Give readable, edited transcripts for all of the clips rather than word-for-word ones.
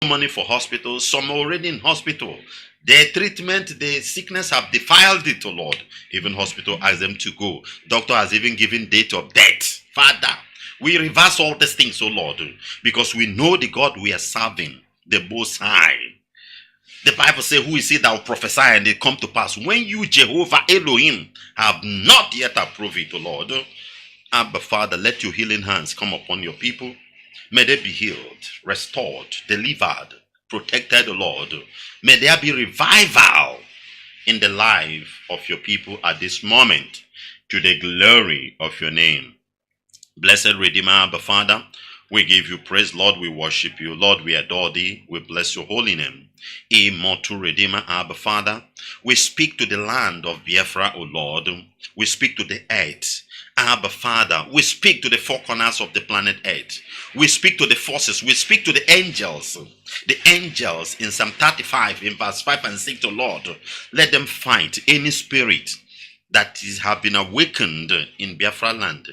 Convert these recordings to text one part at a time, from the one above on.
money for hospitals. Some are already in hospital. Their treatment, the sickness have defiled it, oh Lord. Even hospital asked them to go. Doctor has even given date of death. Father, we reverse all these things, oh Lord, because we know the God we are serving, the Most High. The Bible says, who is it that will prophesy and it come to pass? When you, Jehovah Elohim, have not yet approved it, O Lord. Abba, Father, let your healing hands come upon your people. May they be healed, restored, delivered, protected, O Lord. May there be revival in the life of your people at this moment, to the glory of your name. Blessed Redeemer, Abba, Father, we give you praise, Lord. We worship you, Lord. We adore thee. We bless your holy name. Immortal Redeemer, Abba, Father, we speak to the land of Biafra, O Lord. We speak to the earth. Abba, Father, we speak to the four corners of the planet Earth. We speak to the forces. We speak to the angels. The angels in Psalm 35, in verse 5 and 6, O Lord. Let them fight any spirit that have been awakened in Biafra land,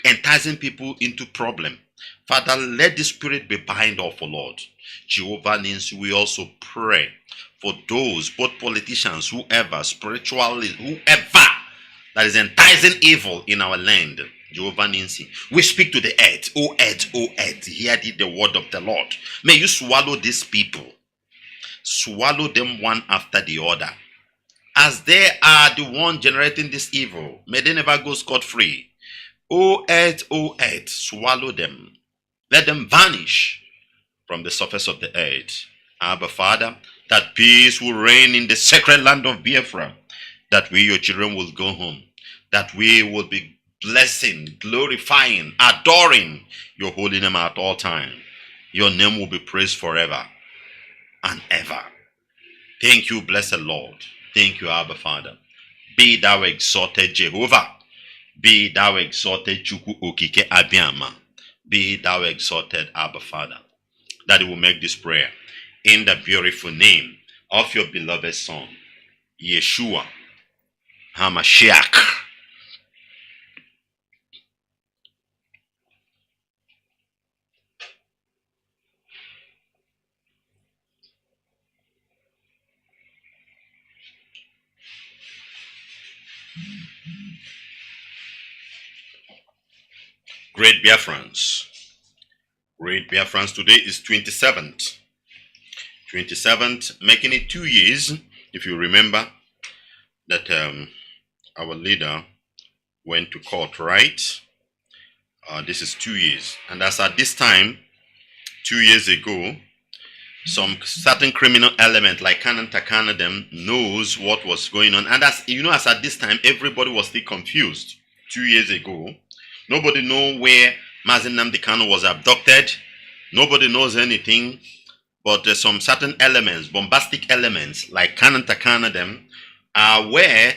enticing people into problem. Father, let the spirit be bind off, O Lord. Jehovah Nisi, we also pray for those, both politicians, whoever, spiritually, whoever that is enticing evil in our land. Jehovah Nisi, we speak to the earth. O earth, hear the word of the Lord. May you swallow these people. Swallow them one after the other. As they are the one generating this evil, may they never go scot-free. O earth, swallow them. Let them vanish from the surface of the earth. Abba, Father, that peace will reign in the sacred land of Biafra, that we, your children, will go home, that we will be blessing, glorifying, adoring your holy name at all times. Your name will be praised forever and ever. Thank you, blessed Lord. Thank you, Abba, Father. Be thou exalted, Jehovah. Be thou exalted, Chukwu Okike Abiama. Be thou exalted, Abba, Father. That will make this prayer in the beautiful name of your beloved Son, Yeshua HaMashiach. Great Biafrans. Great Biafrans, today is 27th. 27th, making it 2 years, if you remember, that our leader went to court, right? This is 2 years. And as at this time, 2 years ago, some certain criminal element like Kanu them knows what was going on. And as you know, as at this time, everybody was still confused. 2 years ago, nobody know where Mazi Nnamdi Kanu was abducted. Nobody knows anything. But there's some certain elements, bombastic elements, like Kanu them, are aware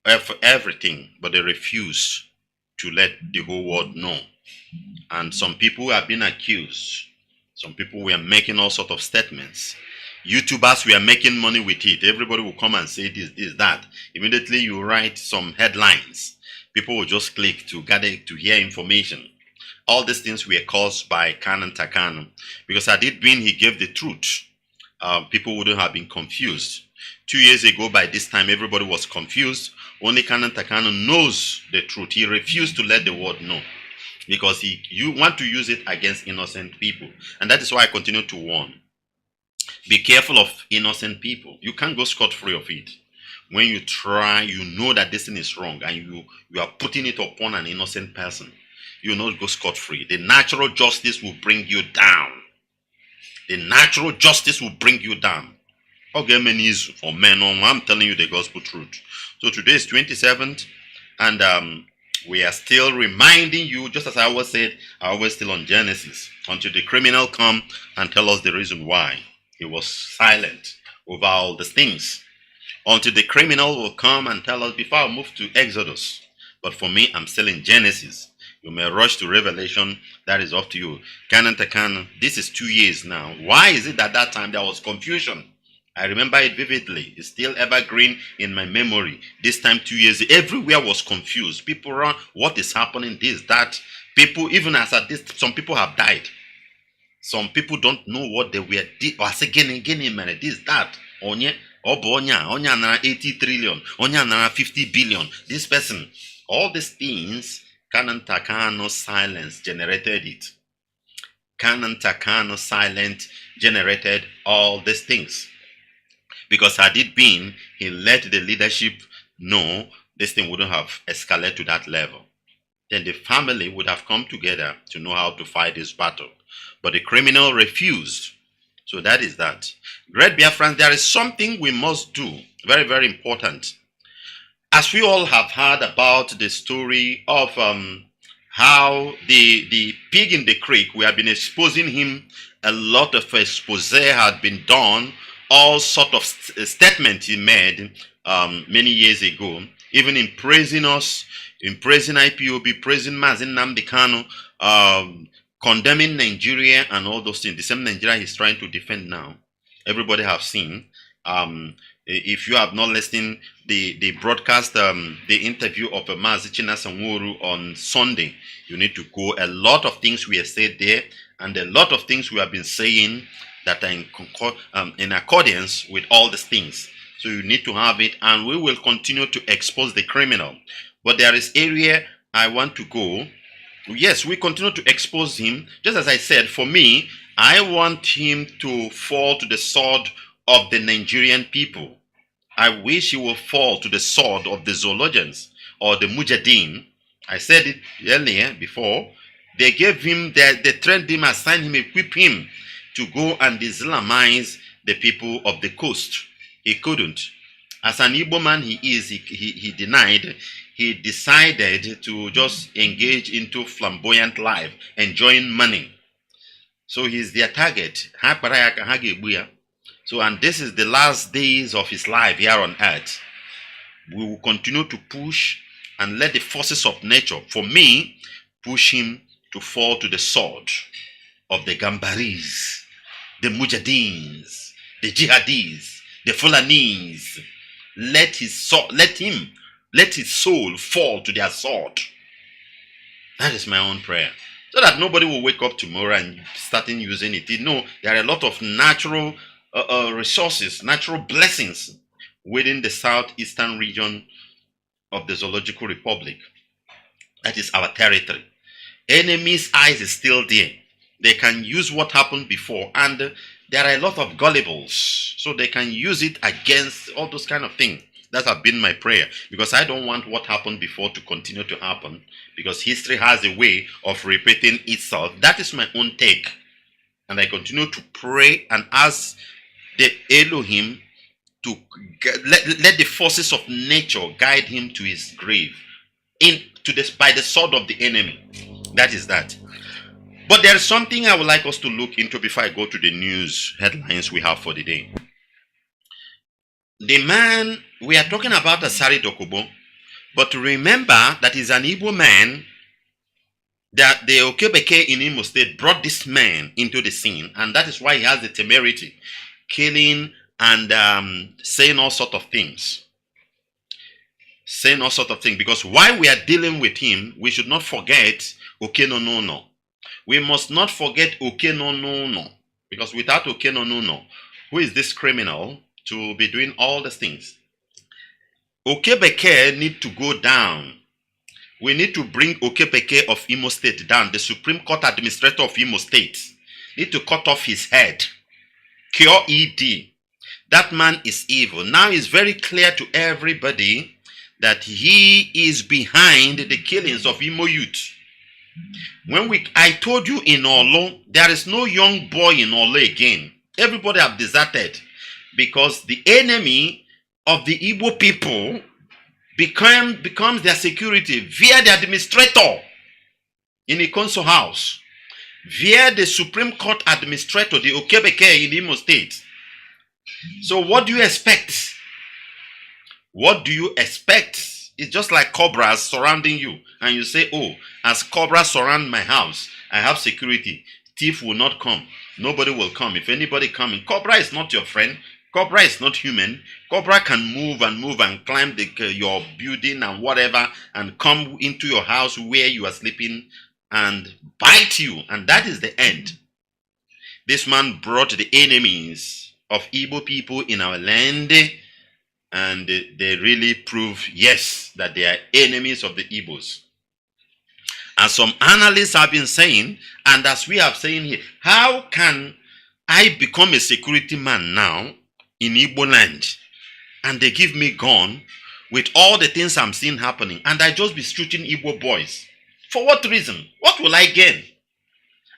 of everything, but they refuse to let the whole world know. And some people have been accused. Some people were making all sorts of statements. YouTubers were making money with it. Everybody will come and say this, that. Immediately you write some headlines. People will just click to gather, to hear information. All these things were caused by Kanu. Because had it been he gave the truth, people wouldn't have been confused. 2 years ago, by this time, everybody was confused. Only Kanu knows the truth. He refused to let the world know, because you want to use it against innocent people. And that is why I continue to warn. Be careful of innocent people. You can't go scot-free of it. When you try, you know that this thing is wrong, and you are putting it upon an innocent person, you will not go scot-free. The natural justice will bring you down. The natural justice will bring you down. Okay, for men, I'm telling you the gospel truth. So today is 27th, and we are still reminding you, just as I always said, I always still on Genesis, until the criminal come and tell us the reason why he was silent over all the things. Until the criminal will come and tell us, before I move to Exodus. But for me, I'm still in Genesis. You may rush to Revelation. That is up to you. Kanu, this is 2 years now. Why is it that time there was confusion? I remember it vividly. It's still evergreen in my memory. This time 2 years, everywhere was confused. People around, what is happening, this, that. People, even as at this, some people have died. Some people don't know what they were or say gaining money, this, that, onye, onya na 80 trillion, onya na 50 billion, this person. All these things, Canon Takano silence generated it. Canon Takano silent generated all these things. Because had it been, he let the leadership know this thing wouldn't have escalated to that level. Then the family would have come together to know how to fight this battle. But the criminal refused. So that is that. Great Biafrans, there is something we must do. Very, very important. As we all have heard about the story of how the pig in the creek, we have been exposing him, a lot of expose had been done, all sort of statements he made many years ago, even in praising us, in praising IPOB, praising Mazi Nnamdi Kanu, condemning Nigeria and all those things. The same Nigeria he's trying to defend now. Everybody have seen. If you have not listened, the broadcast, the interview of Mazi Nwachineke on Sunday, you need to go. A lot of things we have said there, and a lot of things we have been saying that are in accordance with all these things. So you need to have it, and we will continue to expose the criminal. But there is area I want to go. Yes, we continue to expose him. Just as I said, for me, I want him to fall to the sword of the Nigerian people. I wish he will fall to the sword of the zoologians or the mujahideen. I said it earlier before. They gave him, they trained him, assigned him, equipped him to go and Islamize the people of the coast. He couldn't. As an Igbo man he is, he denied. He decided to just engage into flamboyant life, enjoying money. So he's their target. So, and this is the last days of his life here on earth. We will continue to push and let the forces of nature, for me, push him to fall to the sword of the Gambaris, the Mujahideens, the Jihadis, the Fulanis. Let his soul fall to their sword. That is my own prayer. So that nobody will wake up tomorrow and starting using it. You know, there are a lot of natural resources, natural blessings within the southeastern region of the Zoological Republic. That is our territory. Enemy's eyes is still there. They can use what happened before, and there are a lot of gullibles, so they can use it against all those kind of things. That has been my prayer, because I don't want what happened before to continue to happen, because history has a way of repeating itself. That is my own take, and I continue to pray and ask the Elohim to let the forces of nature guide him to his grave, by the sword of the enemy. That is that. But there is something I would like us to look into before I go to the news headlines we have for the day. The man, we are talking about Asari Dokubo, but remember that he's an Igbo man, that the Okebeke in Imo State brought this man into the scene, and that is why he has the temerity, killing and saying all sorts of things. Saying all sorts of things, because while we are dealing with him, we should not forget Okenonono. We must not forget Okenonono, because without Okenonono, who is this criminal to be doing all these things? Okebeke need to go down. We need to bring Okebeke of Imo State down. The Supreme Court Administrator of Imo State need to cut off his head. Cure ED. That man is evil. Now it's very clear to everybody that he is behind the killings of Imo youth. I told you in Olo, there is no young boy in Olo again. Everybody have deserted, because the enemy of the Igbo people becomes their security via the administrator in the council house, via the Supreme Court administrator, the Okebeke in Imo State. So what do you expect? What do you expect? It's just like cobras surrounding you, and you say, oh, as cobras surround my house, I have security. Thief will not come. Nobody will come. If anybody comes, cobra is not your friend. Cobra is not human. Cobra can move and climb your building and whatever, and come into your house where you are sleeping and bite you, and that is the end. This man brought the enemies of Igbo people in our land, and they really prove, yes, that they are enemies of the Igbos. And some analysts have been saying, and as we have saying here, how can I become a security man now in Igbo land, and they give me gun with all the things I'm seeing happening, and I just be shooting Igbo boys? For what reason? What will I gain?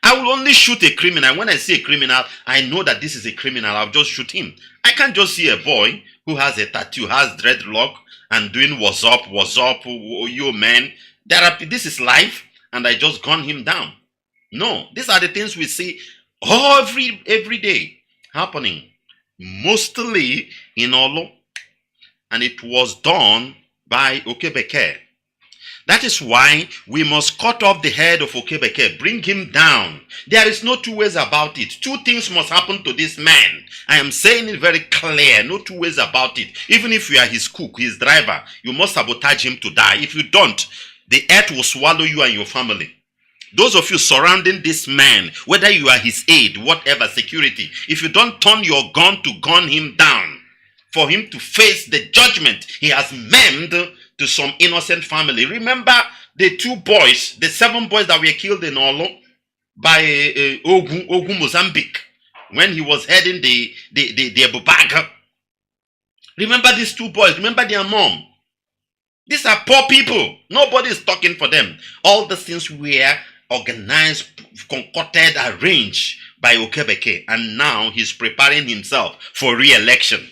I will only shoot a criminal. When I see a criminal, I know that this is a criminal. I'll just shoot him. I can't just see a boy who has a tattoo, has dreadlock, and doing what's up, you man. This is life, and I just gun him down. No, these are the things we see every day happening, mostly in Olo, and it was done by Okebeke. That is why we must cut off the head of Okebeke, bring him down. There is no two ways about it. Two things must happen to this man. I am saying it very clear, no two ways about it. Even if you are his cook, his driver, you must sabotage him to die. If you don't, the earth will swallow you and your family. Those of you surrounding this man, whether you are his aide, whatever, security, if you don't turn your gun to gun him down, for him to face the judgment he has meant to some innocent family. Remember the 2 boys, the 7 boys that were killed in Olo by Ogun Mozambique, when he was heading the Bubaga. Remember these 2 boys, remember their mom. These are poor people. Nobody is talking for them. All the things were organized, concocted, arranged by Okebeke, and now he's preparing himself for re-election.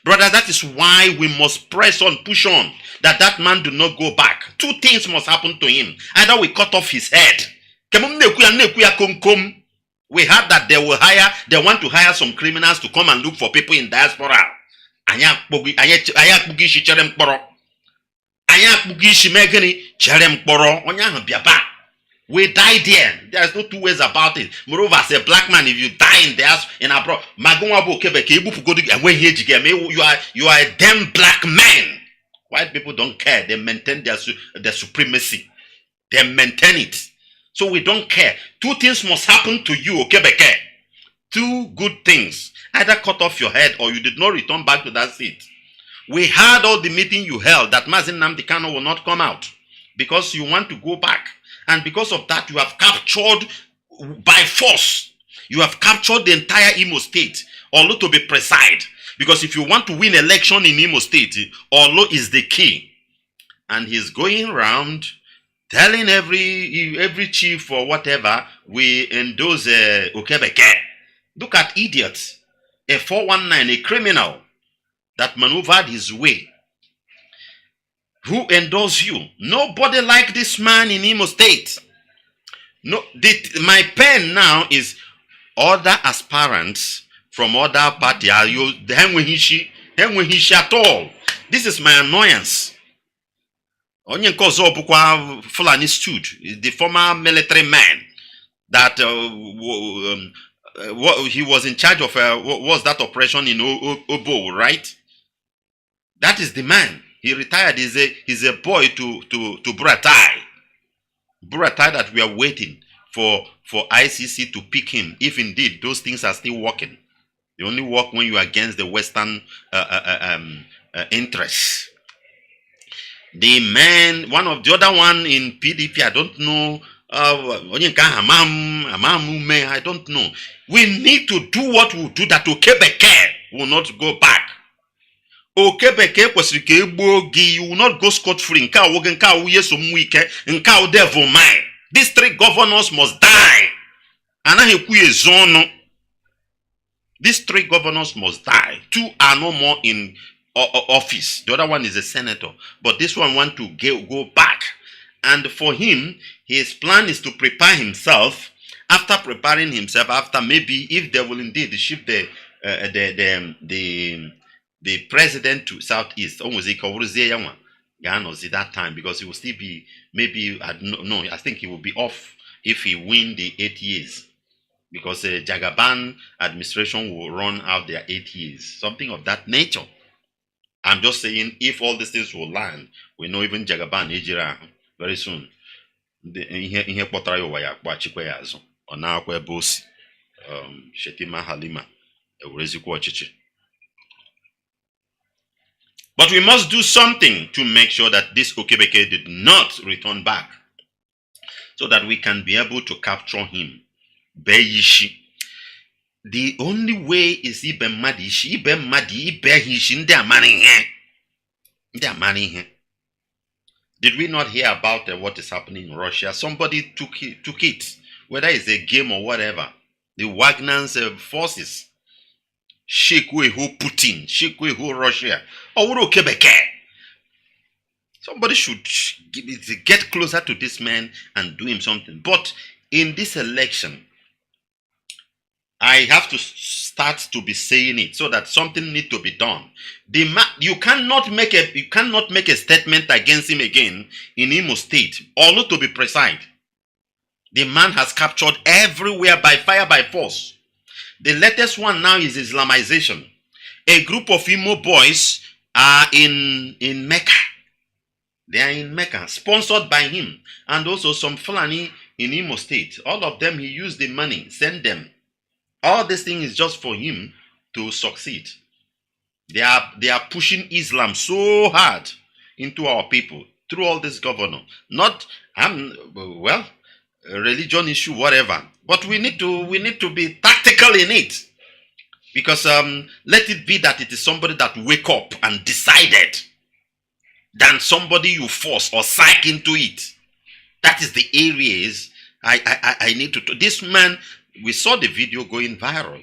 Brother, that is why we must press on, push on, that man do not go back. 2 things must happen to him. Either we cut off his head. We heard that they want to hire some criminals to come and look for people in diaspora. We die there. There is no 2 ways about it. Moreover, as a black man, if you die in abroad, you are a damn black man. White people don't care. They maintain their supremacy. They maintain it. So we don't care. 2 things must happen to you, Okebeke. 2 good things. Either cut off your head or you did not return back to that seat. We had all the meeting you held that Mazi Nnamdi Kanu will not come out because you want to go back. And because of that, you have captured by force. You have captured the entire Imo State, Olo to be precise. Because if you want to win election in Imo State, Olo is the key. And he's going around telling every chief or whatever, we endorse Okebeke. Look at idiots. A 419, a criminal that maneuvered his way. Who endorse you? Nobody like this man in Imo State. No, my pen now is other aspirants from other party. At all. This is my annoyance. Onye Nkozo Bukwa Fulani Stud, the former military man that he was in charge of what was that operation in Obo, right? That is the man. He retired. He's a boy to Buratai. Buratai that we are waiting for ICC to pick him, if indeed those things are still working. They only work when you are against the Western interests. The man, the other one in PDP, I don't know. I don't know. We need to do what we do that Okebeke will not go back. Okebeke kwesịrị ka egbuo gị, you will not go scot-free. Nke a woge nke a wuye so mwike, nke a devil mind. These 3 governors must die. Anaghị ekwu ezono. These 3 governors must die. 2 are no more in office. The other one is a senator. But this one want to go back. And for him, his plan is to prepare himself. After preparing himself, after maybe if they will indeed shift the president to Southeast, almost that time, because he will still be, maybe, I don't know, I think he will be off if he win the 8 years. Because Jagaban administration will run out their 8 years. Something of that nature. I'm just saying, if all these things will land, we know even Jagaban, Ejira, very soon. Shetima Halima. But we must do something to make sure that this Okebeke did not return back, so that we can be able to capture him. Beyishi. The only way is Ibe Madishi, Ibe Madi, Ibe Hishin, they are manning here. They are manning here. Did we not hear about what is happening in Russia? Somebody took it, whether it's a game or whatever. The Wagner's forces. Shekwe who Putin, Shekwe who Russia. Or Quebec. Somebody should get closer to this man and do him something. But in this election, I have to start to be saying it so that something needs to be done. You cannot make a statement against him again in Imo State, although to be precise. The man has captured everywhere by fire, by force. The latest one now is Islamization. A group of Imo boys are in Mecca. They are in Mecca, sponsored by him, and also some Fulani in Imo State. All of them, he used the money, send them. All this thing is just for him to succeed. They are pushing Islam so hard into our people through all this governor. Not religion issue, whatever. But we need to be tactical in it. Because let it be that it is somebody that wake up and decided than somebody you force or psych into it. That is the areas I need to. This man, we saw the video going viral.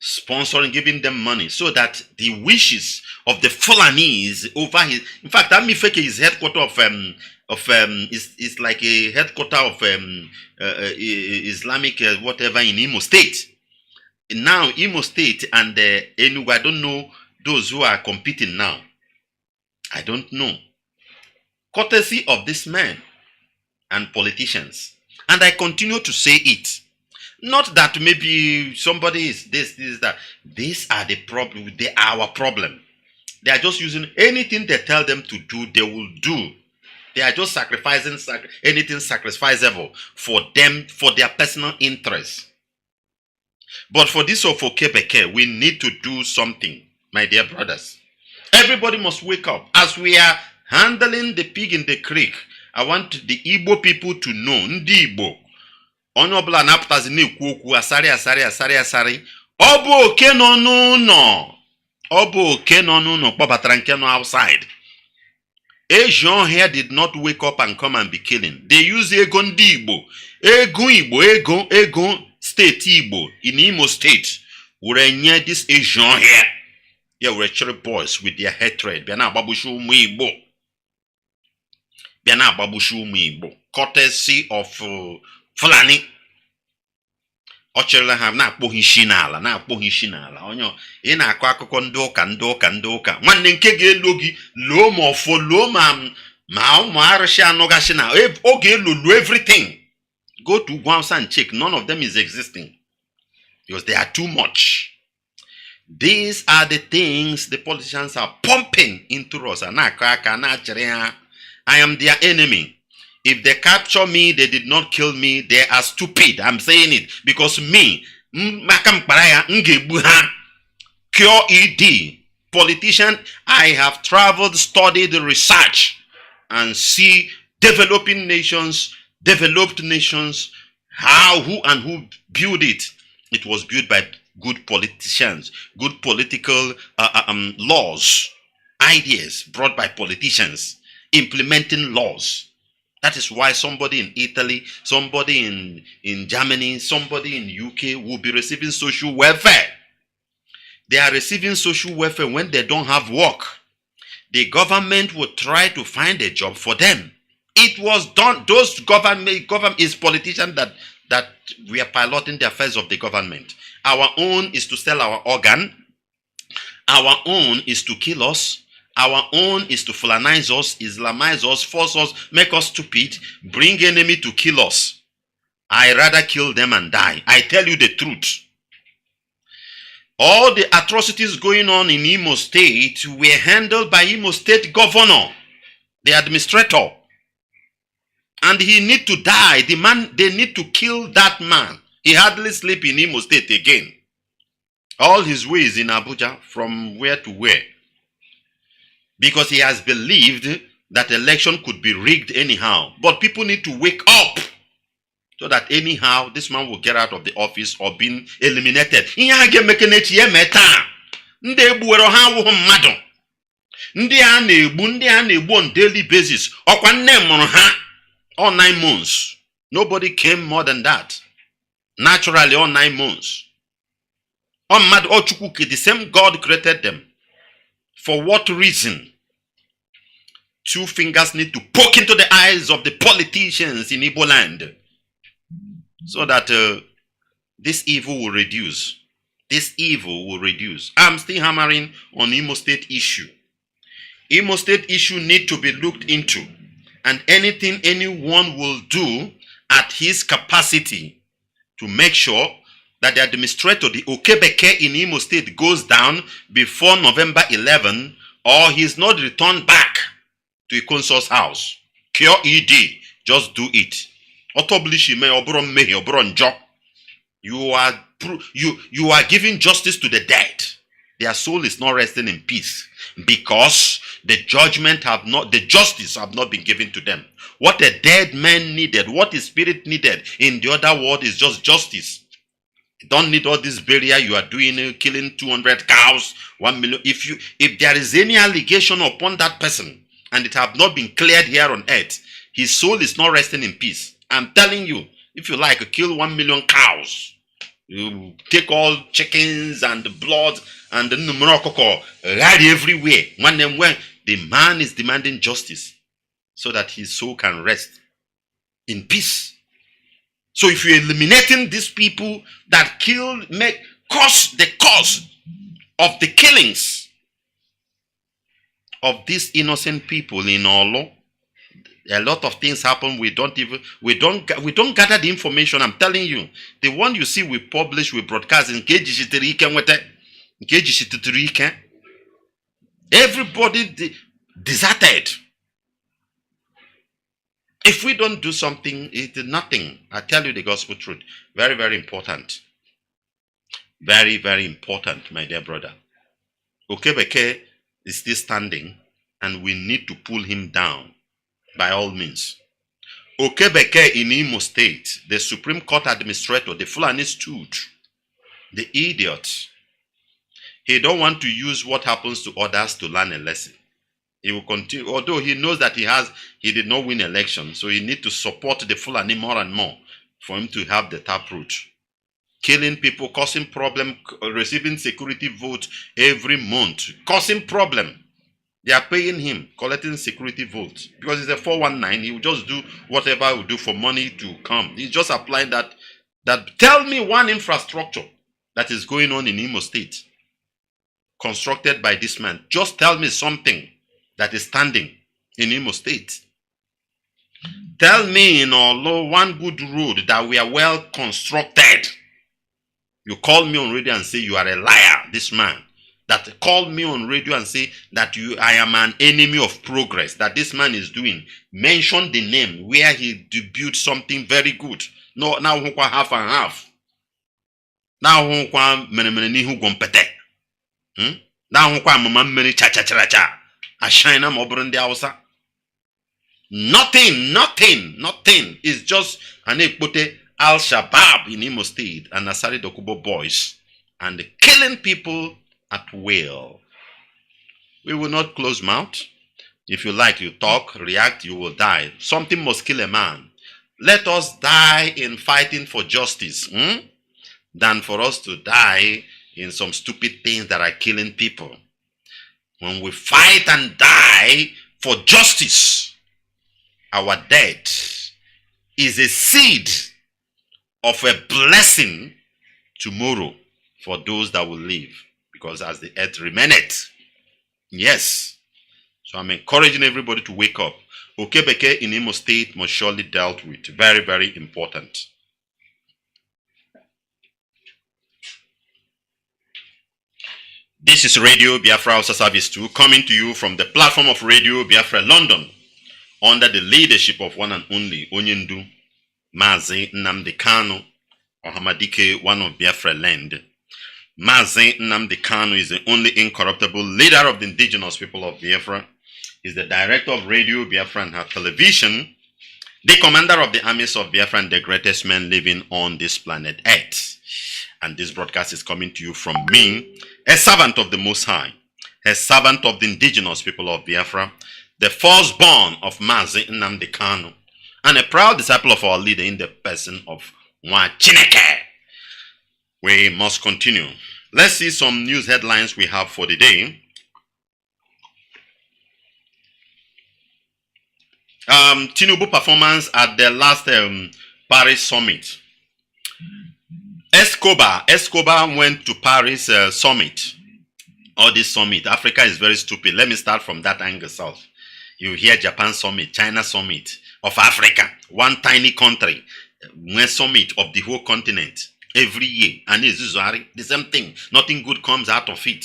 Sponsoring, giving them money so that the wishes of the Fulanese over his. In fact, Amifeke is headquarters is like a headquarter of Islamic whatever in Imo State. Now Imo State and Enugu, I don't know those who are competing now. I don't know. Courtesy of this man and politicians. And I continue to say it. Not that maybe somebody is this, that. These are the problem. They are our problem. They are just using anything they tell them to do, they will do. They are just sacrificing anything sacrificable for them, for their personal interests. But for this of Okebeke, we need to do something, my dear brothers. Everybody must wake up. As we are handling the pig in the creek, I want the Igbo people to know, Ndi Igbo, onye ọbụla na-apụtazi na-ekwu okwu asarị. Ọ bụ oke nọ n'ụlọ. Ọ bụ oke nọ n'ụlọ kpọbatara nke nọ outside. Asian here did not wake up and come and be killing. They use ego ndị Igbo. Ego state Igbo in Imo State. Were nye this Asian here. Yeah, we're cherry boys with their hatred. Bịa na-agbagbushi ụmụ Igbo. Bịa na-agbagbushi ụmụ Igbo. Courtesy of Fulani. Ọchịrịla ha na-akpọghị isi n'ala. Onye ị na-akọ akụkọ ndị ụka. Nwanne nke ga-elo gị loo ma ọfọ loo ma ụmụ arụsị anọgasị na oge elu everything. Go to Gwamsa and check. None of them is existing. Because they are too much. These are the things the politicians are pumping into us. I am their enemy. If they capture me, they did not kill me. They are stupid. I'm saying it. Because me, Cure ED, politician, I have traveled, studied, research, and see developed nations, who built it. It was built by good politicians, good political laws, ideas brought by politicians, implementing laws. That is why somebody in Italy, somebody in Germany, somebody in UK will be receiving social welfare. They are receiving social welfare when they don't have work. The government will try to find a job for them. It was done. Those government is politicians that we are piloting the affairs of the government. Our own is to sell our organ. Our own is to kill us. Our own is to Fulanize us, Islamize us, force us, make us stupid, bring enemy to kill us. I rather kill them and die. I tell you the truth. All the atrocities going on in Imo State were handled by Imo State governor, the administrator. And he need to die. The man, they need to kill that man He hardly sleep in Imo State again. All his ways in Abuja, from where to where. Because he has believed that election could be rigged anyhow. But people need to wake up so that anyhow this man will get out of the office or being eliminated. Ndị egbuwero ha awụghị mmadụ. Ndị a na-egbu on daily basis. Ọkwa nne mụrụ ha all 9 months. Nobody came more than that. Naturally, all 9 months. The same God created them. For what reason? 2 fingers need to poke into the eyes of the politicians in Igbo land so that this evil will reduce. This evil will reduce. I'm still hammering on Imo State issue. Imo State issue need to be looked into, and anything anyone will do at his capacity to make sure that the administrator, the Okebeke in Imo State, goes down before November 11, or he is not returned back to a consul's house. Cure ED, just do it. You are giving justice to the dead. Their soul is not resting in peace because the justice have not been given to them. What a dead man needed, what his spirit needed in the other world is just justice. You don't need all this burial you are doing, killing 200 cows, 1 million. If there is any allegation upon that person and it have not been cleared here on earth, his soul is not resting in peace. I'm telling you, if you like, kill 1 million cows. You take all chickens and the blood and the numerokoko right everywhere. When the man is demanding justice so that his soul can rest in peace. So if you're eliminating these people that cause the cause of the killings of these innocent people in Olo, a lot of things happen. We don't gather the information. I'm telling you, the one you see we publish, we broadcast in everybody deserted. If we don't do something, it is nothing. I tell you the gospel truth. Very, very important. Very, very important, my dear brother. Okebeke is still standing, and we need to pull him down by all means. Okebeke in Imo State, the Supreme Court administrator, the Fulani stood, the idiot. He don't want to use what happens to others to learn a lesson. He will continue, although he knows that he did not win election, so he need to support the Fulani more and more for him to have the taproot. Killing people, causing problem, receiving security votes every month, causing problem. They are paying him, collecting security votes. Because it's a 419, he will just do whatever he will do for money to come. He's just applying that. Tell me one infrastructure that is going on in Imo State, constructed by this man. Just tell me something that is standing in Imo State. Tell me in Olo one good road that we are well constructed. You call me on radio and say you are a liar, this man. That called me on radio and say that I am an enemy of progress, that this man is doing. Mention the name where he built something very good. No, now half and half. Now mene gompete. Now mama mene cha cha cha cha. Ashina mobrande Hausa. Nothing. It's just an ekpote Al-Shabaab in Imo State and Asari Dokubo boys and killing people at will. We will not close mouth. If you like, you talk, react, you will die. Something must kill a man. Let us die in fighting for justice than for us to die in some stupid things that are killing people. When we fight and die for justice, our death is a seed of a blessing tomorrow for those that will live. Because as the earth remaineth. Yes. So I'm encouraging everybody to wake up. Okebeke in Imo State must surely dealt with. Very, very important. This is Radio Biafra Hausa Service 2 coming to you from the platform of Radio Biafra London under the leadership of one and only Onyendu Mazi Nnamdi Kanu, or Hamadike, one of Biafra land. Mazi Nnamdi Kanu is the only incorruptible leader of the indigenous people of Biafra. He's the director of Radio Biafra and her television, the commander of the armies of Biafra and the greatest man living on this planet Earth. And this broadcast is coming to you from me, a servant of the Most High, a servant of the indigenous people of Biafra, the firstborn of Mazi Nwachineke Kanu, and a proud disciple of our leader in the person of Nwachineke. We must continue. Let's see some news headlines we have for the day. Tinubu performance at the last Paris summit. Escobar went to Paris summit. Or this summit. Africa is very stupid. Let me start from that angle south. You hear Japan summit, China summit of Africa. One tiny country. One summit of the whole continent. Every year. And it's usually the same thing. Nothing good comes out of it.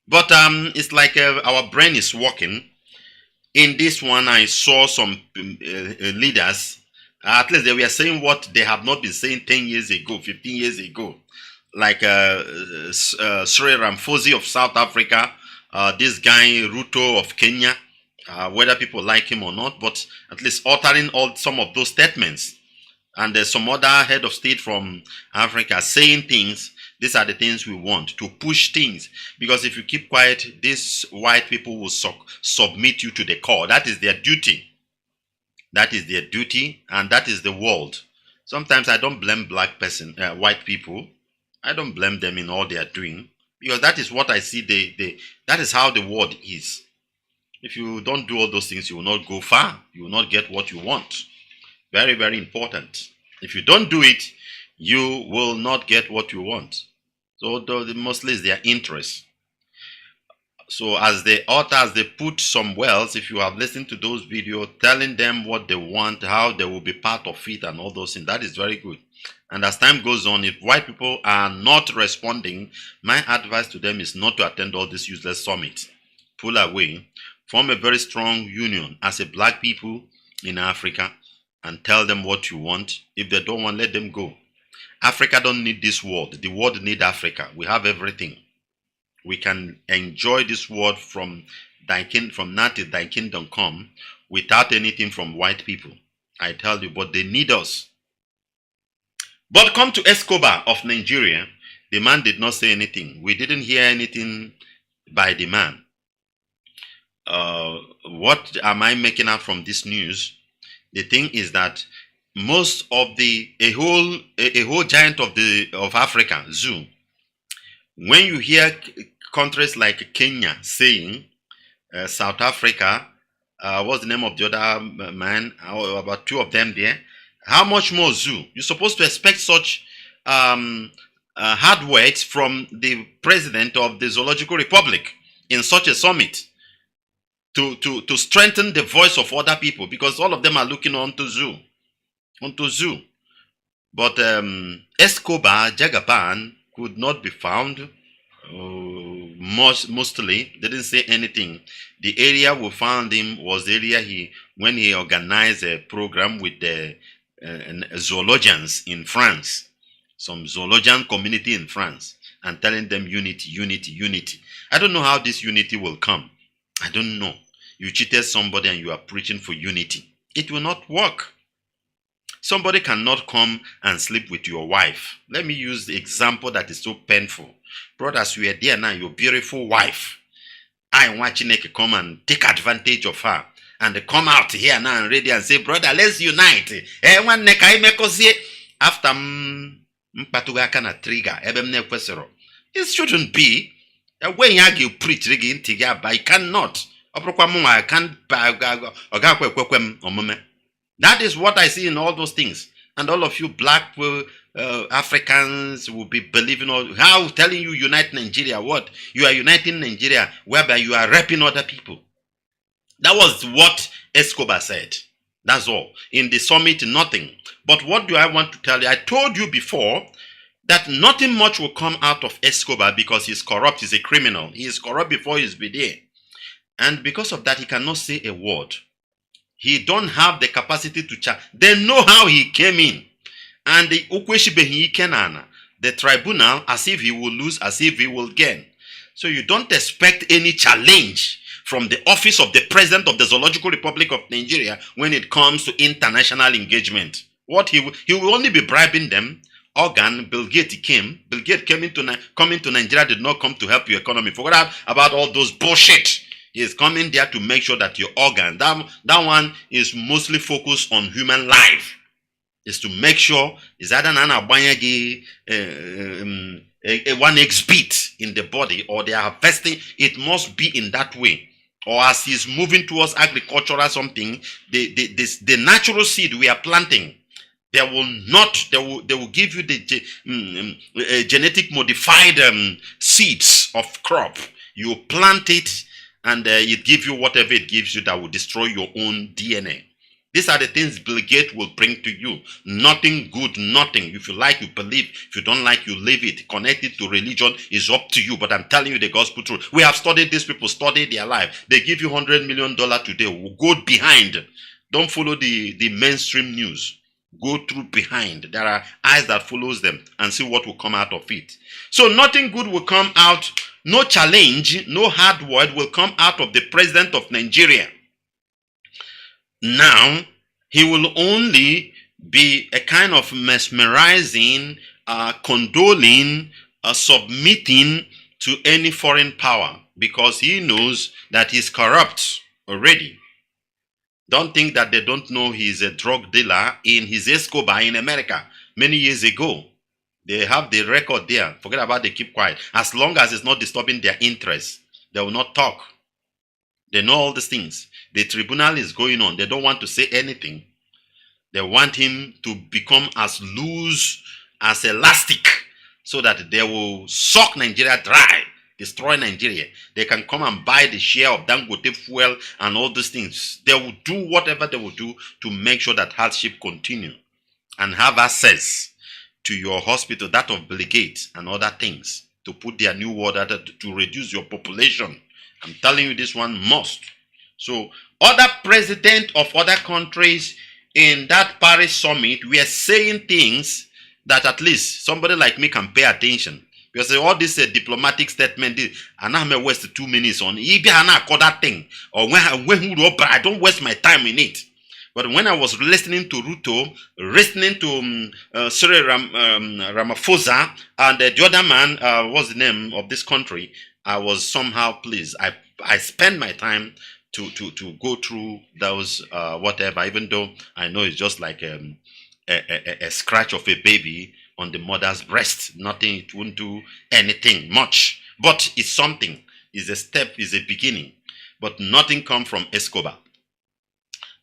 But it's like our brain is working. In this one, I saw some leaders, at least they were saying what they have not been saying 10 years ago, 15 years ago. Like Cyril Ramaphosa of South Africa, this guy Ruto of Kenya, whether people like him or not, but at least uttering some of those statements. And there's some other head of state from Africa saying things. These are the things we want, to push things. Because if you keep quiet, these white people will submit you to the core. That is their duty. That is their duty, and that is the world. Sometimes I don't blame white people. I don't blame them in all they are doing. Because that is what I see. That is how the world is. If you don't do all those things, you will not go far. You will not get what you want. Very, very important. If you don't do it, you will not get what you want. So mostly is their interest. So as the authors, they put some wells, if you have listened to those videos, telling them what they want, how they will be part of it and all those things, that is very good. And as time goes on, if white people are not responding, my advice to them is not to attend all these useless summits. Pull away, form a very strong union as a black people in Africa and tell them what you want. If they don't want, let them go. Africa don't need this world. The world needs Africa. We have everything. We can enjoy this world from now till thy kingdom come without anything from white people. I tell you, but they need us. But come to Escobar of Nigeria. The man did not say anything. We didn't hear anything by the man. What am I making out from this news? The thing is that most of a whole giant of Africa, zoo, when you hear countries like Kenya saying, South Africa, what's the name of the other man, about two of them there, how much more zoo? You're supposed to expect such hard words from the president of the Zoological Republic in such a summit to strengthen the voice of other people, because all of them are looking onto zoo. But Escobar, Jagaban could not be found. Mostly, they didn't say anything. The area we found him was the area when he organized a program with the zoologians in France, some zoologian community in France, and telling them unity, unity, unity. I don't know how this unity will come. I don't know. You cheated somebody and you are preaching for unity. It will not work. Somebody cannot come and sleep with your wife. Let me use the example that is so painful. Brothers, you are there now, your beautiful wife. I Nwachineke come and take advantage of her. And they come out here now and ready and say, brother, let's unite. After mpatuga na trigger, it shouldn't be. When you preach, I cannot. That is what I see in all those things. And all of you black Africans will be believing how telling you unite Nigeria. What? You are uniting Nigeria whereby you are raping other people. That was what Escobar said. That's all. In the summit, nothing. But what do I want to tell you? I told you before that nothing much will come out of Escobar because he's corrupt. He's a criminal. He is corrupt before he's been there. And because of that, he cannot say a word. He don't have the capacity to chat. They know how he came in. And the Ukweshibehi Kenana, the tribunal, as if he will lose, as if he will gain. So you don't expect any challenge from the office of the President of the Zoological Republic of Nigeria when it comes to international engagement. What he will only be bribing them. Organ, Bill Gates came. Bill Gates coming to Nigeria did not come to help your economy. Forget about all those bullshit. He is coming there to make sure that your organ, that one is mostly focused on human life. Is to make sure is that an one exhibit in the body, or they are harvesting. It must be in that way. Or as he's moving towards agriculture or something, the natural seed we are planting, they will give you the genetic modified seeds of crop. You plant it, and it gives you whatever it gives you that will destroy your own DNA. These are the things Bill Gates will bring to you. Nothing good, nothing. If you like, you believe. If you don't like, you leave it. Connect it to religion is up to you. But I'm telling you the gospel truth. We have studied these people, studied their life. They give you $100 million today. Go behind. Don't follow the mainstream news. Go through behind. There are eyes that follows them and see what will come out of it. So nothing good will come out. No challenge, no hard word will come out of the president of Nigeria. Now, he will only be a kind of mesmerizing, condoling, submitting to any foreign power, because he knows that he's corrupt already. Don't think that they don't know he's a drug dealer in his Escobar in America many years ago. They have the record there. Forget about they keep quiet. As long as it's not disturbing their interests, they will not talk. They know all these things. The tribunal is going on. They don't want to say anything. They want him to become as loose as elastic so that they will suck Nigeria dry, destroy Nigeria. They can come and buy the share of Dangote fuel and all these things. They will do whatever they will do to make sure that hardship continue and have access to your hospital, that of Bill Gates and other things, to put their new water to reduce your population. I'm telling you, this one must. So other presidents of other countries in that Paris summit were saying things that at least somebody like me can pay attention. Because all this diplomatic statement, and I'm going to waste 2 minutes on it. That thing, or when I don't waste my time in it. But when I was listening to Ruto, listening to Cyril Ramaphosa, and the other man, what's the name of this country, I was somehow pleased. I spent my time to go through those whatever, even though I know it's just like a scratch of a baby on the mother's breast. Nothing, it won't do anything much. But it's something. It's a step, it's a beginning. But nothing come from Escobar.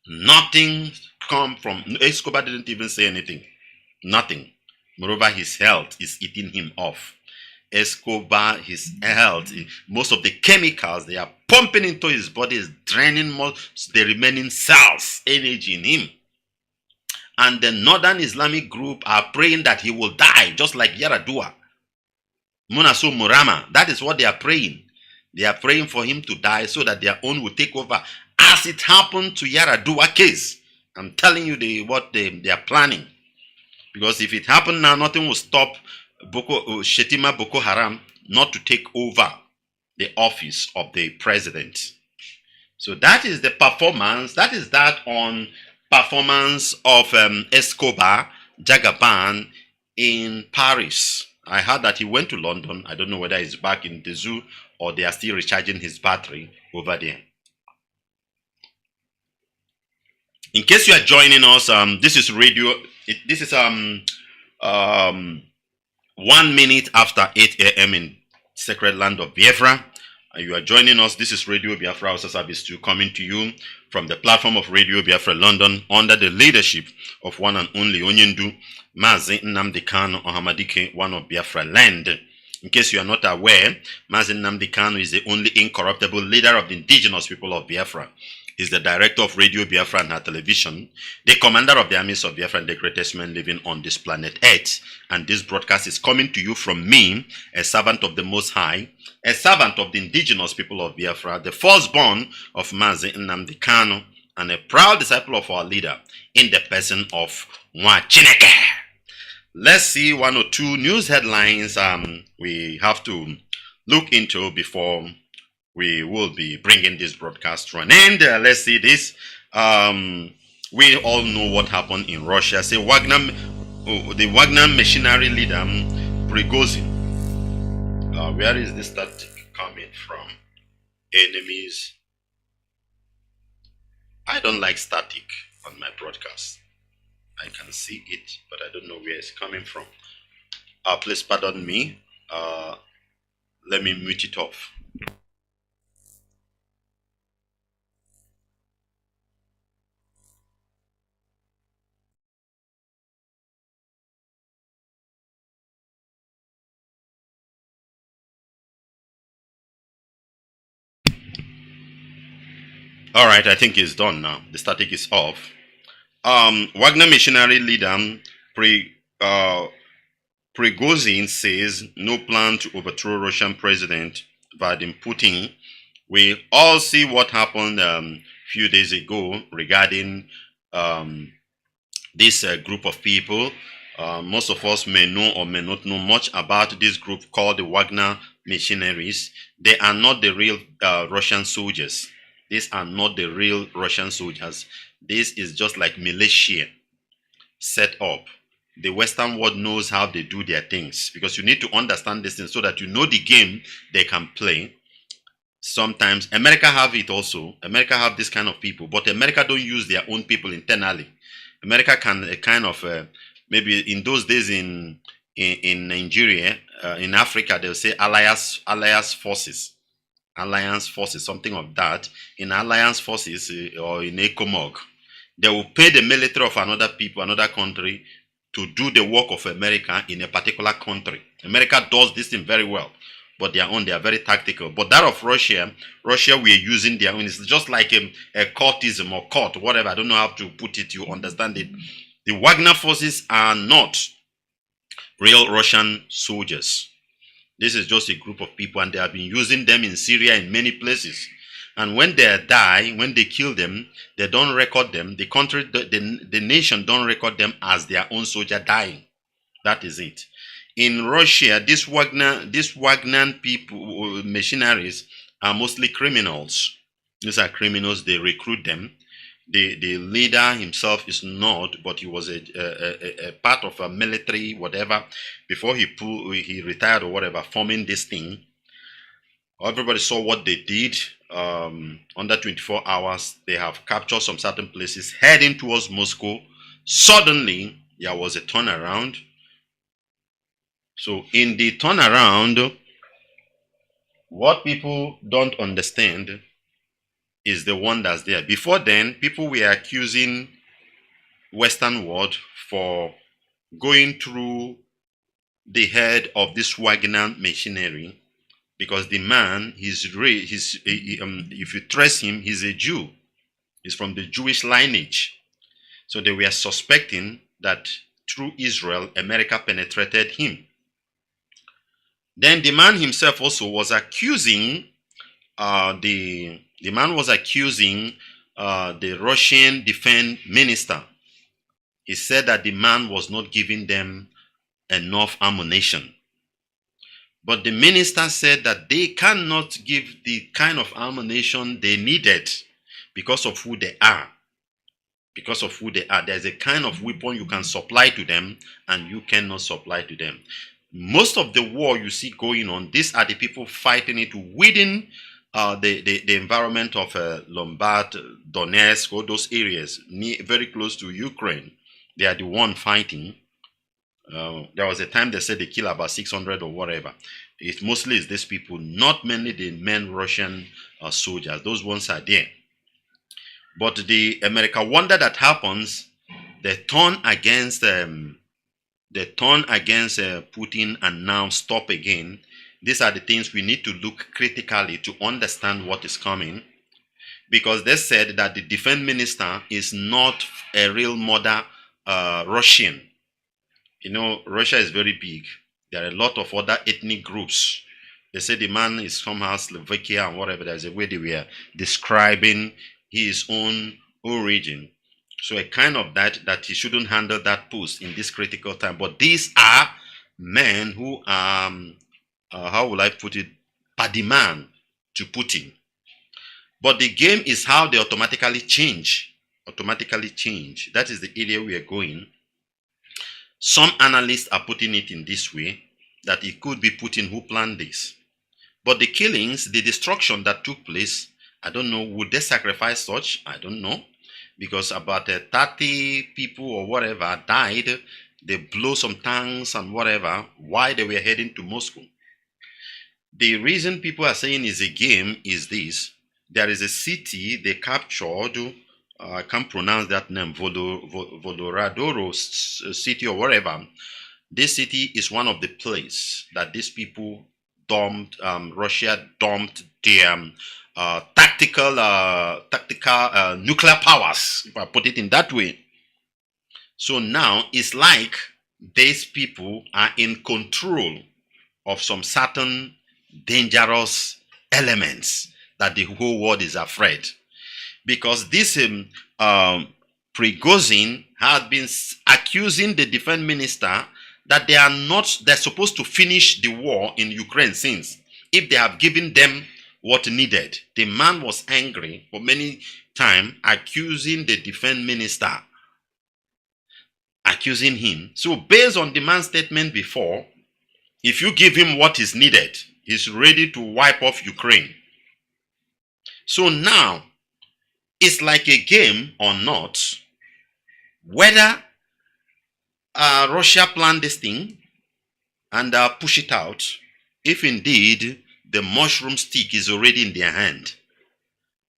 Nothing come from Escobar. Didn't even say anything. Nothing. Moreover, his health is eating him off. Escobar, his health, most of the chemicals they are pumping into his body is draining most the remaining cells, energy in him. And the Northern Islamic group are praying that he will die, just like Yaradua. Munasu Murama, that is what they are praying. They are praying for him to die so that their own will take over. As it happened to Yaradua case. I'm telling you what they are planning. Because if it happened now, nothing will stop Shetima Boko Haram not to take over the office of the president. So that is the performance. That is that on performance of Escobar Jagaban in Paris. I heard that he went to London. I don't know whether he's back in the zoo or they are still recharging his battery over there. In case you are joining us, this is radio. This is 1 minute after 8 a.m. in sacred land of Biafra. You are joining us. This is Radio Biafra Hausa Service 2 coming to you from the platform of Radio Biafra London under the leadership of one and only Onyendu Mazi Nnamdi Kanu Ohamadike, one of Biafra land. In case you are not aware, Mazi Nnamdi Kanu is the only incorruptible leader of the indigenous people of Biafra. He's the director of Radio Biafra and her television, the commander of the armies of Biafra and the greatest man living on this planet Earth. And this broadcast is coming to you from me, a servant of the Most High, a servant of the indigenous people of Biafra, the firstborn of Mazi Nnamdi Kanu, and a proud disciple of our leader in the person of Nwachineke. Let's see one or two news headlines we have to look into before we will be bringing this broadcast to an end. Let's see this. We all know what happened in Russia. Say the Wagner machinery leader, Prigozhin. Where is this static coming from? Enemies. I don't like static on my broadcast. I can see it, but I don't know where it's coming from. Please pardon me. Let me mute it off. All right, I think it's done now. The static is off. Wagner machinery leader Prigozhin says no plan to overthrow Russian President Vladimir Putin. We all see what happened a few days ago regarding this group of people. Most of us may know or may not know much about this group called the Wagner mercenaries. They are not the real Russian soldiers. These are not the real Russian soldiers. This is just like militia set up. The Western world knows how they do their things, because you need to understand this thing so that you know the game they can play. Sometimes America have it also. America have this kind of people, but America don't use their own people internally. America can kind of maybe in those days in Nigeria, in Africa, they'll say alliance forces, something of that. In alliance forces or in ECOMOG, they will pay the military of another country to do the work of America in a particular country. America does this thing very well, but they are very tactical. But that of Russia we are using their own. It's just like a courtism or court, whatever. I don't know how to put it. You understand it. The Wagner forces are not real Russian soldiers. This is just a group of people, and they have been using them in Syria in many places. And when they die, when they kill them, they don't record them. The country, the nation don't record them as their own soldier dying. That is it. In Russia, these Wagner people, mercenaries, are mostly criminals. These are criminals. They recruit them. The leader himself is not, but he was a part of a military, whatever, before he retired or whatever, forming this thing. Everybody saw what they did. Under 24 hours, they have captured some certain places, heading towards Moscow. Suddenly, there was a turnaround. So in the turnaround, what people don't understand is the one that's there. Before then, people were accusing Western world for going through the head of this Wagner machinery, because the man, if you trace him, he's a Jew. He's from the Jewish lineage. So they were suspecting that through Israel, America penetrated him. Then the man himself also was accusing the Russian defense minister. He said that the man was not giving them enough ammunition. But the minister said that they cannot give the kind of ammunition they needed because of who they are. Because of who they are. There's a kind of weapon you can supply to them and you cannot supply to them. Most of the war you see going on, these are the people fighting it within the environment of Lombard, Donetsk, all those areas, very close to Ukraine. They are the one fighting. There was a time they said they kill about 600 or whatever. It mostly is these people, not mainly the men Russian soldiers. Those ones are there. But the America wonder that happens, they turn against Putin and now stop again. These are the things we need to look critically to understand what is coming. Because they said that the defense minister is not a real mother Russian. You know, Russia is very big. There are a lot of other ethnic groups. They say the man is somehow Slovakia and whatever. There's a way they were describing his own origin. So a kind of that he shouldn't handle that post in this critical time. But these are men who are, how will I put it, paddy man to Putin. But the game is how they automatically change. Automatically change. That is the area we are going. Some analysts are putting it in this way, that it could be Putin who planned this. But the killings, the destruction that took place, I don't know, would they sacrifice such? I don't know. Because about 30 people or whatever died. They blew some tanks and whatever while they were heading to Moscow. The reason people are saying is a game is this. There is a city they captured, I can't pronounce that name, Voloradoro city or whatever. This city is one of the places that these people dumped, Russia dumped their tactical nuclear powers, if I put it in that way. So now it's like these people are in control of some certain dangerous elements that the whole world is afraid. Because this Prigozhin had been accusing the defense minister that they're supposed to finish the war in Ukraine since, if they have given them what needed. The man was angry for many times, accusing the defense minister, accusing him. So based on the man's statement before, if you give him what is needed, he's ready to wipe off Ukraine. So now, it's like a game or not, whether Russia planned this thing and push it out, if indeed the mushroom stick is already in their hand.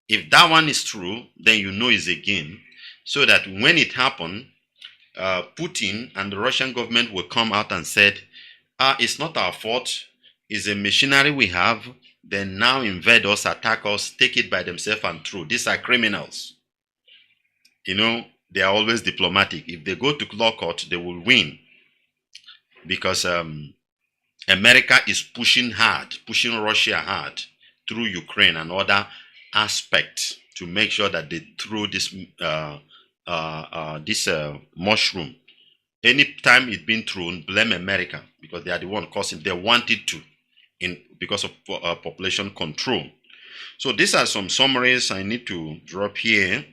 If that one is true, then you know it's a game. So that when it happened, Putin and the Russian government will come out and said, it's not our fault, it's a machinery we have, then now invade us, attack us, take it by themselves and through. These are criminals. You know, they are always diplomatic. If they go to law court, they will win. Because America is pushing Russia hard through Ukraine and other aspects to make sure that they throw this mushroom. Anytime it's been thrown, blame America, because they are the one causing. They want it to, because of population control. So these are some summaries I need to drop here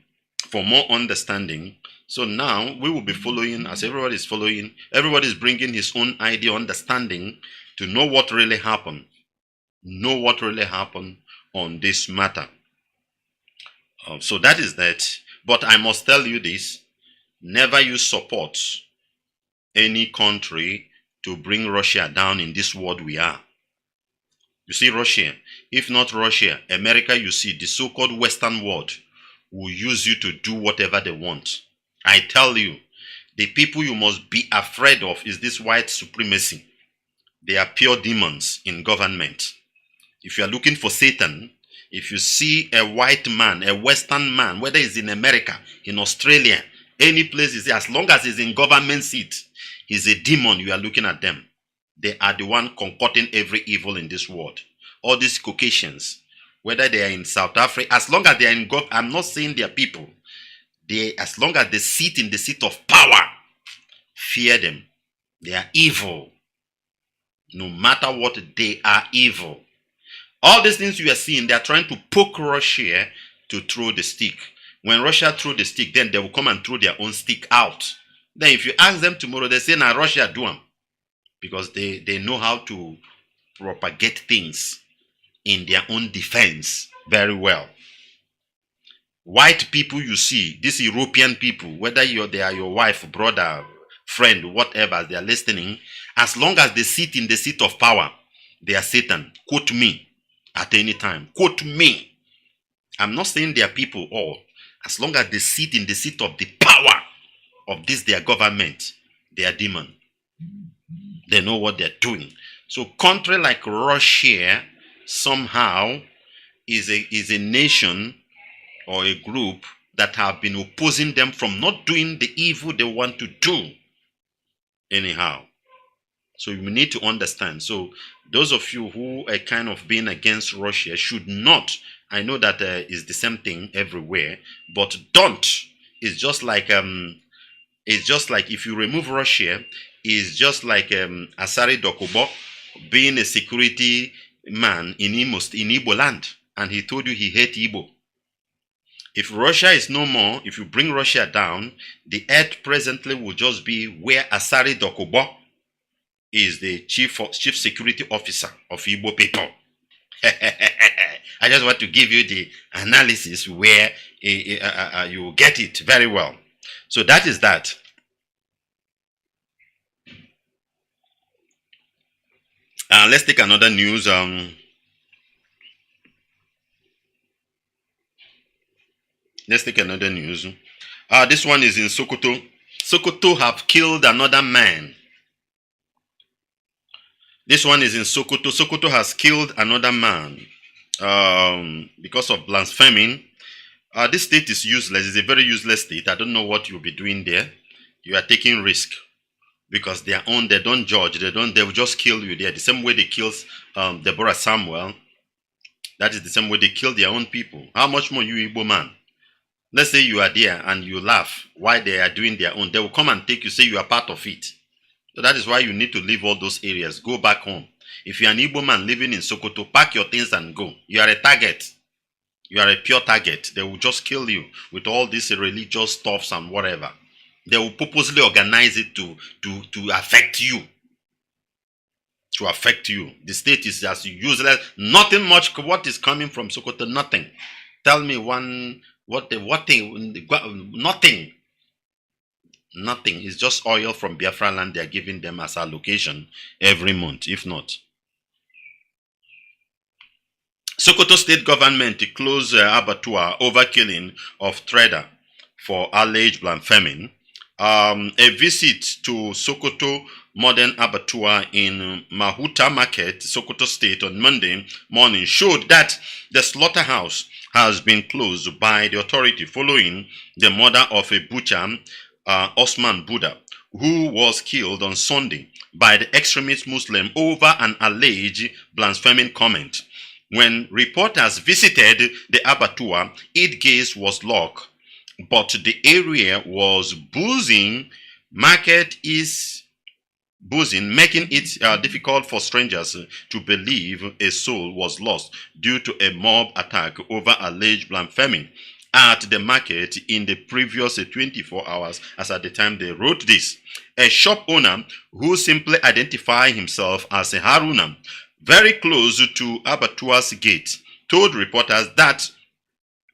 for more understanding. So now we will be following, as everybody is following, everybody is bringing his own idea, understanding, to know what really happened. Know what really happened on this matter. So that is that. But I must tell you this, never you support any country to bring Russia down in this world we are. You see, Russia, if not Russia, America, you see, the so-called Western world will use you to do whatever they want. I tell you, the people you must be afraid of is this white supremacy. They are pure demons in government. If you are looking for Satan, if you see a white man, a Western man, whether it's in America, in Australia, any place, as long as he's in government seat, he's a demon. You are looking at them. They are the one concocting every evil in this world. All these Caucasians, whether they are in South Africa, as long as they are in God, I'm not saying they are people. As long as they sit in the seat of power, fear them. They are evil. No matter what, they are evil. All these things you are seeing, they are trying to poke Russia to throw the stick. When Russia throw the stick, then they will come and throw their own stick out. Then if you ask them tomorrow, they say, nah, Russia do them. Because they know how to propagate things in their own defense very well. White people you see, these European people, whether they are your wife, brother, friend, whatever, they are listening, as long as they sit in the seat of power, they are Satan. Quote me at any time. Quote me. I'm not saying they are people all. As long as they sit in the seat of the power of this their government, they are demon. They know what they're doing. So country like Russia somehow is a nation or a group that have been opposing them from not doing the evil they want to do anyhow. So you need to understand. So those of you who are kind of being against Russia should not, I know that is the same thing everywhere, but don't is just like if you remove Russia, it's just like Asari Dokubo being a security man in Igbo land, and he told you he hates Igbo. If Russia is no more, if you bring Russia down, the earth presently will just be where Asari Dokubo is the chief security officer of Igbo people. I just want to give you the analysis where you get it very well. So that is that. Let's take another news. Let's take another news. This one is in Sokoto. Sokoto have killed another man. This one is in Sokoto. Sokoto has killed another man because of blaspheming. This state is useless. It's a very useless state. I don't know what you'll be doing there. You are taking risk because they don't judge. They will just kill you there. The same way they killed Deborah Samuel. That is the same way they kill their own people. How much more you Igbo man? Let's say you are there and you laugh while they are doing their own. They will come and take you, say you are part of it. So that is why you need to leave all those areas. Go back home. If you are an Igbo man living in Sokoto, pack your things and go. You are a target. You are a pure target. They will just kill you with all these religious stuffs and whatever. They will purposely organize it to affect you. To affect you. The state is as useless. Nothing much. What is coming from Sokoto? Nothing. Tell me one. Nothing. Nothing. It's just oil from Biafra land they are giving them as allocation every month, if not. Sokoto state government closed abattoir over killing of trader for alleged blasphemy. A visit to Sokoto modern abattoir in Mahuta Market, Sokoto State on Monday morning showed that the slaughterhouse has been closed by the authority following the murder of a butcher, Osman Buddha, who was killed on Sunday by the extremist Muslim over an alleged blaspheming comment. When reporters visited the abattoir, its gate was locked, but the area was buzzing. Market is buzzing, making it difficult for strangers to believe a soul was lost due to a mob attack over alleged blasphemy at the market in the previous 24 hours, as at the time they wrote this. A shop owner who simply identified himself as a Haruna, very close to abattoir's gate, told reporters that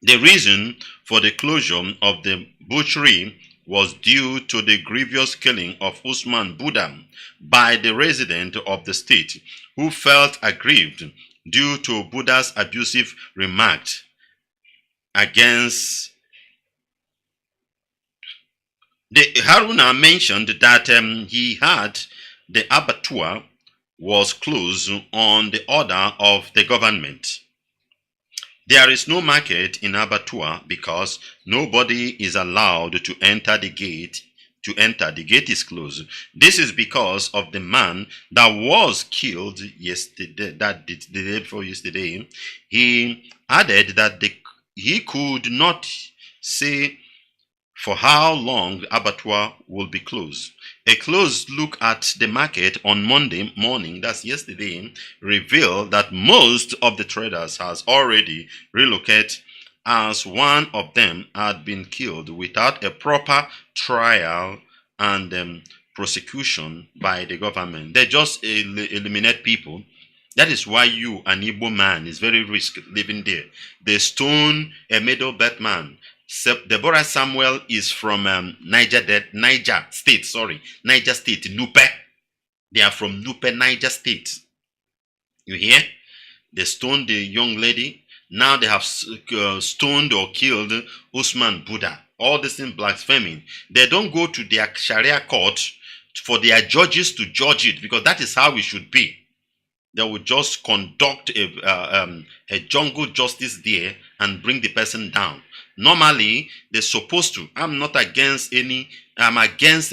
the reason for the closure of the butchery was due to the grievous killing of Usman Buddha by the resident of the state, who felt aggrieved due to Buddha's abusive remarks against. The Haruna mentioned that he had the abattoir was closed on the order of the government. There is no market in abattoir because nobody is allowed to enter the gate. The gate is closed. This is because of the man that was killed yesterday, the day before yesterday. He added that he could not say for how long the abattoir will be closed. A close look at the market on Monday morning, that's yesterday, revealed that most of the traders has already relocated, as one of them had been killed without a proper trial and prosecution by the government. They just eliminate people. That is why you, an Igbo man, is very risky living there. They stone a middle belt man. Deborah Samuel is from Niger State, Nupe. They are from Nupe, Niger State. You hear? They stoned the young lady. Now they have stoned or killed Usman Buddha. All this in blasphemy. They don't go to their Sharia court for their judges to judge it, because that is how it should be. They will just conduct a jungle justice there and bring the person down. Normally, they're supposed to. I'm not against I'm against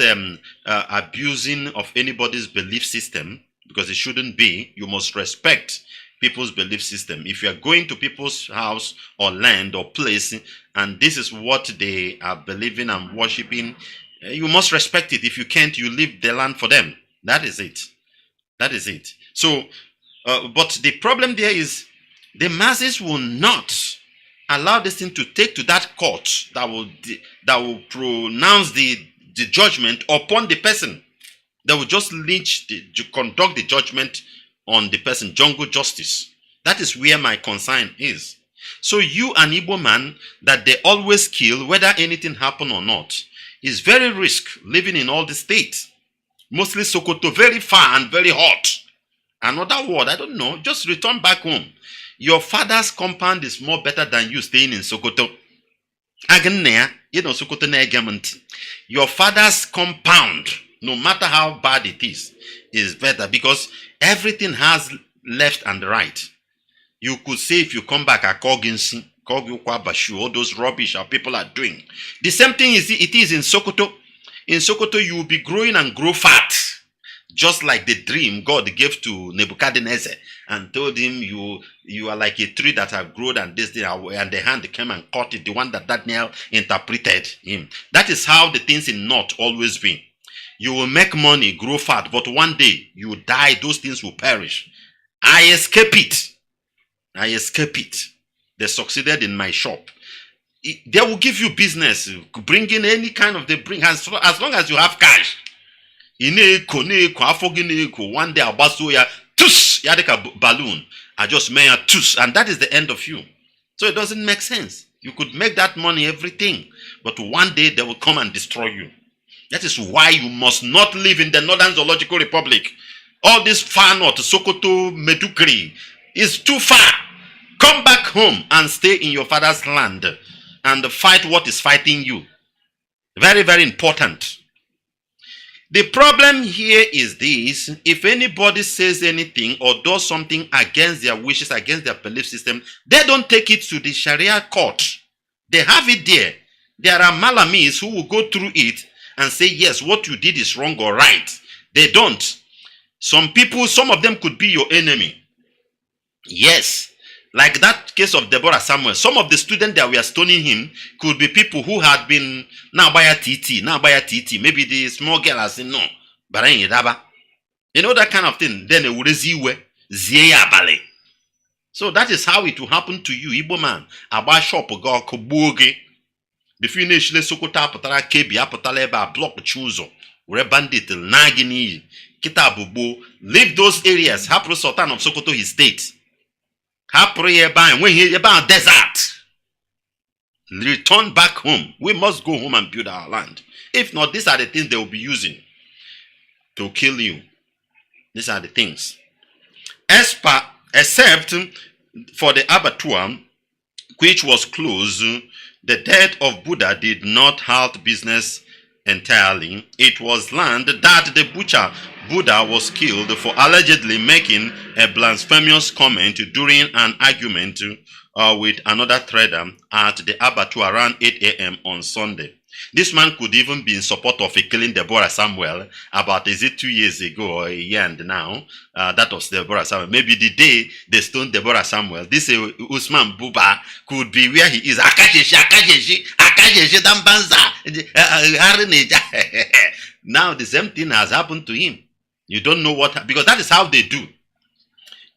abusing of anybody's belief system, because it shouldn't be. You must respect people's belief system. If you are going to people's house or land or place, and this is what they are believing and worshiping, you must respect it. If you can't, you leave the land for them. That is it. That is it. So, but the problem there is the masses will not allow this thing to take to that court that will pronounce the judgment upon the person. They will just conduct the judgment on the person, jungle justice. That is where my concern is. So you, an Igbo man, that they always kill, whether anything happen or not, is very risk living in all the states. Mostly Sokoto, very far and very hot. Another word, I don't know, just return back home. Your father's compound is more better than you staying in Sokoto. Your father's compound, no matter how bad it is better because everything has left and right. You could say if you come back at Koginsi, Kogyukwabashu, all those rubbish our people are doing. The same thing it is in Sokoto. In Sokoto, you will be growing and grow fat. Just like the dream God gave to Nebuchadnezzar and told him you are like a tree that have grown and this thing, and the hand came and caught it, the one that Daniel interpreted him. That is how the things in North always been. You will make money, grow fat, but one day you die, those things will perish. I escape it. I escape it. They succeeded in my shop. They will give you business, bring in any kind of, as long as you have cash. One day I'll basso ya tush yadeka balloon. I just made a tush, and that is the end of you. So it doesn't make sense. You could make that money, everything, but one day they will come and destroy you. That is why you must not live in the Northern Zoological Republic. All this far north, Sokoto, Meduguri, is too far. Come back home and stay in your father's land and fight what is fighting you. Very, very important. The problem here is this: if anybody says anything or does something against their wishes, against their belief system, they don't take it to the Sharia court. They have it there. There are Malamis who will go through it and say, yes, what you did is wrong or right. They don't. Some people, some of them could be your enemy. Yes. Like that case of Deborah Samuel. Some of the students that were stoning him could be people who had been now by a TT. Maybe the small girl has said no. But you know that kind of thing. Then it would ballet. So that is how it will happen to you, Igbo man. Aba shop go koboge. The finish le sokota potara kebi apotala eba block chuzo. Ure bandit nagini kita bubu. Leave those areas. Hapro Sultan of Sokoto, his state. When he about desert, return back home. We must go home and build our land. If not, these are the things they will be using to kill you. These are the things. Except for the abattoir, which was closed, the death of Buddha did not halt business entirely. It was learned that the butcher Buddha was killed for allegedly making a blasphemous comment during an argument with another trader at the abattoir around 8 a.m. on Sunday. This man could even be in support of killing Deborah Samuel about, is it 2 years ago or a year and now? That was Deborah Samuel. Maybe the day they stoned Deborah Samuel, this Usman Buba could be where he is. Now the same thing has happened to him. You don't know what, because that is how they do.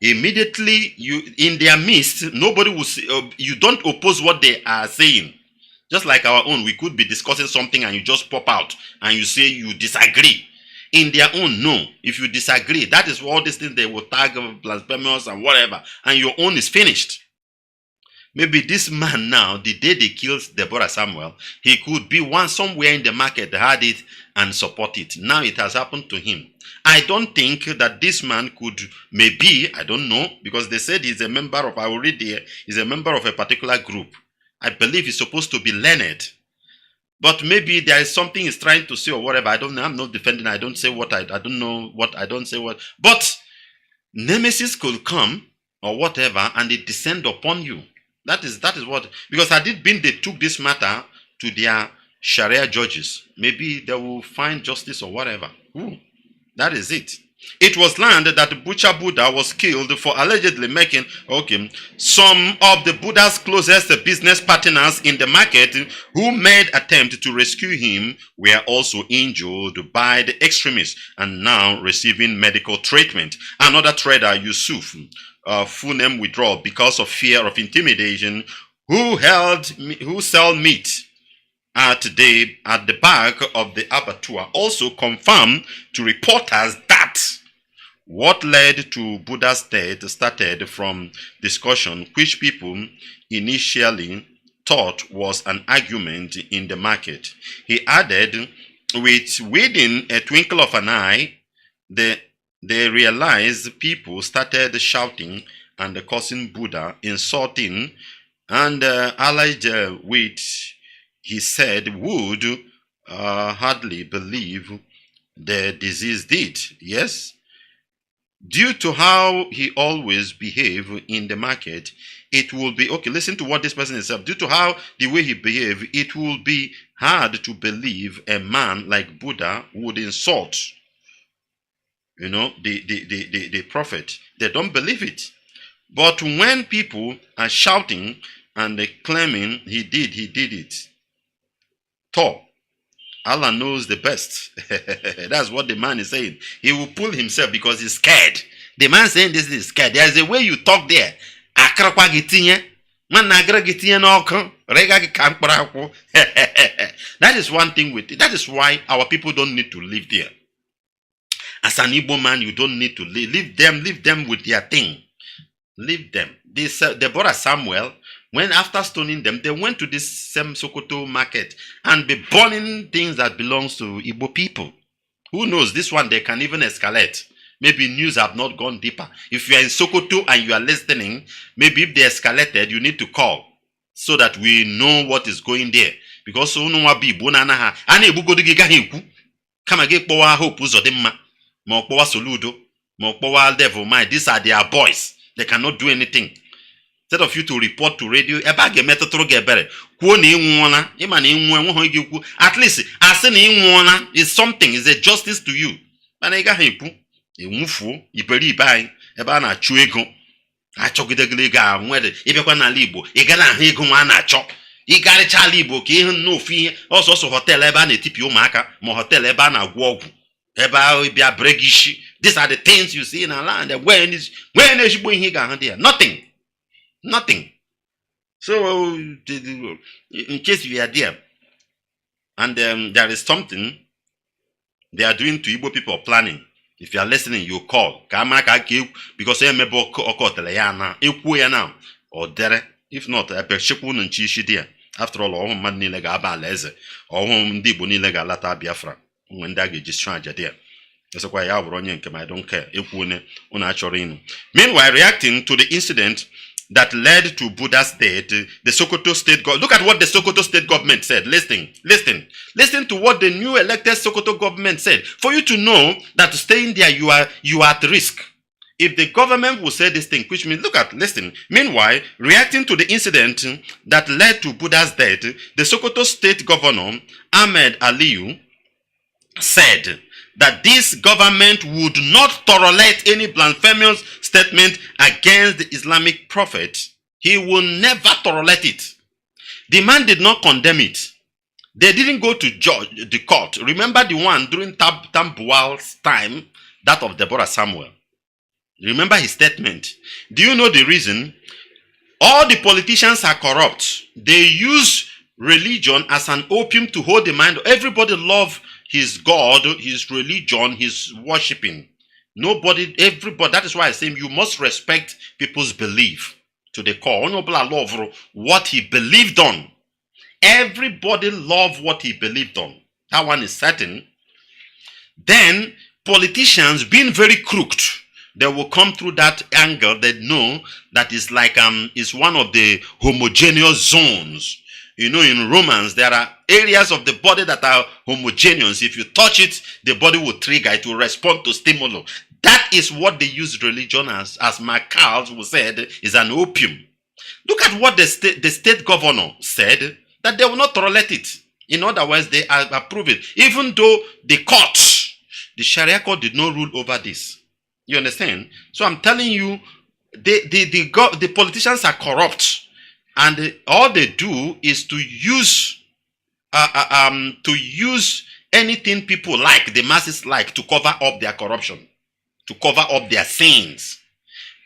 Immediately, in their midst, nobody will say, you don't oppose what they are saying. Just like our own, we could be discussing something and you just pop out and you say you disagree. In their own, no. If you disagree, that is all these things they will tag blasphemous and whatever, and your own is finished. Maybe this man now, the day they killed Deborah Samuel, he could be one somewhere in the market, had it and support it. Now it has happened to him. I don't think that this man could, maybe, I don't know, because they said he's a member of, I will read there, he's a member of a particular group. I believe he's supposed to be learned. But maybe there is something he's trying to say or whatever. I don't know. I'm not defending. I don't say what I don't know what I don't say what. But nemesis could come or whatever and it descend upon you. That is what, because had it been they took this matter to their Sharia judges, maybe they will find justice or whatever. That is it. It was learned that the butcher Buddha was killed for allegedly making, some of the Buddha's closest business partners in the market who made attempt to rescue him were also injured by the extremists and now receiving medical treatment. Another trader, Yusuf, full name withdrawal because of fear of intimidation, who sell meat at the back of the abattoir, also confirmed to reporters that what led to Buddha's death started from discussion which people initially thought was an argument in the market. He added, within a twinkle of an eye, they realized people started shouting and cursing Buddha, insulting, and allied with, he said, would hardly believe the disease did. Yes, due to how he always behaved in the market, it will be, listen to what this person is saying. Due to how the way he behaved, it will be hard to believe a man like Buddha would insult, the prophet. They don't believe it. But when people are shouting and claiming he did it, Allah knows the best. That's what the man is saying. He will pull himself because he's scared. The man saying this is scared. There's a way you talk there. That is one thing with it. That is why our people don't need to live there. As an Igbo man, you don't need to live. Leave them with their thing. Leave them. Deborah Samuel, when after stoning them, they went to this same Sokoto market and be burning things that belongs to Igbo people. Who knows? This one, they can even escalate. Maybe news have not gone deeper. If you are in Sokoto and you are listening, maybe if they escalated, you need to call so that we know what is going there. Because so no one be bonana ani ebu godu giga heku. Kama ge power hope uzodemma. Mo power soludo. Mo power devil mind. These are their boys. They cannot do anything. Instead of you to report to radio, at least is something, is a justice to you. These are the things you see in our land. When is here? Nothing. So, in case you are there, and there is something they are doing to Igbo people planning. If you are listening, you call. Because or there. If not, after all, man nilega abaleze, or home dibu nilega lata Biafra. When that just trying there. That's why I don't care. Meanwhile, reacting to the incident that led to Buddha's death, the Sokoto state government. Look at what the Sokoto state government said. Listen to what the new elected Sokoto government said. For you to know that staying there, you are at risk. If the government will say this thing, which means, listen. Meanwhile, reacting to the incident that led to Buddha's death, the Sokoto state governor, Ahmed Aliyu, said that this government would not tolerate any blasphemous statement against the Islamic prophet. He will never tolerate it. The man did not condemn it. They didn't go to judge the court. Remember the one during Tambuwal's time, that of Deborah Samuel. Remember his statement. Do you know the reason? All the politicians are corrupt. They use religion as an opium to hold the mind. Everybody loves his God, his religion, his worshipping. Everybody. That is why I say you must respect people's belief to the core. Love what he believed on. Everybody love what he believed on. That one is certain. Then politicians being very crooked, they will come through that angle. They know that is like is one of the homogeneous zones. You know, in Romans, there are areas of the body that are homogeneous. If you touch it, the body will trigger. It will respond to stimulus. That is what they use religion as Macals said, is an opium. Look at what the state governor said, that they will not tolerate it. In other words, they approve it. Even though the court, The Sharia court did not rule over this. You understand? So I'm telling you, the politicians are corrupt, and all they do is to use anything people like, the masses like, to cover up their corruption, to cover up their sins.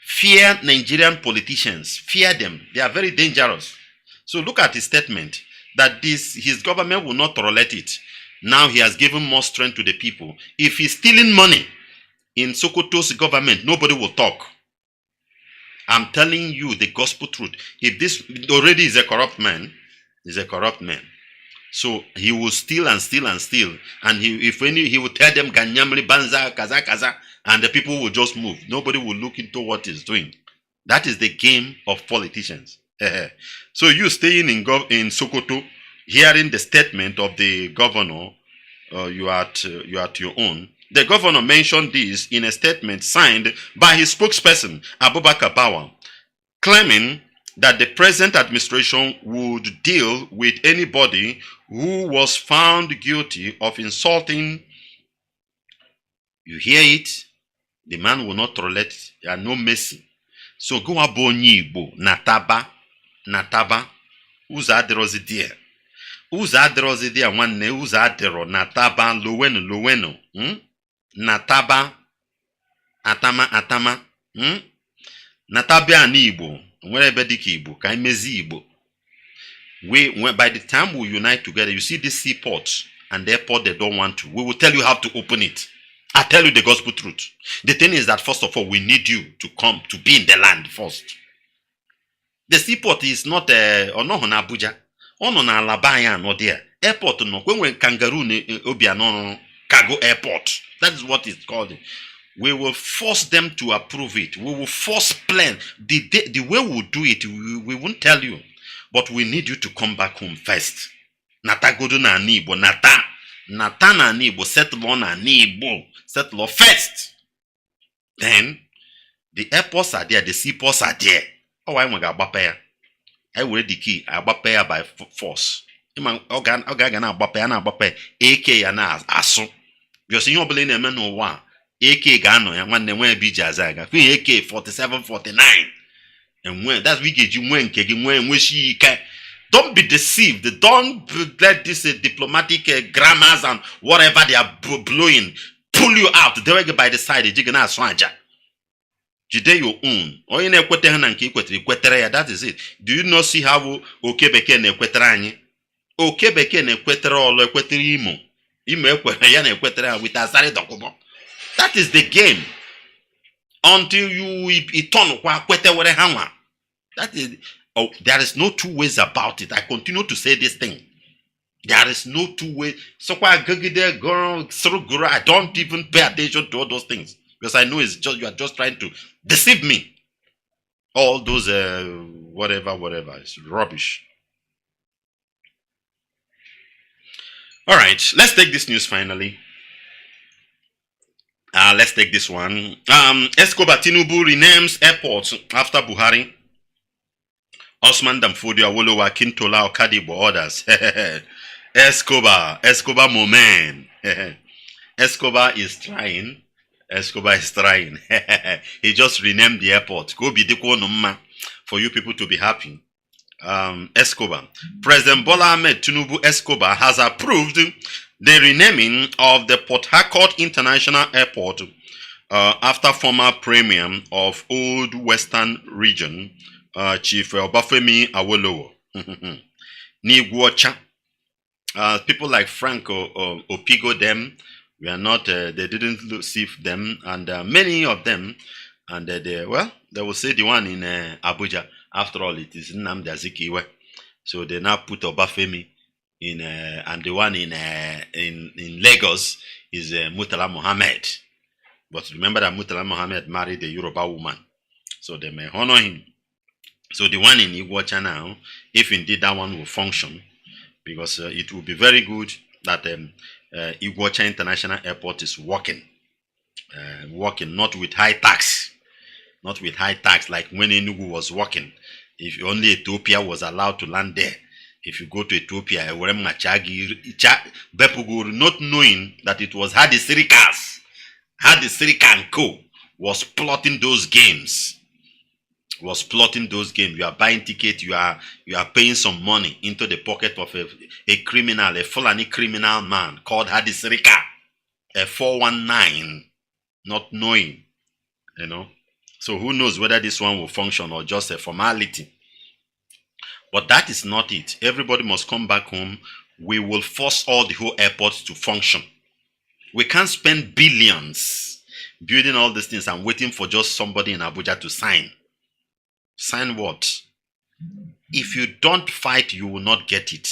Fear Nigerian politicians. Fear them. They are very dangerous. So look at his statement that his government will not tolerate it. Now he has given more strength to the people. If he's stealing money in Sokoto's government, nobody will talk. I'm telling you the gospel truth. If this already is a corrupt man, is a corrupt man. So he will steal and steal and steal. And he will tell them Ganyamri, Banza, Kaza, Kaza, and the people will just move. Nobody will look into what he's doing. That is the game of politicians. So you staying in Sokoto, hearing the statement of the governor, you are at your own. The governor mentioned this in a statement signed by his spokesperson, Abubakar Bawa, claiming that the present administration would deal with anybody who was found guilty of insulting. You hear it? The man will not tolerate. There are no mercy. So go abonyi Igbo, nataba, uza adrozi there. Uza adrozi there, wanne uza adro, nataba, loweno. Nataba, atama. Natabia ani Igbo, wherever diki Igbo, ka imezi Igbo. By the time we unite together, you see this seaport and the airport they don't want to. We will tell you how to open it. I tell you the gospel truth. The thing is that first of all, we need you to come to be in the land first. The seaport is not on Abuja, on Alabama, not there. Airport no. When kangaroo obiano cargo airport. That is what it's called. We will force them to approve it. We will force plan. The way we will do it, we won't tell you. But we need you to come back home first. Nata godo na Igbo, nata na Igbo, settle on na Igbo, settle first. Then the airports are there, the seaports are there. Oh, I want to agbapaya. I will the key. I agbapaya by force. Oga na agbapaya. AK ya na aso. You see, you believe in a no one. AK gano ya one when be jazaga. AK 47, 49. And when that's we get you when she can. Don't be deceived. Don't let this diplomatic grammars and whatever they are blowing pull you out. They will get by the side. You can ask Swanja. Jide your own. Or in a that is it. Do you not see how Okebeke ne kweteranye? Okebeke ne kwetera olo kweteri imo. Imo ya ne kwetera with asari dokumo. That is the game. Until you turn kwa kwete were hanwa. That is. Oh, there is no two ways about it. I continue to say this thing. There is no two ways. So I don't even pay attention to all those things because I know it's just you are just trying to deceive me. All those whatever, it's rubbish. All right, let's take this news finally. Let's take this one. Escobar Tinubu renames airports after Buhari. Osman Damfodio Awolowo Akintola Okadibo orders. Escobar moment. Escobar is trying. He just renamed the airport. Go be diko numma for you people to be happy. Escobar. President Bola Ahmed Tinubu Escobar has approved the renaming of the Port Harcourt International Airport after former premier of Old Western Region, Chief Obafemi Awolowo. Niguocha. People like Franco Opigo them, we are not, they didn't receive them, and many of them, and they will say the one in Abuja. After all, it is Nnamdi Azikiwe. So they now put Obafemi in, and the one in Lagos is Murtala Mohammed. But remember that Murtala Mohammed married a Yoruba woman, so they may honor him. So the one in Iguacha now, if indeed that one will function, because it will be very good that Iguacha International Airport is working, not with high tax, like when Enugu was working. If only Ethiopia was allowed to land there, if you go to Ethiopia, not knowing that it was Hadi Sirikas Hadi Sirika and Co. was plotting those games. You are buying tickets, you are paying some money into the pocket of a criminal, a Fulani criminal man called Hadi Sirika, a 419, not knowing, you know. So who knows whether this one will function or just a formality. But that is not it. Everybody must come back home. We will force all the whole airports to function. We can't spend billions building all these things and waiting for just somebody in Abuja to sign. Sign what? If you don't fight, you will not get it.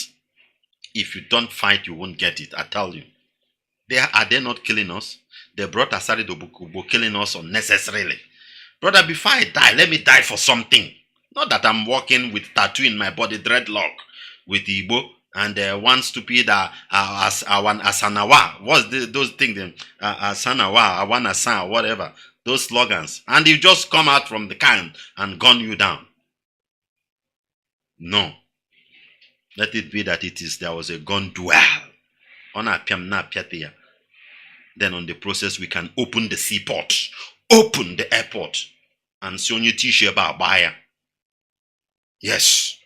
If you don't fight, you won't get it. I tell you. Are they not killing us? They brought Asari Dobukubo killing us unnecessarily. Brother, before I die, let me die for something. Not that I'm walking with tattoo in my body, dreadlock, with Igbo, and one stupid Asanawa. What's those things? Asanawa, Awan Asan, whatever. Those slogans. And you just come out from the can and gun you down. No. Let it be that there was a gun duel. Then on the process, we can open the seaport, open the airport, and Sonyu Tisheba buyer. Yes.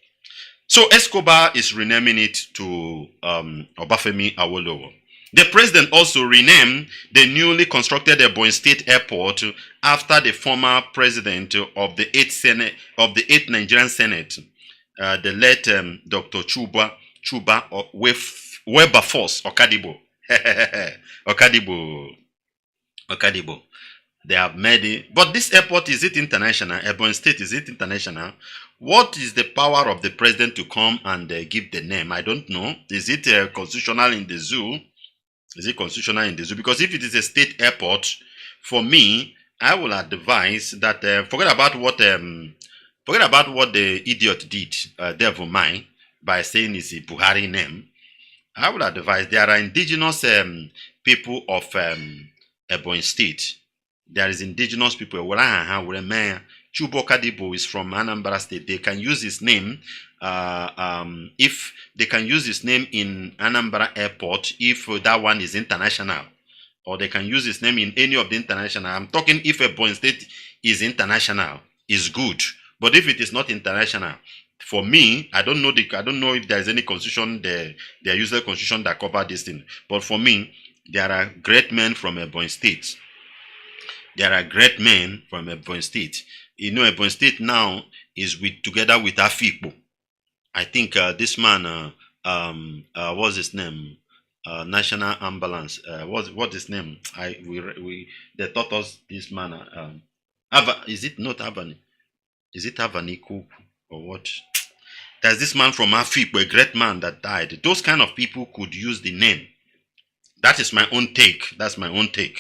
So Escobar is renaming it to Obafemi Awolowo. The president also renamed the newly constructed Ebonyi State Airport after the former president of the 8th Nigerian Senate, the late Dr. Chuba Wilberforce Okadibo. Okadibo. They have made it. But this airport, is it international? Ebonyi State, is it international? What is the power of the president to come and give the name? I don't know. Is it constitutional in the zoo? Is it constitutional in the zoo? Because if it is a state airport, for me, I will advise that forget about what the idiot did, Devil Mine, by saying it's a Buhari name. I would advise there are indigenous people of Ebonyi State. There is indigenous people. Chubokadibo is from Anambra State. They can use his name if they can use his name in Anambra Airport if that one is international, or they can use his name in any of the international. I'm talking if Ebonyi State is international, is good. But if it is not international, for me, I don't know if there is any constitution, their usual constitution that cover this thing. But for me, there are great men from Ebonyi State. There are great men from Ebonyi State. You know, Ebonyi State now is together with Afikpo. I think this man, what's his name? National Ambulance. What's his name? They taught us this man. Is it not Avani? Is it Avaniku or what? There's this man from Afikpo, a great man that died. Those kind of people could use the name. That is my own take. That's my own take.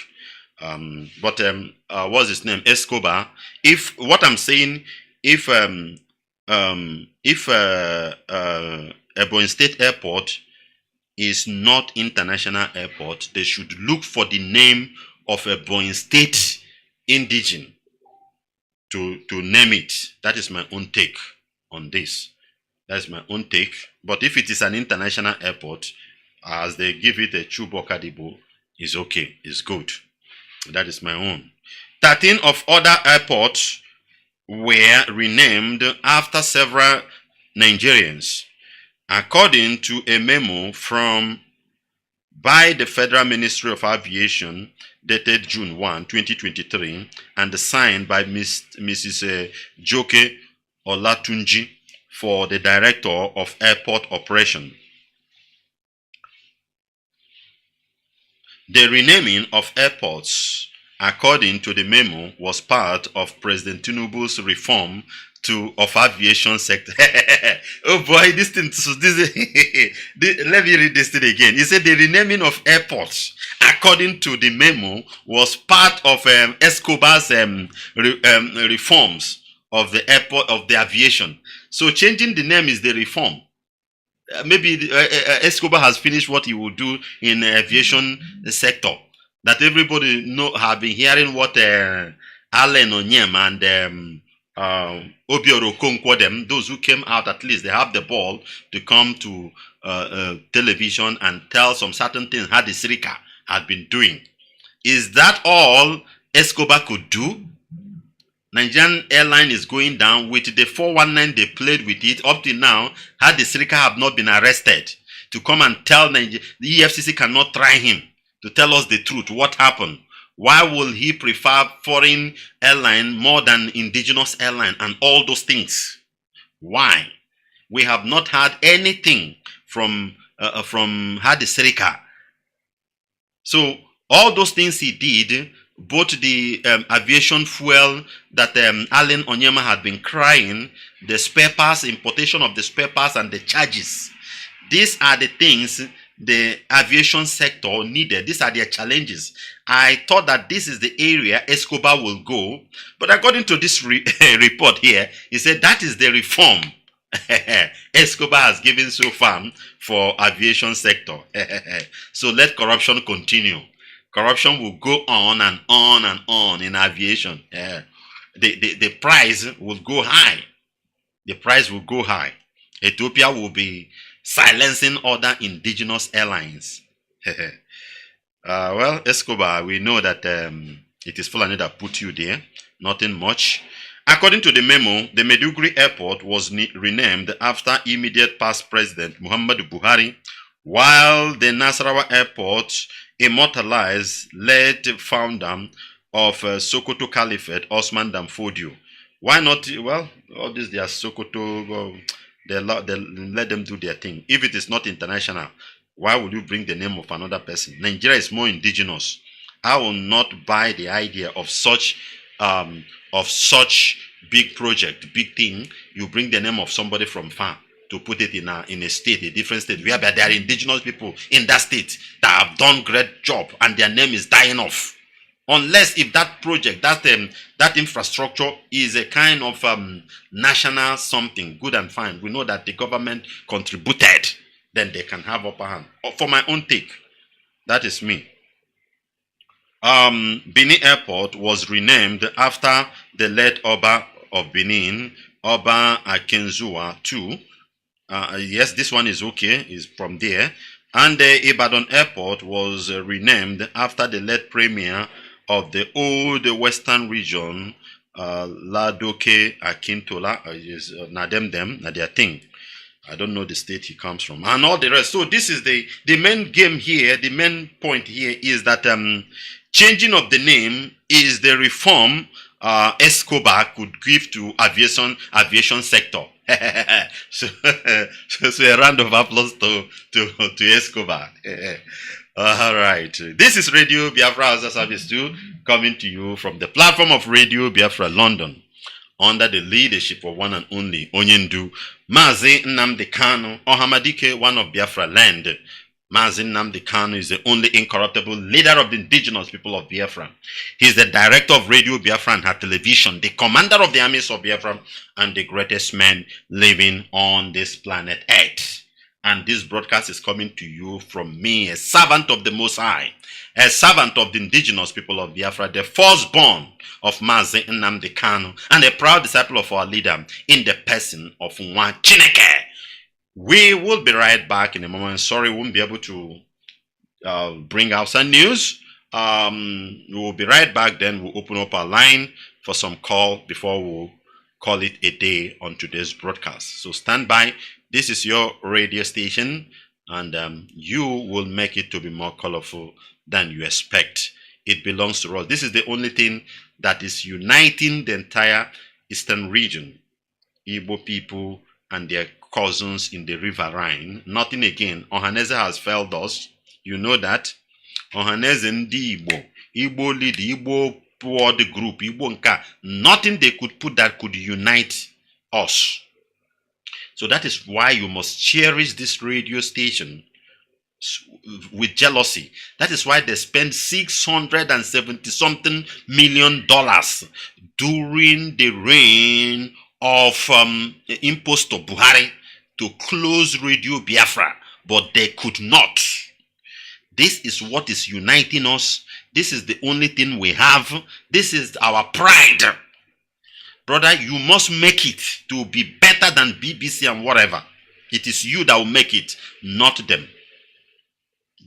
What's his name? Escobar. If what I'm saying, if Ebonyi State Airport is not international airport, they should look for the name of Ebonyi State indigene to name it. That is my own take on this. That's my own take. But if it is an international airport, as they give it a Chubokadibo, is okay. It's good. That is my own. 13 of other airports were renamed after several Nigerians, according to a memo by the Federal Ministry of Aviation dated June 1, 2023, and signed by Mrs. Joke Olatunji for the Director of Airport Operation. The renaming of airports, according to the memo, was part of President Tinubu's reform of aviation sector. Oh boy, let me read this thing again. He said the renaming of airports, according to the memo, was part of Escobar's reforms of the airport of the aviation. So changing the name is the reform. Maybe Escobar has finished what he will do in the aviation sector. That everybody have been hearing what Allen Onyem and Obioro Konkwo, them, those who came out, at least they have the ball to come to television and tell some certain things how the Sirika had been doing. Is that all Escobar could do? Nigerian airline is going down with the 419 they played with it up till now. Had the Sirika have not been arrested to come and tell Nigeria, the EFCC cannot try him to tell us the truth. What happened? Why will he prefer foreign airline more than indigenous airline and all those things? Why? We have not had anything from Hadi Sirika. So all those things he did, both the aviation fuel that Allen Onyema had been crying, the spare parts, importation of the spare parts and the charges. These are the things the aviation sector needed. These are their challenges. I thought that this is the area Escobar will go. But according to this report here, he said that is the reform Escobar has given so far for aviation sector. So let corruption continue. Corruption will go on and on and on in aviation. The price will go high. The price will go high. Ethiopia will be silencing other indigenous airlines. Well, Escobar, we know that it is Fulani that put you there. Nothing much. According to the memo, the Maiduguri airport was renamed after immediate past president Muhammadu Buhari, while the Nasarawa airport immortalized late founder of Sokoto Caliphate, Osman Danfodio. Why not? Well, all this, they are Sokoto, they let them do their thing. If it is not international, why would you bring the name of another person? Nigeria is more indigenous. I will not buy the idea of such big project, big thing. You bring the name of somebody from far to put it in a state, a different state, where there are indigenous people in that state that have done great job and their name is dying off. Unless if that project, that infrastructure is a kind of national something, good and fine. We know that the government contributed, then they can have upper hand. For my own take, that is me. Benin Airport was renamed after the late Oba of Benin, Oba Akenzua II. Yes, this one is okay, is from there. And the Ibadan Airport was renamed after the late premier of the old Western region, Ladoke Akintola, is na their thing. I don't know the state he comes from, and all the rest. So this is the main game here. The main point here is that changing of the name is the reform Escobar could give to aviation sector. so a round of applause to Escobar. All right. This is Radio Biafra Service 2 coming to you from the platform of Radio Biafra London under the leadership of one and only Onyendu Mazi Nnamdi Kanu, Ohamadike, one of Biafra land. Mazi Nnamdi Kanu is the only incorruptible leader of the indigenous people of Biafra. He is the director of Radio Biafra and her television, the commander of the armies of Biafra, and the greatest man living on this planet Earth. And this broadcast is coming to you from me, a servant of the Most High, a servant of the indigenous people of Biafra, the firstborn of Mazi Nnamdi Kanu, and a proud disciple of our leader in the person of Nwachineke. We will be right back in a moment. Sorry, we won't be able to bring out some news. We will be right back. Then we'll open up our line for some call before we'll call it a day on today's broadcast. So stand by. This is your radio station, and you will make it to be more colorful than you expect. It belongs to us. This is the only thing that is uniting the entire Eastern region. Igbo people and their cousins in the River Rhine. Nothing again. Ohaneze has failed us. You know that. Ohaneze ndi Igbo. Igbo lead, Igbo poor the group, Igbo nka. Nothing they could put that could unite us. So that is why you must cherish this radio station with jealousy. That is why they spent $670-something million during the reign of Impostor Buhari to close Radio Biafra, but they could not. This is what is uniting us. This is the only thing we have. This is our pride. Brother, you must make it to be better than BBC and whatever. It is you that will make it, not them.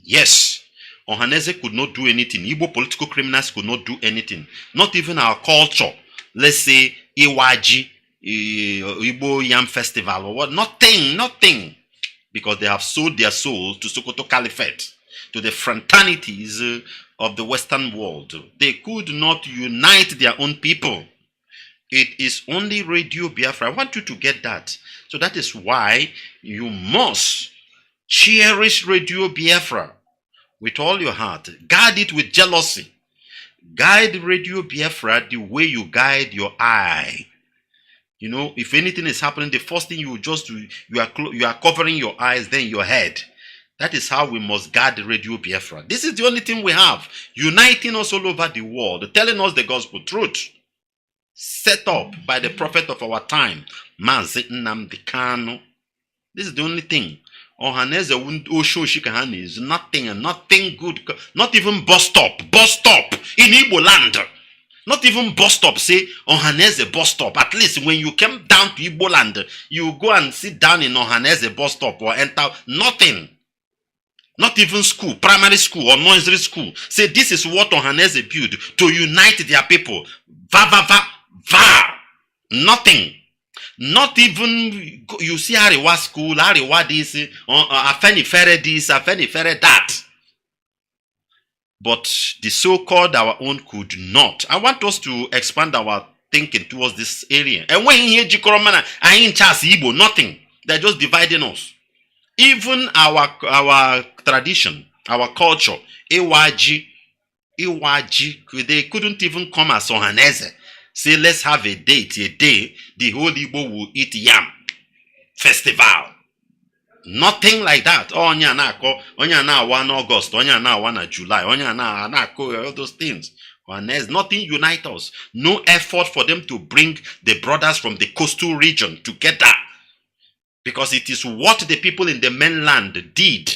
Yes, Ohaneze could not do anything. Igbo political criminals could not do anything. Not even our culture. Let's say Iwaji, Igbo Yam Festival or what. Nothing. Because they have sold their souls to Sokoto Caliphate, to the fraternities of the Western world. They could not unite their own people. It is only Radio Biafra. I want you to get that. So that is why you must cherish Radio Biafra with all your heart. Guard it with jealousy. Guide Radio Biafra the way you guide your eye. You know, if anything is happening, the first thing you just do, you are covering your eyes, then your head. That is how we must guard Radio Biafra. This is the only thing we have, uniting us all over the world, telling us the gospel truth. Set up by the prophet of our time, Mazi Nnamdi Kanu. This is the only thing. Ohaneze Oshoshikahani is nothing good. Not even bus stop in Igbo land. Not even bus stop. Say Ohaneze bus stop. At least when you come down to Igbo land, you go and sit down in Ohaneze bus stop or enter. Nothing. Not even school, primary school or nursery school. Say this is what Ohaneze built to unite their people. Nothing. Not even, you see Ariwa school, Ariwa this, Afenifere this, Afenifere that. But the so-called our own could not. I want us to expand our thinking towards this area. And when you hear Jikoromana, I ain't just Igbo, nothing. They're just dividing us. Even our tradition, our culture, Iwaji, they couldn't even come as Ohaneze. Say, let's have a day, the whole Igbo will eat yam. Festival. Nothing like that. Onya na 1 August, onya na 1 July, onya na all those things. There's nothing unite us. No effort for them to bring the brothers from the coastal region together. Because it is what the people in the mainland did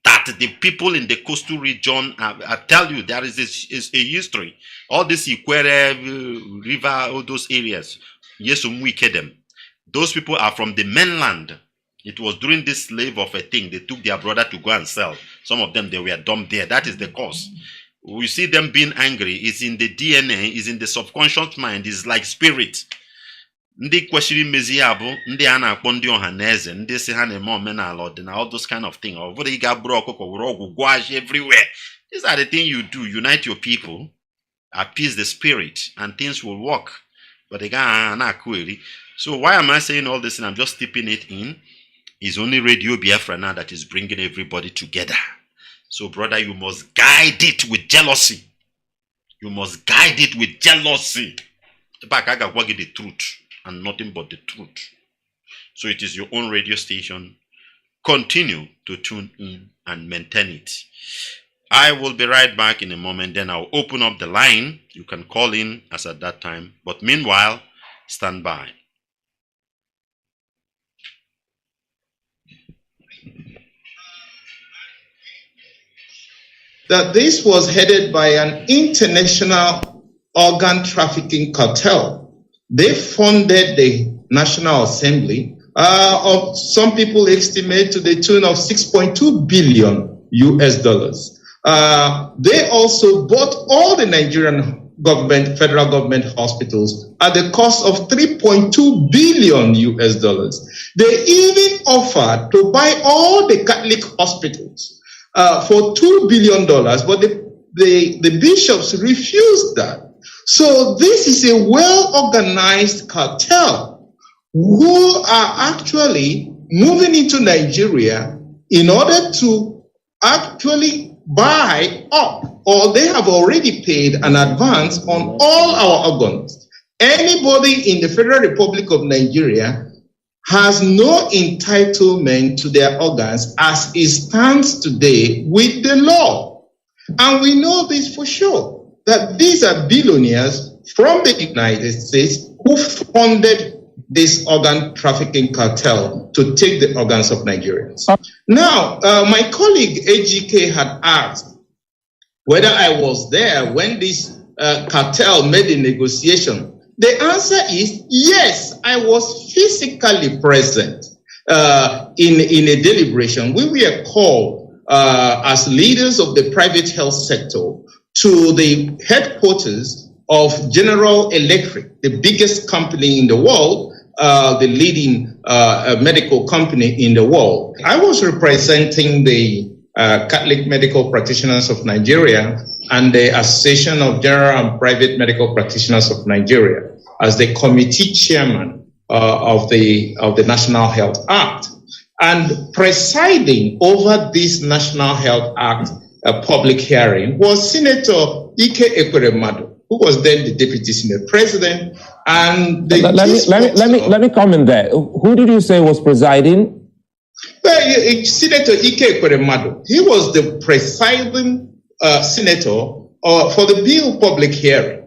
that the people in the coastal region, I tell you, there is a history. All this Ikwere River, all those areas, yes, them. Those people are from the mainland. It was during this slave of a thing, they took their brother to go and sell. Some of them, they were dumped there. That is the cause. We see them being angry. It's in the DNA, it's in the subconscious mind. It's like spirit. Ndị kwesịrị imezi ya bụ ndị a na-akpọ ndị Ohaneze, ndị si ha na-eme omenala ọdịnala, all those kind of thing. Ọ bụrụ ị ga-abụrụ ọkụkọ were ọgwụ gwaji everywhere. These are the things you do. Unite your people, appease the spirit, and things will work. But again, so why am I saying all this? And I'm just tipping it in. It's only Radio Biafra now that is bringing everybody together. So, brother, you must guide it with jealousy. You must guide it with jealousy. The truth. And nothing but the truth. So it is your own radio station. Continue to tune in and maintain it. I will be right back in a moment. Then I'll open up the line. You can call in as at that time. But meanwhile, stand by. That this was headed by an international organ trafficking cartel. They funded the National Assembly of some people estimate to the tune of $6.2 billion US dollars. They also bought all the Nigerian government, federal government hospitals at the cost of $3.2 billion US dollars. They even offered to buy all the Catholic hospitals for $2 billion, but the bishops refused that. So this is a well-organized cartel who are actually moving into Nigeria in order to actually buy up, or they have already paid an advance on all our organs. Anybody in the Federal Republic of Nigeria has no entitlement to their organs as it stands today with the law. And we know this for sure, that these are billionaires from the United States who funded this organ trafficking cartel to take the organs of Nigerians. Now, my colleague AGK had asked whether I was there when this cartel made the negotiation. The answer is yes, I was physically present in a deliberation. We were called as leaders of the private health sector to the headquarters of General Electric, the biggest company in the world, the leading medical company in the world. I was representing the Catholic Medical Practitioners of Nigeria and the Association of General and Private Medical Practitioners of Nigeria as the committee chairman of the National Health Act. And presiding over this National Health Act public hearing was Senator Ike Ekweremadu, who was then the Deputy Senate President. And let me comment there. Who did you say was presiding? Well, Senator Ike Ekweremadu. He was the presiding senator for the bill public hearing.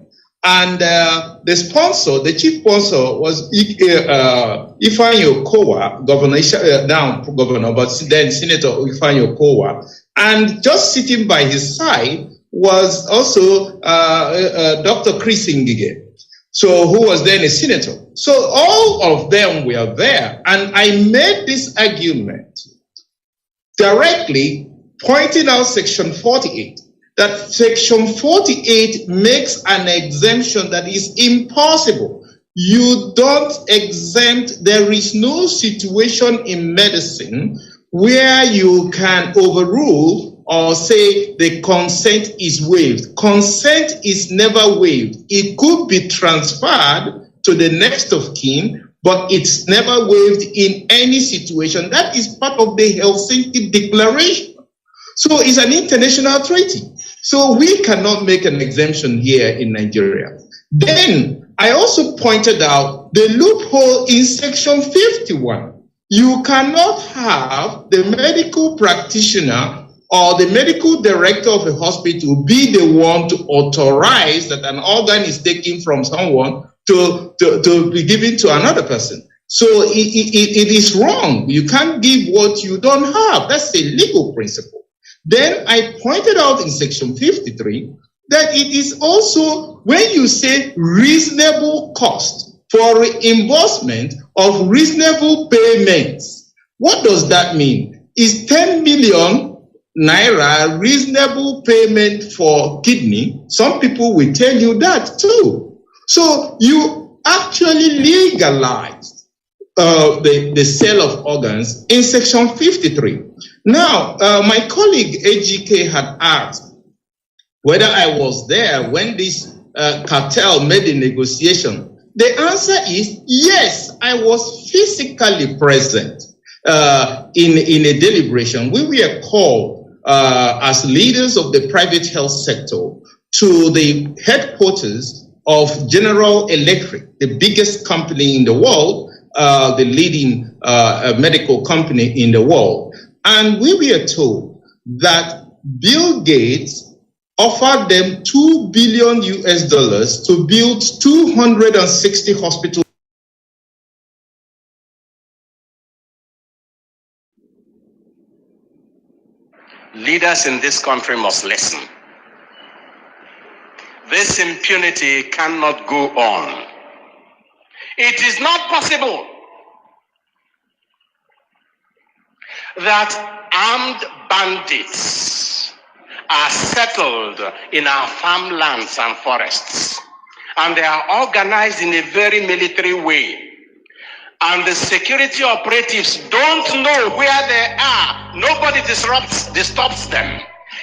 And the sponsor, the chief sponsor, was Ifeanyi Okowa, now governor, but then Senator Ifeanyi Okowa. And just sitting by his side was also Dr. Chris Ngige, so who was then a senator. So all of them were there. And I made this argument directly pointing out Section 48. That Section 48 makes an exemption that is impossible. You don't exempt. There is no situation in medicine where you can overrule or say the consent is waived. Consent is never waived. It could be transferred to the next of kin, but it's never waived in any situation. That is part of the Helsinki Declaration. So it's an international treaty. So we cannot make an exemption here in Nigeria. Then I also pointed out the loophole in Section 51. You cannot have the medical practitioner or the medical director of a hospital be the one to authorize that an organ is taken from someone to be given to another person. So it is wrong. You can't give what you don't have. That's a legal principle. Then I pointed out in Section 53 that it is also when you say reasonable cost for reimbursement of reasonable payments. What does that mean? Is 10 million naira reasonable payment for kidney? Some people will tell you that too. So you actually legalized the sale of organs in Section 53. Now, my colleague AGK had asked whether I was there when this cartel made the negotiation. The answer is yes, I was physically present in a deliberation. We were called as leaders of the private health sector to the headquarters of General Electric, the biggest company in the world, the leading medical company in the world. And we were told that Bill Gates offered them $2 billion to build 260 hospitals. Leaders in this country must listen. This impunity cannot go on. It is not possible that armed bandits are settled in our farmlands and forests, and they are organized in a very military way. And the security operatives don't know where they are. Nobody disturbs them.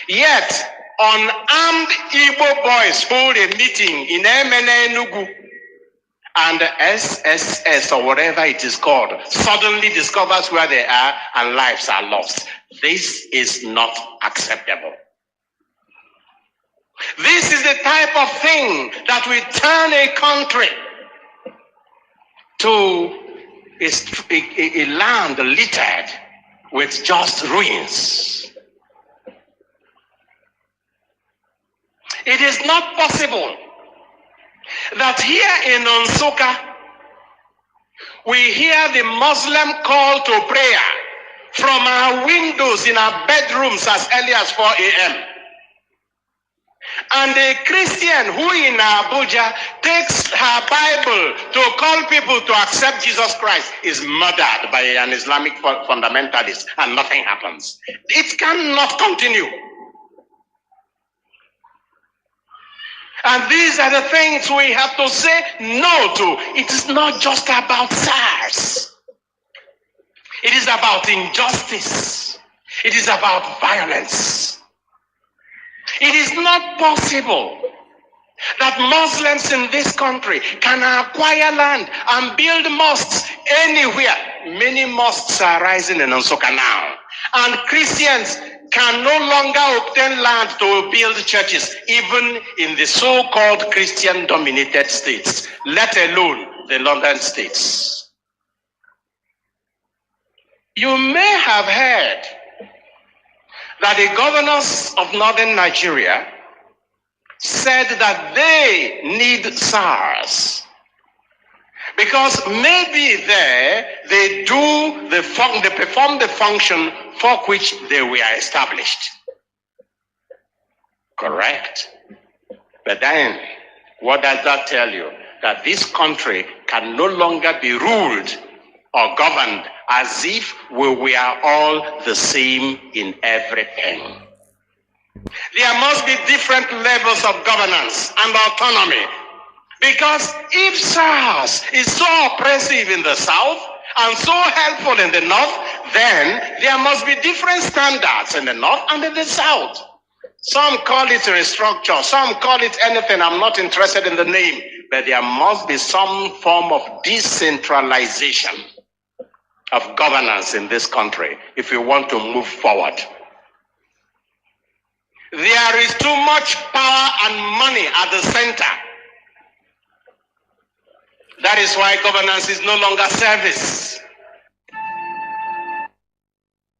Yet, unarmed Igbo boys hold a meeting in Emene Enugu, and the SSS or whatever it is called suddenly discovers where they are and lives are lost. This is not acceptable. This is the type of thing that will turn a country to a land littered with just ruins. It is not possible that here in Nsukka we hear the Muslim call to prayer from our windows in our bedrooms as early as 4 a.m. And a Christian who in Abuja takes her Bible to call people to accept Jesus Christ is murdered by an Islamic fundamentalist and nothing happens. It cannot continue. And these are the things we have to say no to. It is not just about SARS. It is about injustice. It is about violence. It is not possible that Muslims in this country can acquire land and build mosques anywhere. Many mosques are rising in Nsukka now. And Christians can no longer obtain land to build churches, even in the so-called Christian-dominated states, let alone the London states. You may have heard that the governors of northern Nigeria said that they need SARS because maybe there they perform the function for which they were established. Correct. But then, what does that tell you? That this country can no longer be ruled or governed as if we were all the same in everything. There must be different levels of governance and autonomy. Because if SARS is so oppressive in the south and so helpful in the north, then there must be different standards in the north and in the south. Some call it restructure, some call it anything. I'm not interested in the name, but there must be some form of decentralization of governance in this country if we want to move forward. There is too much power and money at the center. That is why governance is no longer service.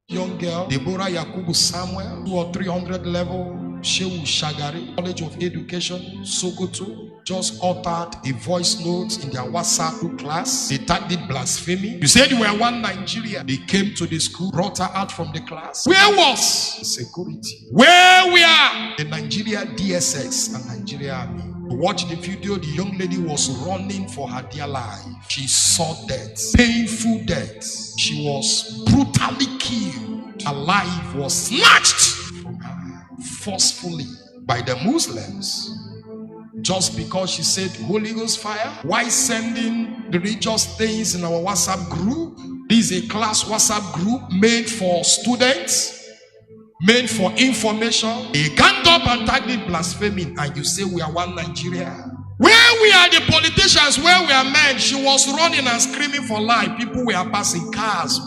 Young girl, Deborah Yakubu Samuel, 200 or 300 level, Shehu Shagari, College of Education, Sokoto, just uttered a voice note in their WhatsApp group class. They tagged it blasphemy. You said you were one Nigeria. They came to the school, brought her out from the class. Where was security? Where were the Nigeria DSS and Nigeria Army? To watch the video, the young lady was running for her dear life. She saw death, painful death. She was brutally killed. Her life was snatched from her forcefully by the Muslims. Just because she said Holy Ghost fire. Why sending religious things in our WhatsApp group? This is a class WhatsApp group made for students, made for information. They ganged up and tagged it blaspheming, and you say we are one Nigeria. Where we are the politicians, where we are men, she was running and screaming for life. People were passing cars.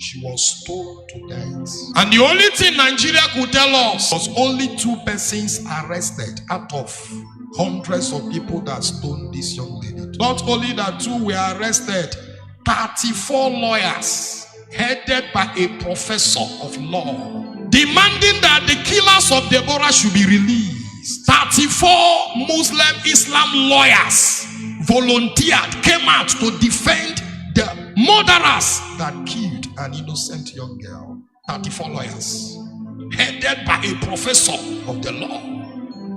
She was stoned to death. And the only thing Nigeria could tell us was only 2 persons arrested out of hundreds of people that stoned this young lady. Not only that 2 were arrested, 34 lawyers headed by a professor of law demanding that the killers of Deborah should be released. 34 Muslim Islam lawyers volunteered, came out to defend the murderers that killed an innocent young girl. 34 lawyers headed by a professor of the law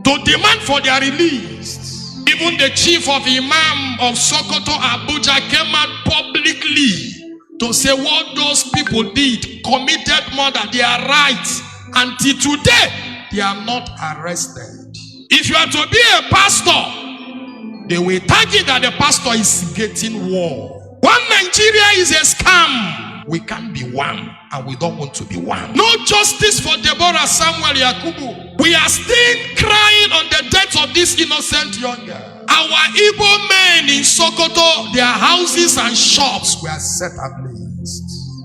to demand for their release. Even the chief of Imam of Sokoto, Abuja, came out publicly to say what those people did, committed murder, they are right. Until today, they are not arrested. If you are to be a pastor, they will target that the pastor is getting war. One Nigeria is a scam. We can't be one, and we don't want to be one. No justice for Deborah Samuel Yakubu. We are still crying on the death of this innocent young girl. Our Igbo men in Sokoto, their houses and shops were set ablaze.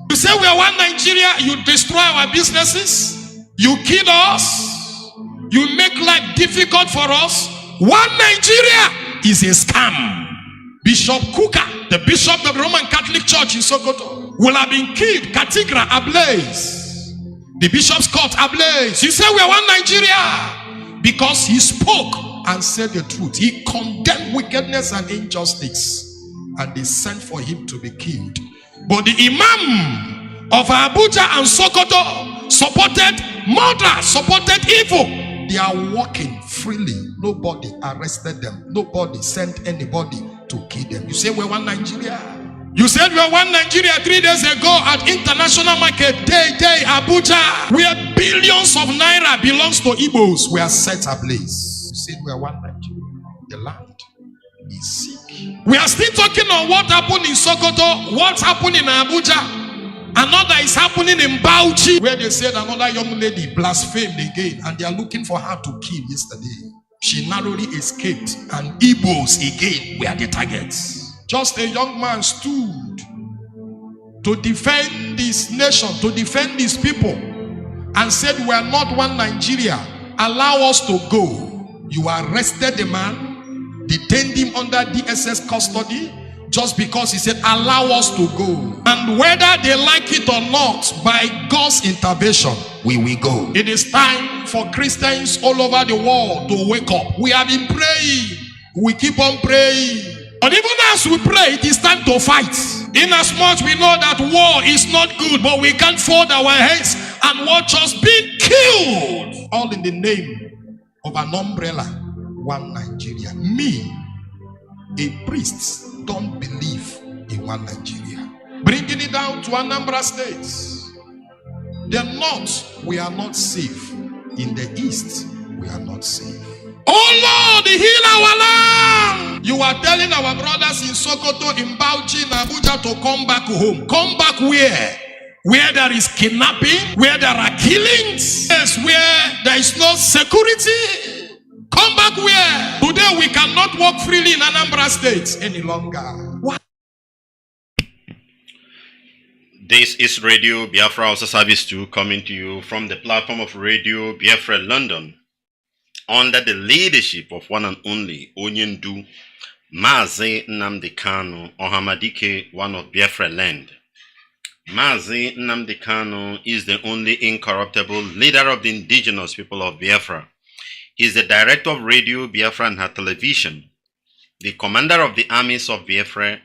You say we are one Nigeria, you destroy our businesses, you kill us, you make life difficult for us. One Nigeria is a scam. Bishop Kuka, the bishop of the Roman Catholic Church in Sokoto, will have been killed. Cathedral ablaze. The bishop's court ablaze. You say we are one Nigeria because he spoke and said the truth. He condemned wickedness and injustice, and they sent for him to be killed. But the Imam of Abuja and Sokoto supported murder, supported evil. They are walking freely. Nobody arrested them. Nobody sent anybody to kill them. You say we're one Nigeria. You said we are one Nigeria 3 days ago at International Market Day, Abuja, where billions of naira belongs to Igbos were set ablaze. You said we are one Nigeria. The land is sick. We are still talking on what happened in Sokoto, what happened in Abuja. Another is happening in Bauchi, where they said another young lady blasphemed again, and they are looking for her to kill yesterday. She narrowly escaped, and Igbos again were the targets. Just a young man stood to defend this nation, to defend these people, and said, we are not one Nigeria. Allow us to go. You arrested the man, detained him under DSS custody, just because he said, allow us to go. And whether they like it or not, by God's intervention, we will go. It is time for Christians all over the world to wake up. We have been praying. We keep on praying. But even as we pray, it is time to fight. Inasmuch we know that war is not good, but we can't fold our hands and watch us being killed. All in the name of an umbrella, one Nigeria. Me, a priest, don't believe in one Nigeria. Bringing it down to Anambra State. The north, we are not safe. In the east, we are not safe. Oh Lord, heal our land. You are telling our brothers in Sokoto, in Bauchi, in Abuja to come back home. Come back where? Where there is kidnapping, where there are killings, yes, where there is no security. Come back where? Today we cannot walk freely in Anambra State any longer. What? This is Radio Biafra, also service 2, coming to you from the platform of Radio Biafra London, under the leadership of one and only Onyendu Mazi Nnamdi Kanu, Ohamadike, one of Biafra land. Mazi Nnamdi Kanu is the only incorruptible leader of the indigenous people of Biafra. He is the director of Radio Biafra and her television, the commander of the armies of Biafra,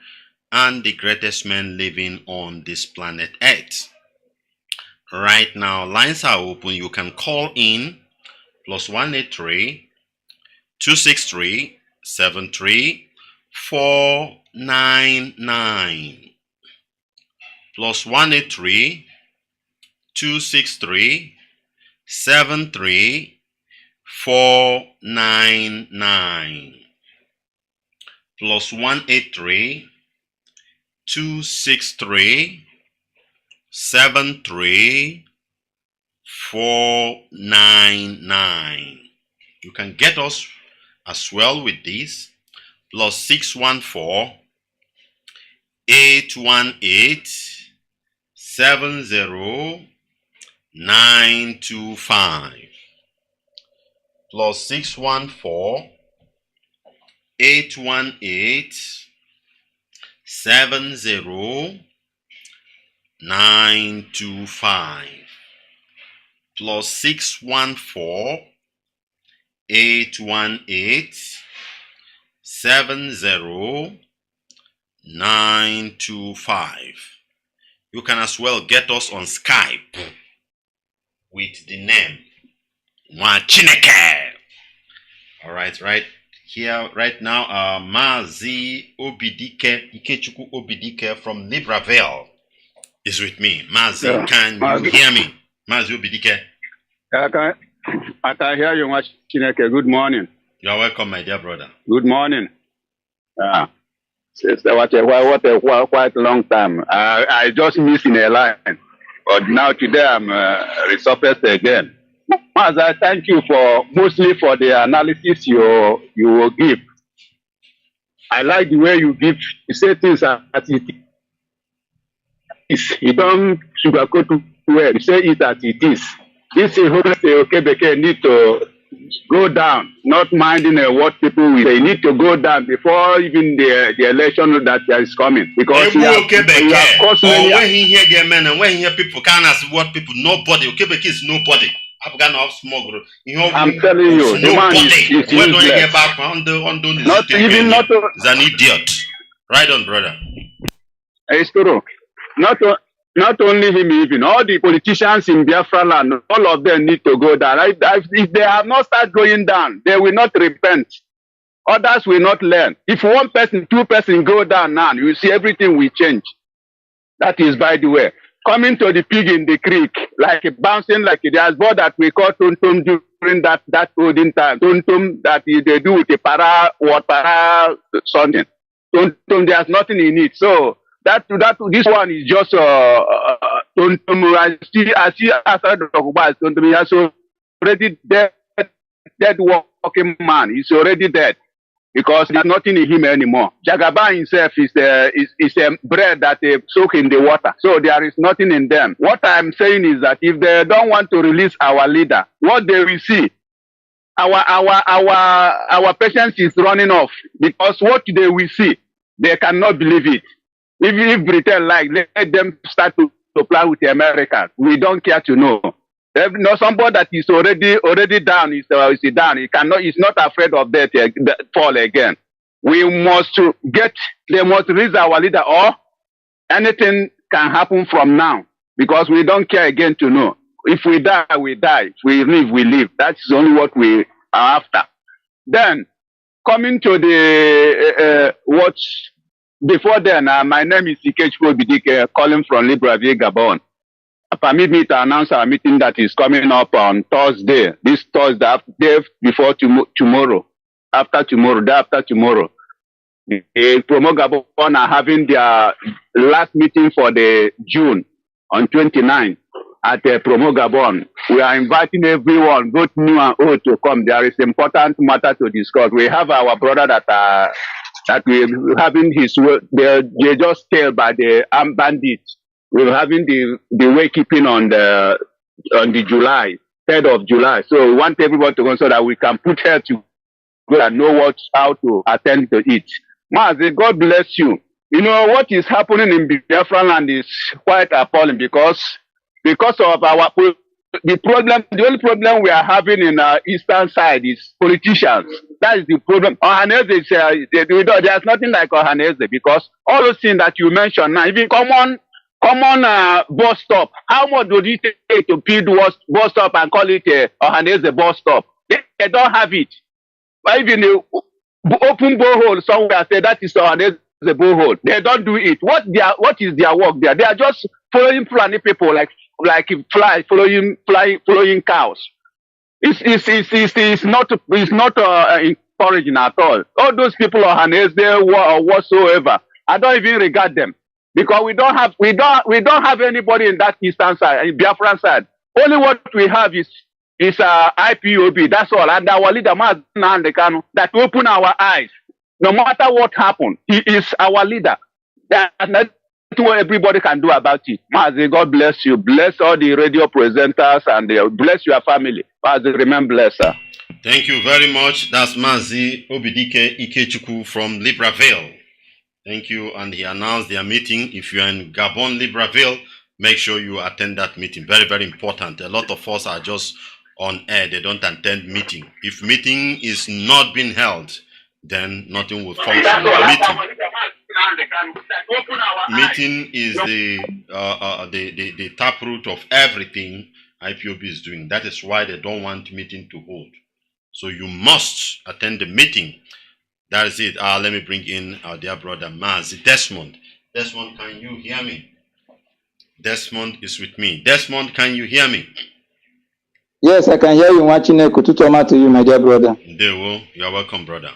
and the greatest man living on this planet Earth. Right now, lines are open. You can call in +183 263 73499 +183 263 73499 +183 263 73499. You can get us as well with this +614 818 70925 +614 818 70925 +614 818 70925. You can as well get us on Skype with the name Nwachineke. Alright, right here, right now, Mazi Ikechukwu Obidike from Libreville is with me. Mazi, yeah. Can you hear me? Mazi Obidike. I can hear you, Nwachineke. Good morning. You are welcome, my dear brother. Good morning. What a quite long time. I just missed in a line, but now today I'm resurfaced again. Mas, I thank you mostly for the analysis you will give. I like the way you say things as it is. You don't sugarcoat it well. You say it as it is. This is okay, need to go down, not minding what people will say. You need to go down before even the election that is coming. Because you have caused many. When he hear the men and when he hear people can't ask what people, nobody. Okebeke is nobody. I'm telling you, the man is useless. Not even not is an idiot. Right on, brother. It's true. Not only him, even all the politicians in Biafra land, all of them need to go down. If they have not started going down, they will not repent. Others will not learn. If one person, two person go down now, you see everything will change. That is, by the way, coming to the pig in the creek, like bouncing like there's board that we call tontum during that olden time. Tontum that they do with a para something. Tontum, there's nothing in it. So this one is just tontum. I see outside the tontum. He has already dead walking man. He's already dead. Because there's nothing in him anymore. Jagaba himself is a bread that they soak in the water. So there is nothing in them. What I'm saying is that if they don't want to release our leader, what they will see, our patience is running off. Because what they will see, they cannot believe it. If Britain let them start to plan with the Americans. We don't care to know. Somebody that is already down is down. He's not afraid of that fall again. We must they must release our leader, or anything can happen from now, because we don't care again to know. If we die, we die. If we live, we live. That's only what we are after. Then, coming to the what before then, my name is Ikechukwu Obidike, calling from Libreville, Gabon. Permit me to announce our meeting that is coming up on Thursday. This Thursday, day before tomorrow, after tomorrow, day after tomorrow. The Promo Gabon are having their last meeting for the June on 29 at the Promo Gabon. We are inviting everyone, both new and old, to come. There is important matter to discuss. We have our brother that we're having they just killed by the armed bandits. We're having the waykeeping on the July, 3rd of July. So we want everybody to go so that we can put her to go and know how to attend to it. Mazi, God bless you. You know, what is happening in Biafra land is quite appalling because of the only problem we are having in our eastern side is politicians. That is the problem. Ohaneze, there's nothing like Ohaneze, because all those things that you mentioned now, even common bus stop. How much would it take to build bus stop and call it Ohaneze bus stop? They don't have it. But even the open borehole somewhere, say that is Ohaneze borehole. They don't do it. What is their work there? They are just following planning people like fly following cows. It's not encouraging at all. All those people Ohaneze or whatsoever, I don't even regard them. Because we don't have anybody in that eastern side, in Biafran side. Only what we have is IPOB. That's all. And our leader, Mazi Nwachineke, Kanu, that open our eyes. No matter what happened, he is our leader. That's what everybody can do about it. Mazi, God bless you. Bless all the radio presenters and bless your family. Mazi, remain blessed, sir. Thank you very much. That's Mazi Obidike Ikechukwu from Libreville. Thank you. And he announced their meeting. If you're in Gabon, Libreville, make sure you attend that meeting. Very, very important. A lot of us are just on air. They don't attend meeting. If meeting is not being held, then nothing will function. Meeting is the taproot of everything IPOB is doing. That is why they don't want meeting to hold. So you must attend the meeting. That is it. Let me bring in our dear brother Mazi. Desmond. Desmond, can you hear me? Desmond is with me. Desmond, can you hear me? Yes, I can hear you. Nwachineke, tutoma to you, my dear brother. Ndewo, you are welcome, brother.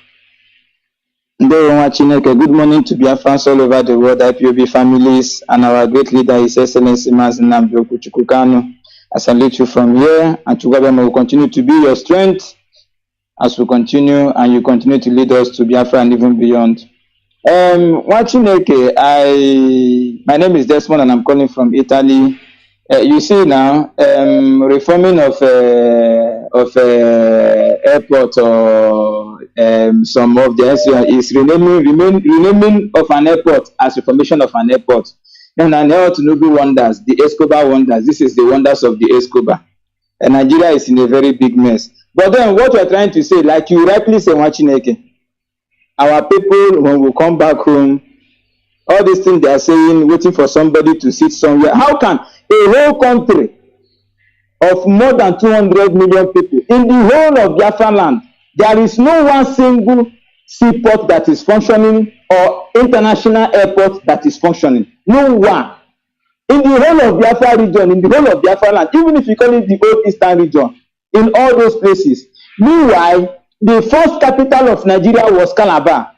Ndewo, Nwachineke. Good morning to Biafrans all over the world, IPOB families, and our great leader, His Excellency Mazi Nwachineke Kanu. I salute you from here, and to God will continue to be your strength as we continue, and you continue to lead us to Biafra and even beyond. Nwachineke, my name is Desmond and I'm calling from Italy. You see now, reforming of airport or some of the is renaming of an airport as reformation of an airport. And I know to know wonders, the Escobar wonders. This is the wonders of the Escobar. And Nigeria is in a very big mess. But then what we're trying to say, like you rightly say, Nwachineke, our people, when we come back home, All these things they are saying, waiting for somebody to sit somewhere. How can a whole country of more than 200 million people in the whole of Biafra land, there is no one single seaport that is functioning or international airport that is functioning? No one. In the whole of Biafra region, in the whole of Biafra land, even if you call it the old eastern region, in all those places. Meanwhile, the first capital of Nigeria was Calabar.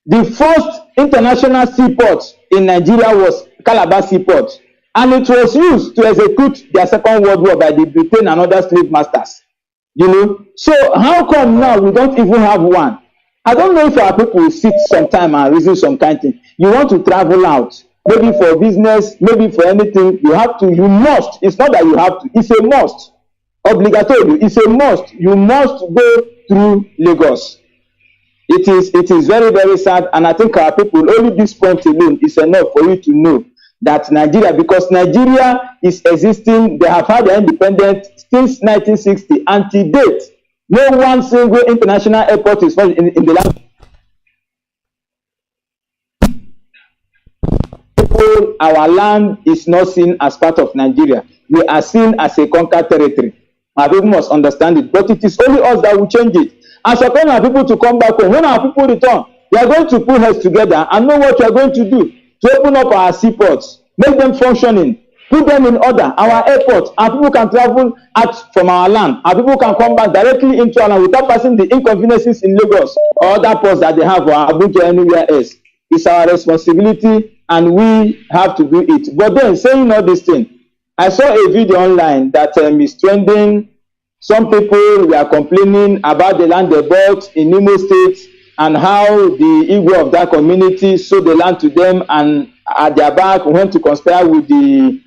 The first international seaport in Nigeria was Calabar Seaport, and it was used to execute their Second World War by the Britain and other slave masters. You know, so how come now we don't even have one? I don't know if our people will sit some time and reason some kind of thing. You want to travel out, maybe for business, maybe for anything, you have to, you must. It's not that you have to, it's a must. Obligatory, it's a must. You must go through Lagos. It is very, very sad, and I think our people, only this point alone is enough for you to know that Nigeria, because Nigeria is existing, they have had their independence since 1960, and to date, no one single international airport is in the land. People, our land is not seen as part of Nigeria. We are seen as a conquered territory. Our people must understand it, but it is only us that will change it. And support our people to come back home. When our people return, we are going to put heads together and know what we are going to do to open up our seaports, make them functioning, put them in order. Our airports, our people can travel out from our land. Our people can come back directly into our land without passing the inconveniences in Lagos or other ports that they have, or Abuja, anywhere else. It's our responsibility, and we have to do it. But then, saying all this thing, I saw a video online that is trending. Some people were complaining about the land they bought in Imo State and how the Igbo of that community sold the land to them, and at their back went to conspire with the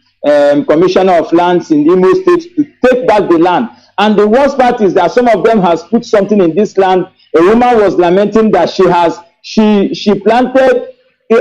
commissioner of lands in Imo State to take back the land. And the worst part is that some of them has put something in this land. A woman was lamenting that she planted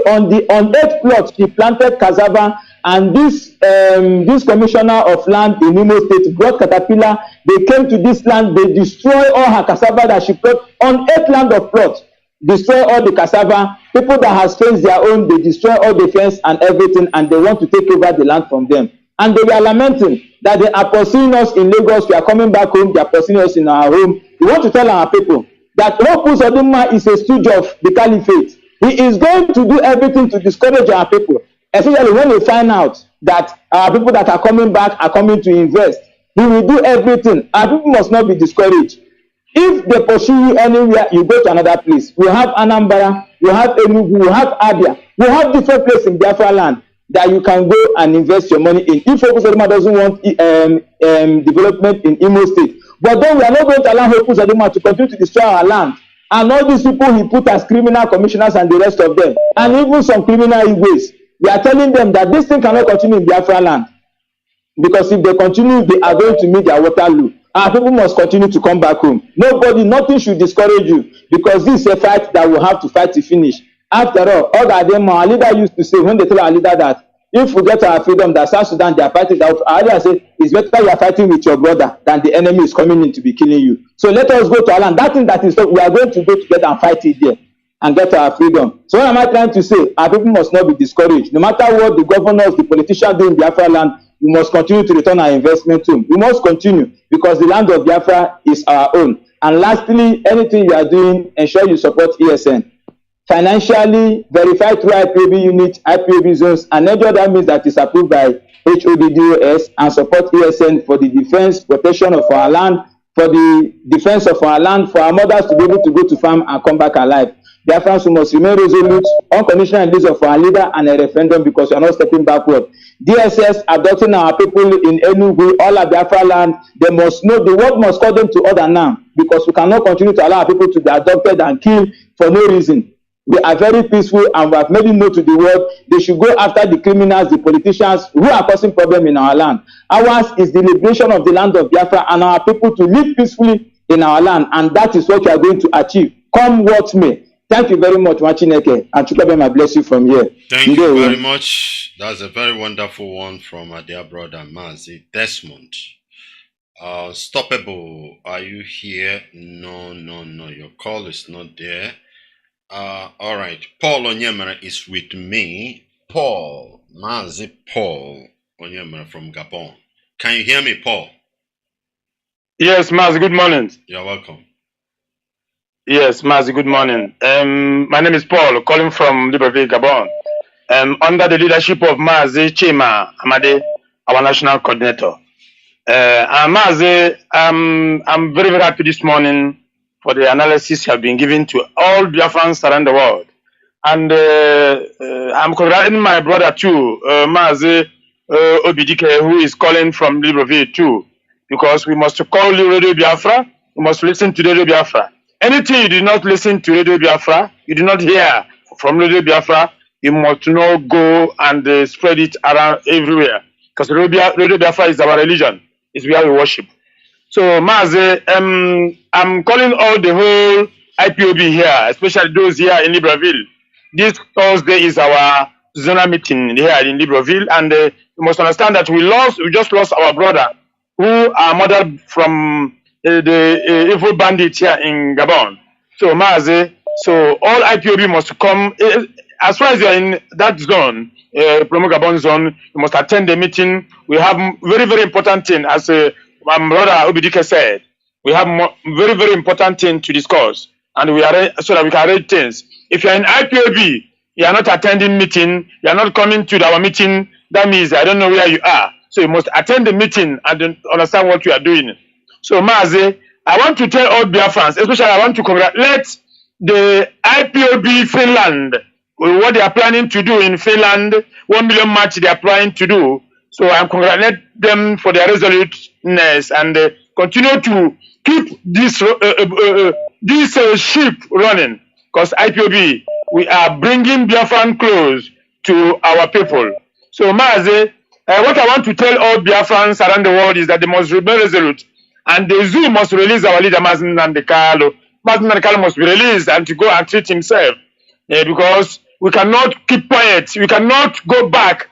on 8 plots, she planted cassava, and this commissioner of land in Imo State brought caterpillar. They came to this land, they destroy all her cassava that she put on 8 land of plots, destroy all the cassava. People that has fenced their own, they destroy all the fence and everything, and they want to take over the land from them. And they were lamenting that they are pursuing us in Lagos, we are coming back home, they are pursuing us in our home. We want to tell our people that Hopu Sodoma is a stooge of the caliphate. He is going to do everything to discourage our people, especially when they find out that our people that are coming back are coming to invest. He will do everything. Our people must not be discouraged. If they pursue you anywhere, you go to another place. We have Anambra, we have Enugu, we have Abia, we have different places in Biafra land that you can go and invest your money in. If Hopu Sodoma doesn't want development in Imo State, but then we are not going to allow Hopu Sodoma to continue to destroy our land. And all these people he put as criminal commissioners and the rest of them, and even some criminal ways, we are telling them that this thing cannot continue in Biafra land. Because if they continue, they are going to meet their Waterloo. Our people must continue to come back home. Nothing should discourage you, because this is a fight that we have to fight to finish. After all that our leader used to say, when they tell our leader that if we get our freedom, that South Sudan, they are fighting, our leader say, it's better you are fighting with your brother than the enemy is coming in to be killing you. So let us go to our land. That thing that is, we are going to go together and fight it there and get our freedom. So what am I trying to say? Our people must not be discouraged. No matter what the governors, the politicians do in Biafra land, we must continue to return our investment to them. We must continue, because the land of Biafra is our own. And lastly, anything you are doing, ensure you support ESN. Financially verified through IPOB unit, IPOB zones, and any other means that is approved by HODDOS, and support ESN for the defense, protection of our land, for the defense of our land, for our mothers to be able to go to farm and come back alive. Biafrans must remain resolute, unconditional release of our leader, and a referendum, because we are not stepping backward. DSS abducting our people in Enugu, all of Biafra land, they must know, the world must call them to order now, because we cannot continue to allow our people to be abducted and killed for no reason. We are very peaceful, and we have made it known to the world they should go after the criminals, the politicians who are causing problems in our land. Ours is the liberation of the land of Biafra, and our people to live peacefully in our land, and that is what we are going to achieve, come what may. Thank you very much, Nwachineke, and Chukabema bless you from here. Thank you very much. That's a very wonderful one from our dear brother Mazi Desmond. Stoppable, are you here? No, your call is not there. All right. Paul Onyemere is with me. Paul, Mazi Paul Onyemere from Gabon. Can you hear me, Paul? Yes, Mazi, good morning. You're welcome. Yes, Mazi, good morning. My name is Paul, calling from Libreville, Gabon. Under the leadership of Mazi Chima Amade, our national coordinator. And Mazi, I'm very, very happy this morning for the analysis you have been given to all Biafrans around the world. And I'm congratulating my brother too, Mazi Obidike, who is calling from Libreville too, because we must call Radio Biafra, we must listen to Radio Biafra. Anything you did not listen to Radio Biafra, you did not hear from Radio Biafra, you must not go and spread it around everywhere. Because Radio Biafra is our religion, it's where we worship. So, Mazi, I'm calling all the whole IPOB here, especially those here in Libreville. This Thursday is our zonal meeting here in Libreville, and you must understand that we just lost our brother, who are murdered from the evil bandits here in Gabon. So, Mazi, so all IPOB must come. As far as you are in that zone, Promo Gabon zone, you must attend the meeting. We have very, very important thing, as my brother Obidike said. We have very, very important thing to discuss, and we are so that we can arrange things. If you are in IPOB, you are not attending meeting, you are not coming to our meeting, that means I don't know where you are. So you must attend the meeting and understand what you are doing. So, Mazi, I want to tell all Biafrans, especially I want to congratulate the IPOB Finland, what they are planning to do in Finland, 1 million march they are planning to do. So I congratulate them for their resoluteness and continue to keep this ship running. Because IPOB, we are bringing Biafran close to our people. So, Mazi, what I want to tell all Biafrans around the world is that they must remain resolute. And the zoo must release our leader, Mazi Nwachineke. Mazi Nwachineke must be released and to go and treat himself. Because we cannot keep quiet. We cannot go back.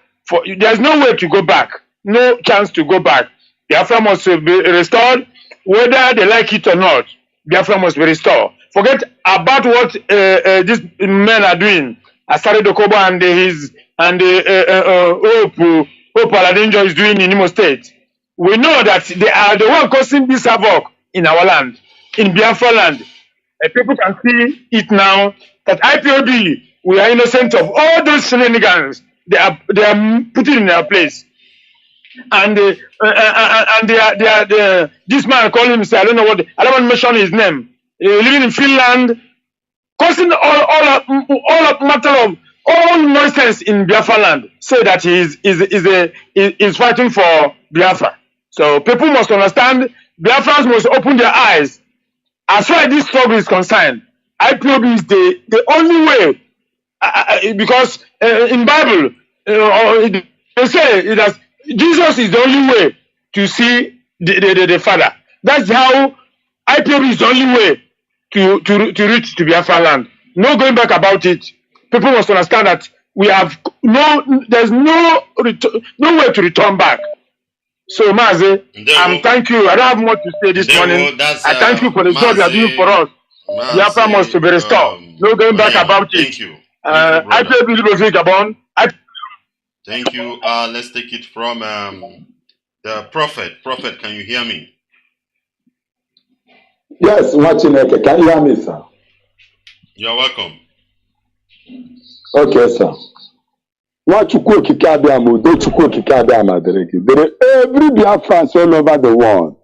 There's no way to go back. No chance to go back. Biafra must be restored, whether they like it or not. Biafra must be restored. Forget about what these men are doing. Asare Dokobo and Hope Aladinjo is doing in Imo State. We know that they are the one causing this havoc in our land, in Biafra land. People can see it now that IPOB, we are innocent of all those shenanigans. They are putting in their place. And they are this man calling himself, I don't want to mention his name. Living in Finland, causing all matter of all nonsense in Biafra land. Say that he is fighting for Biafra. So people must understand. Biafrans must open their eyes. As far as this struggle is concerned, IPOB is the only way. Because in Bible, they say that Jesus is the only way to see the Father. That's how IPOB is the only way to reach to Biafra land. No going back about it. People must understand that there's no way to return back. So, Mazi, thank you. I don't have much to say this morning. I thank you for the job you are doing for us. Biafra must be restored. No going back about it. Thank you. IPOB Libreville Gabon. Thank you. Let's take it from the prophet. Prophet, can you hear me? Yes, Nwachineke. Can you hear me, sir? You're welcome. Okay, sir. Nwachukwu okike abịama, udo Chukwu okike abịama dịrị gị. Dịrị every Biafrans all over the world.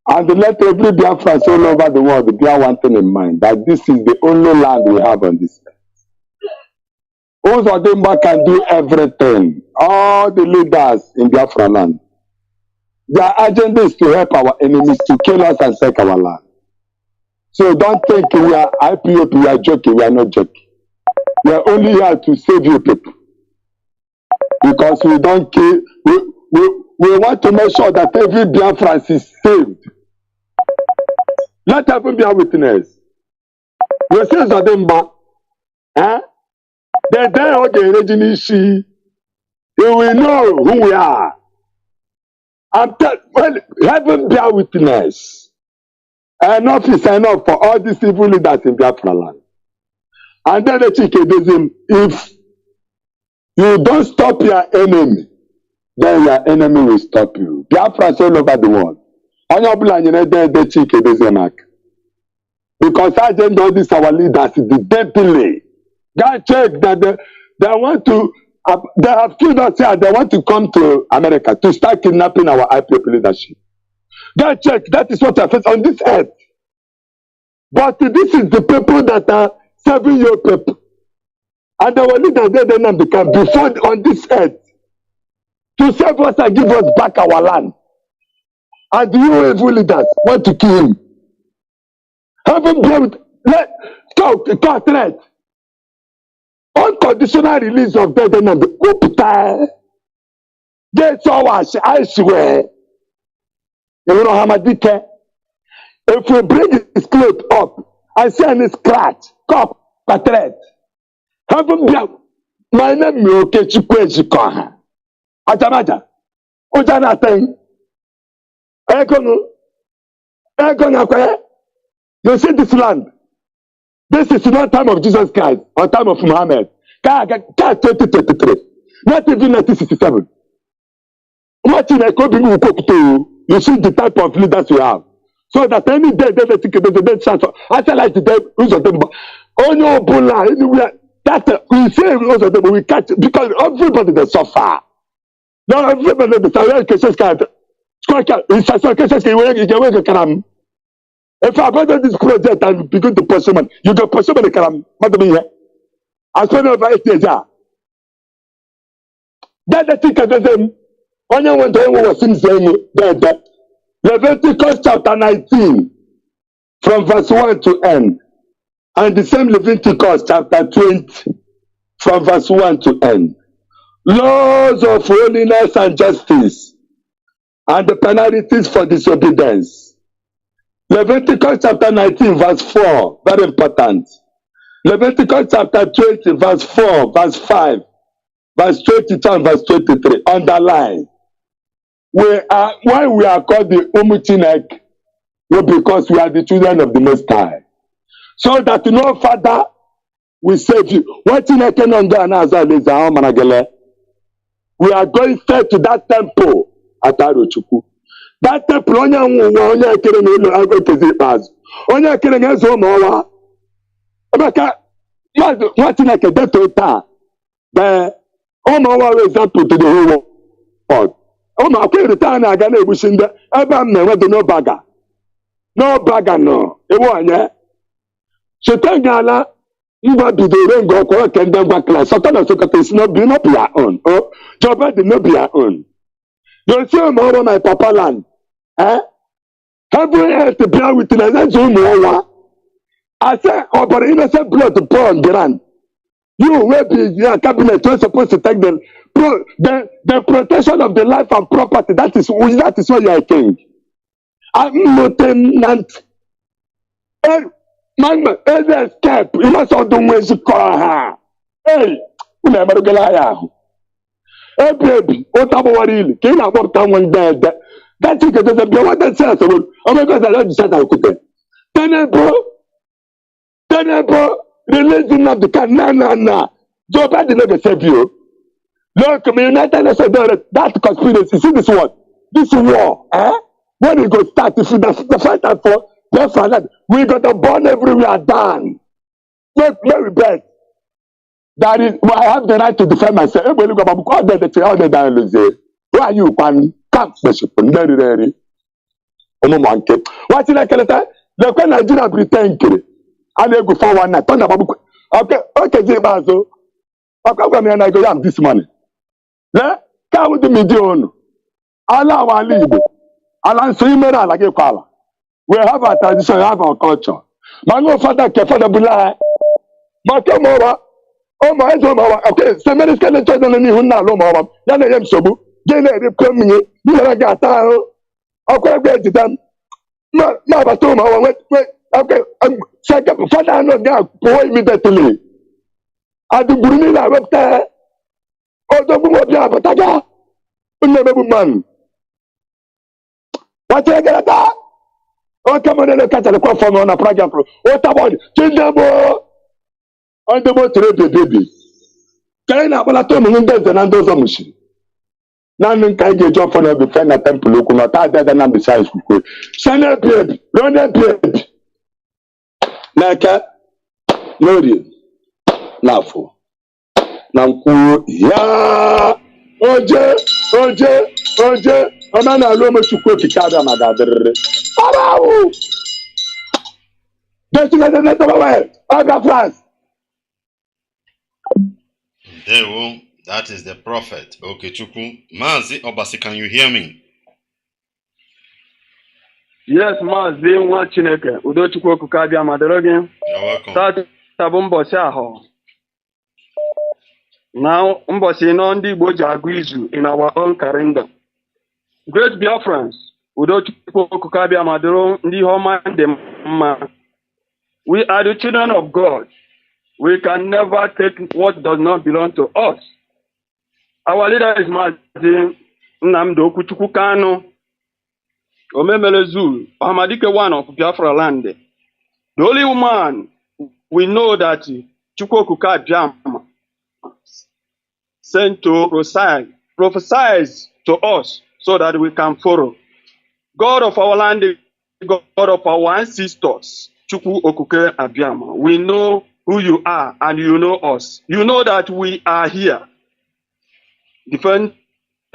And let every Biafrans all over the world bear one thing in mind, that this is the only land we have on this earth. Uzodimba can do everything. All the leaders in Biafra land. Their agenda is to help our enemies to kill us and take our land. So don't think we are IPOP, we are joking, we are not joking. We are only here to save you people. Because we don't kill, we want to make sure that every Biafran is saved. Let everyone be a witness. We say Zadimba, they all the original. They will know who we are. Well, heaven be a witness. Enough is enough for all these evil leaders in Biafra land. And then the Chikedism, if you don't stop your enemy, then your enemy will stop you. Biafrans all over the world. Because I don't know this our leaders deeply. God check that they want to, they have told us here they want to come to America to start kidnapping our IPOP leadership. God check, that is what I face on this earth. But this is the people that are serving your people. And our leaders, they Nnamdi become before on this earth to serve us and give us back our land. And you evil leaders want to kill him. Haven't been with, let talk threat. Unconditional release of dead Nnamdi. That's all I swear. You know how much detail. If we bring his clothes up and see any scratch, cup, a threat. Haven't been my name is okay Chikweji. Ajamaja. Ujana thing. You see this land. This is not time of Jesus Christ or time of Muhammad. 2023. Not even 1967. You see the type of leaders we have. So that any day they think there's a dead chance. I tell like today, who's of them? Oh no, Bola, anywhere. That we say who's of them, we catch it because everybody they suffer. Now everybody they suffer. If I abandon this project and begin to pursue man, you can pursue man. Madam here. I saw no by 8 years. That the thing of them. Only when they was saying that Leviticus chapter 19 from verse 1 to end, and the same Leviticus chapter 20 from verse 1 to end. Laws of holiness and justice, and the penalties for disobedience. Leviticus chapter 19 verse 4, very important. Leviticus chapter 20 verse 4, verse 5, verse 22 and verse 23, underline. Why we are called the Nwachineke? Well, because we are the children of the Most High. So that no father will save you. We are going straight to that temple at Arochukwu. That temple, example to the whole world. Oh, my return again, we sing the Abam, no bagger. No bagger, no. It won't, so thank God, you want to do the go and then back class. Satan of Socrates not be not your own. Oh, Job did not be your own. You see, more my papa land. Eh? Have we had to bear with the I said, oh, but innocent blood to pour on the land. You will be your cabinet, you're supposed to take them. The protection of the life and property, that is why you are king. I'm lieutenant. Man, escape. You must all do ways to call her. Hey, you never get a hey, baby, what about you? Can I work down one day? That you get the what that says. Oh my God, I don't say that. Tenable, religion of the can. No. Joe Biden never save you. Look, United Nations, that conspiracy, see this one, this war, when it goes start, if the fight for Biafra, we got to burn everywhere down. Very bad. That is, I have the right to defend myself. Who are you, man? Can't worship. Very. What's like a look when Nigeria pretend and they go for one night. Okay, Zibazo. Okay, I go down this morning. Le ka wudu midionu ala wa libo ala so imera like kwala we have our tradition, we have our culture mango father ke father bula ma ke mo wa o ma ezo ma wa okay se mere skele to na ni hu na lo ma wa ya na yem sobu je na ri pem ni ni na ga ta o okwa gbe jidan ma ba to ma wa we okay se ke father no ga po immediately adu buruni na wepta oh, don't move up, but I got man. What you get that? O kamanele katale kwa fomo na praja pro. O tabodi. Chindemo. Ondemo tere baby. Kaya na bala to mu ndeze na ndozo mushi. Na nka ije jo for na be fe na temple oku na ta da na be sai ku. Sana baby. Rona baby. Naka Lori Lafo Nanku ya Oje Amana Loma Chukwu Kikada Magadere Arawu Desiga the Netabawe Biafrans. There, that is the prophet. Okay, Chukwu. Mazi Obasi, can you hear me? Yes, Mazi Nwachineke. Udo Chukwu Okukabia Madorogi. You're welcome. Tabu mbosi ahụ. Now, mbosi no ndị Igbo ji agụ izu in our own calendar. Great Biafrans. Udo Chukwu Okukabia Madoro ndị ọma ndị mma. We are the children of God. We can never take what does not belong to us. Our leader is Mazi Nnamdi Kanu. Omemelezu, Ahamadike one of Biafra land. The only woman we know that Chukwuka Biama sent to prophesize to us so that we can follow. God of our land, God of our ancestors, Chukwu Okuke Abiama. We know who you are and you know us. You know that we are here. Defend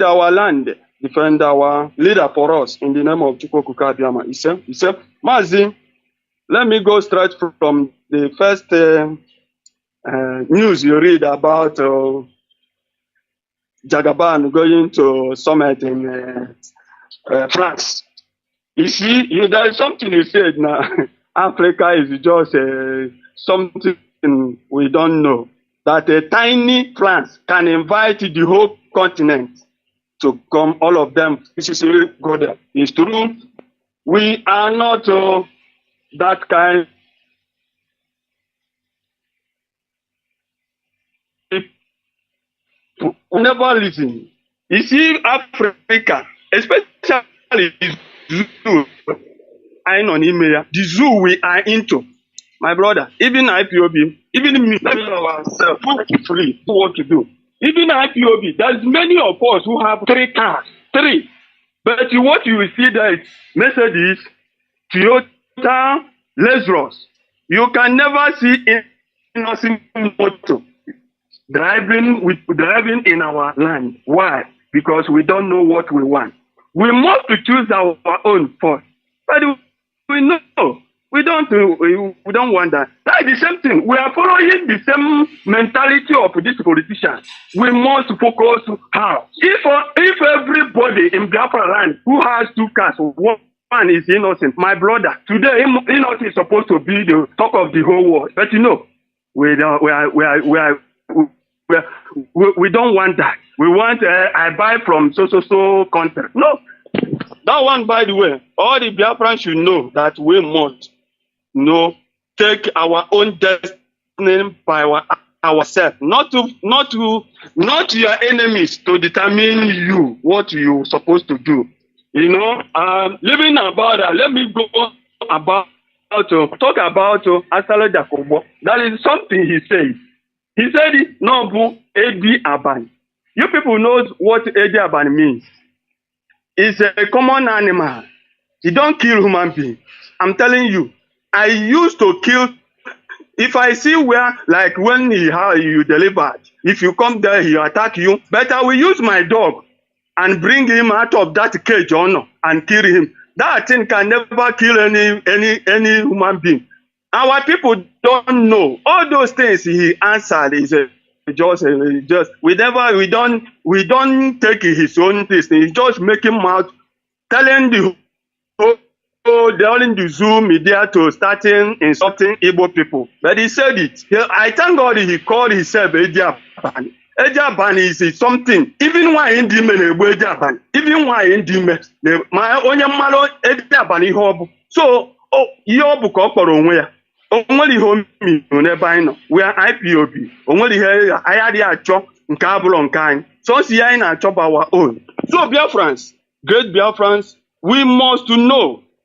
our land. Defend our leader for us in the name of Chukwuka Abiama. He said, Mazi, let me go straight from the first news you read about Jagaban going to summit in France. You see, there is something you said now. Africa is just something we don't know. That a tiny France can invite the whole continent to come, all of them physically go there. It's true. We are not that kind. We never listen. You see, Africa, especially the zoo, the zoo we are into. My brother, even IPOB, even me, ourselves, free, what to do. Even IPOB, there's many of us who have 3 cars, 3. But what you will see there is Mercedes, Toyota, Lexus. You can never see innocent motor driving in our land. Why? Because we don't know what we want. We must choose our own first. But we know. We don't want that. That is the same thing. We are following the same mentality of these politicians. We must focus how. If everybody in Biafra land who has 2 cars, one is innocent, my brother, today innocent is supposed to be the talk of the whole world. But you know, we don't want that. We want I buy from so country. No. That one, by the way, all the Biafrans should know that we must take our own destiny by ourselves, not your enemies to determine you what you're supposed to do. You know, living about that. Let me go about talk about Asala Jacobo. That is something he says. He said it no Edi Aban. You people know what Edi Aban means. It's a common animal. He don't kill human beings. I'm telling you. I used to kill, if I see where, like when you delivered, if you come there, he attack you, but I will use my dog and bring him out of that cage and kill him. That thing can never kill any human being. Our people don't know. All those things he answered is just we don't take his own things. He just make him out telling the during the Zoom media to starting insulting Igbo people. But he said it. I thank God he called himself Ejiabani. Ejiabani is something. Even why in Dime Ejiabani. Even why in Dime. My onye malo Ejiabani hobu. So, yobu kokoro onwe ya. Onweli homi n'ebe anyị nọ. We are IPOB. Onweli ihe ayadi achọ nke abụrụ nke anyị. So si anyị na-achọ our own. So Biafrans, great Biafrans, we must know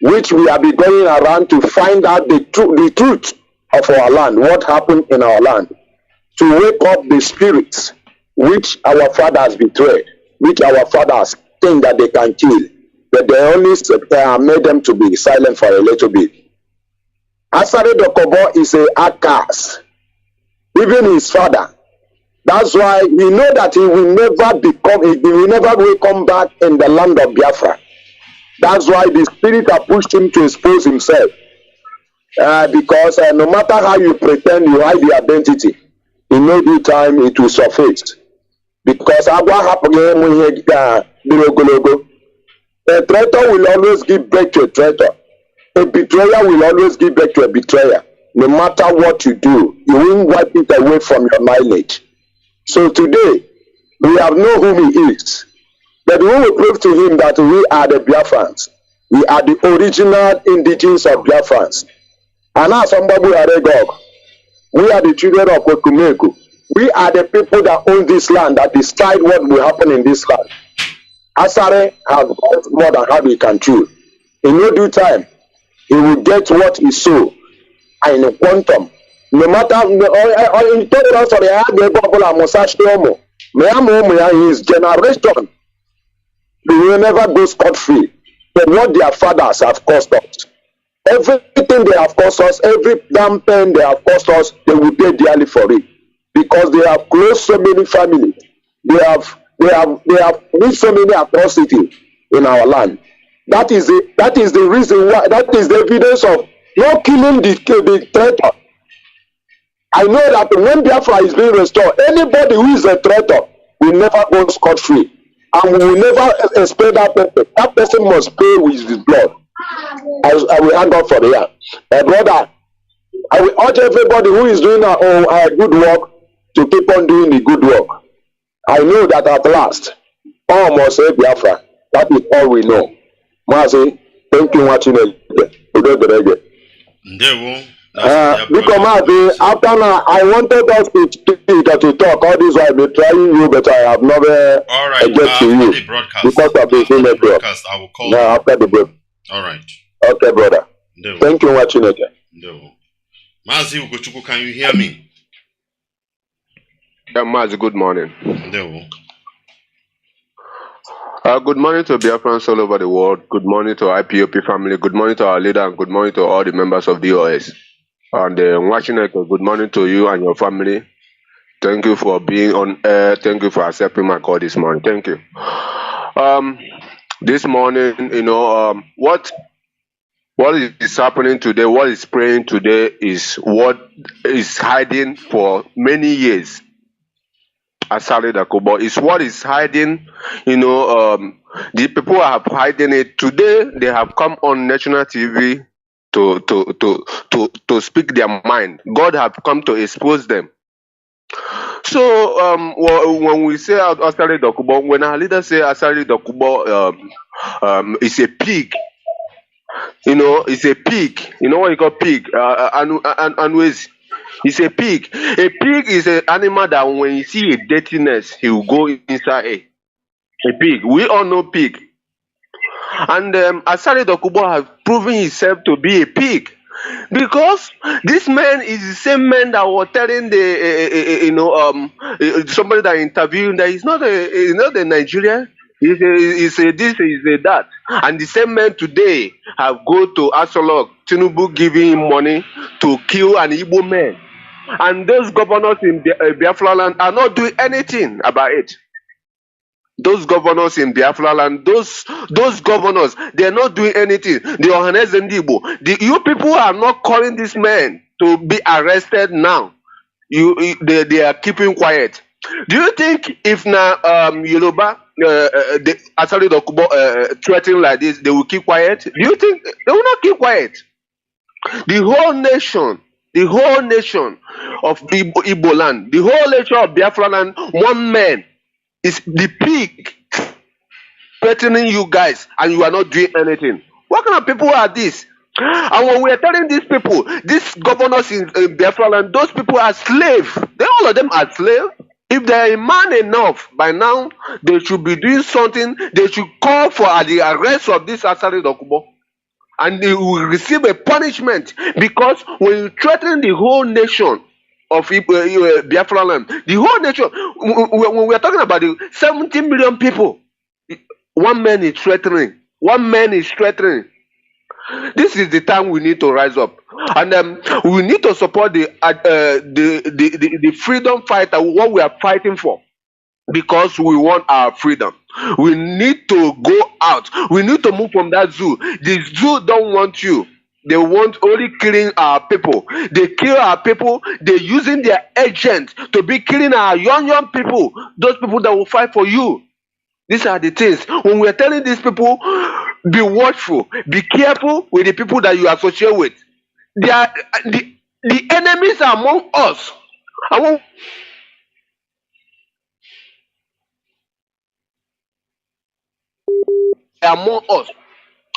which we have been going around to find out the truth of our land, what happened in our land, to wake up the spirits which our fathers betrayed, which our fathers think that they can kill, but they only made them to be silent for a little bit. Asare Dokubo is a outcast, even his father. That's why we know that he will never come back in the land of Biafra. That's why the spirit have pushed him to expose himself. Because no matter how you pretend you hide the identity, in no due time it will surface. Because what happened when a traitor will always give back to a traitor. A betrayer will always give back to a betrayer. No matter what you do, you won't wipe it away from your knowledge. So today, we have known who he is. But we will prove to him that we are the Biafrans. We are the original indigenous of Biafrans. And now somebody Aregog, we are the children of Okumeku. We are the people that own this land, that decide what will happen in this land. Asare has got more than how he can chew. In no due time, he will get what he saw in a quantum. No matter his generation, they will never go scot-free for what their fathers have cost us. Everything they have cost us, every damn pen they have cost us, they will pay dearly for it. Because they have closed so many families. They have done so many atrocities in our land. That is the reason why, that is the evidence of not killing the traitor. I know that when Biafra is being restored, anybody who is a traitor will never go scot-free. And we will never expel that person. That person must pay with his blood. I will hang up for the year. Brother, I will urge everybody who is doing a good work to keep on doing the good work. I know that at last, all must say Biafra. That is all we know. Mazi, thank you much. Because Mazi, after now, I wanted us to speak to talk all this while I've been trying you, but I have never get to you because of the network. I will call now after the break. All right. Okay, brother. Thank you much. Mazi Ugochukwu, can you hear me? Yeah, Mazi, good morning. Good morning to Biafrans all over the world. Good morning to IPOP family. Good morning to our leader, and good morning to all the members of DOS. And Nwachineke, good morning to you and your family. Thank you for being on air. Thank you for accepting my call this morning. Thank you. This morning, what is happening today, what is praying today is what is hiding for many years. Asare Dokubo is what is hiding, the people have hiding it. Today they have come on national TV to speak their mind. God have come to expose them. So when we say Asare Dokubo, when our leaders say Asare Dokubo is a pig, it's a pig. You know what you call pig? Anyways, it's a pig. A pig is an animal that when you see a dirtiness, he will go inside a pig. We all know pig. And Asare Dokubo has proven himself to be a pig. Because this man is the same man that was telling somebody that interviewed that he's not a Nigerian. He's a this, he's a that. And the same man today have go to Asolok, Tinubu giving him money to kill an Igbo man. And those governors in Biafra land are not doing anything about it. Those governors in Biafra land, those governors, they are not doing anything. The Ohanes and Igbo, you people are not calling this man to be arrested now. They are keeping quiet. Do you think if now Yoruba, Asare Dokubo threatening like this, they will keep quiet? Do you think they will not keep quiet? The whole nation of Igbo land, the whole nation of Biafra land, one man is the pig threatening you guys, and you are not doing anything. What kind of people are these? And when we are telling these people, these governors in Biafra land, those people are slaves. All of them are slaves. If they are man enough, by now, they should be doing something. They should call for the arrest of this Asare Dokubo. and they will receive a punishment, because when you threaten the whole nation of Biafra land, the whole nation, when we are talking about the 70 million people, one man is threatening. One man is threatening. This is the time we need to rise up, and we need to support the freedom fighter, what we are fighting for, because we want our freedom. We need to go out. We need to move from that zoo. The zoo don't want you. They want only killing our people. They kill our people. They're using their agents to be killing our young people. Those people that will fight for you. These are the things. When we are telling these people, be watchful, be careful with the people that you associate with. They are the enemies are among us. Among us.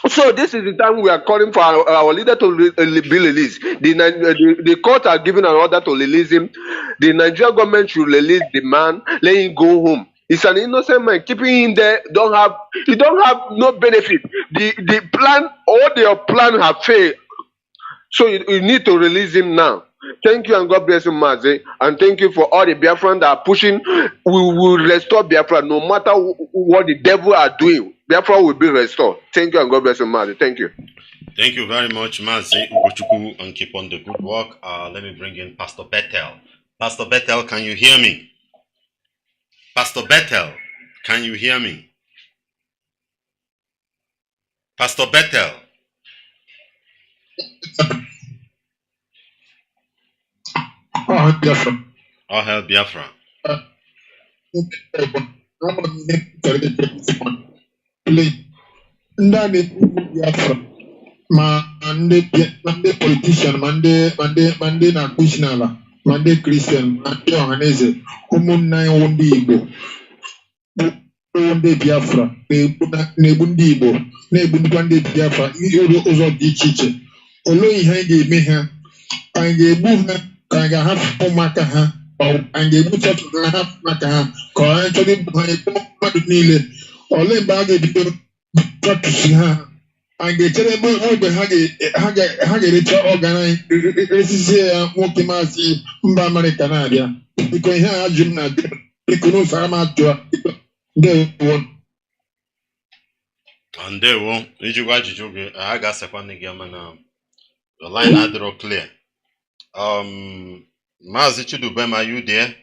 So this is the time we are calling for our leader to be released. The court are giving an order to release him. The Nigerian government should release the man, let him go home. It's an innocent man. Keeping him there don't have no benefit. The plan, all their plan have failed. So you need to release him now. Thank you, and God bless you, Mazi. And thank you for all the Biafrans that are pushing. We will restore Biafra no matter what the devil are doing. Biafra will be restored. Thank you, and God bless you, Mazi. Thank you. Thank you very much, Mazi Nwachineke, and keep on the good work. Let me bring in Pastor Bethel. Pastor Bethel, can you hear me? Pastor Bethel, can you hear me? Pastor Bethel. Oh, Biafra. All hail Biafra. Biafra. Mande politician, mande na Krishnala, mande Christian, mande Ohaneze, umunna wundi Igbo. Wundi Biafra, nebundi Igbo, nebundi Biafra, yoro ụzọ dị iche iche. Olo ihe anyị ga-eme ha, anyị ga-egbu ha, ka anyị ga-ahapụ ụmụaka ha, anyị ga-egbuchapụ ha, hapụ maka ha, ka anyị chọrọ igbu ha, egbu mmadụ niile. Ole mgbe a ga-ebido practice ha, anyị ga-echere mgbe ha ga-erecha ọgana resisi ya nwoke maazị mba Amerịka na-abịa. Biko ihe a jụ m na biko n'ụzọ ama atụ ndewo. Ndewo, ijikwa ajụjụ gị, a ga-asakwa nne gị ama na the line adịrọ clear. Mazi Chidubem, are you there?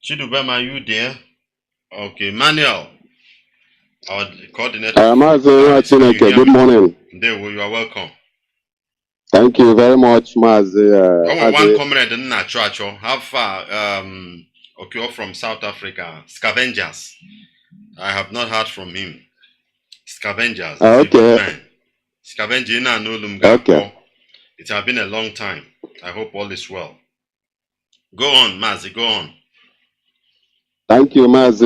Chidubem, are you there? Okay, Manuel, our coordinator. Mazi Nwachineke, good morning. Ndewo, you are welcome. Thank you very much, Mazi. One comrade in Nacho, how far? Okay, from South Africa, Scavengers. I have not heard from him. Scavengers. Okay. Scavenger in Anolum. Okay. It has been a long time. I hope all is well. Go on, Mazi, go on. Thank you, Mazi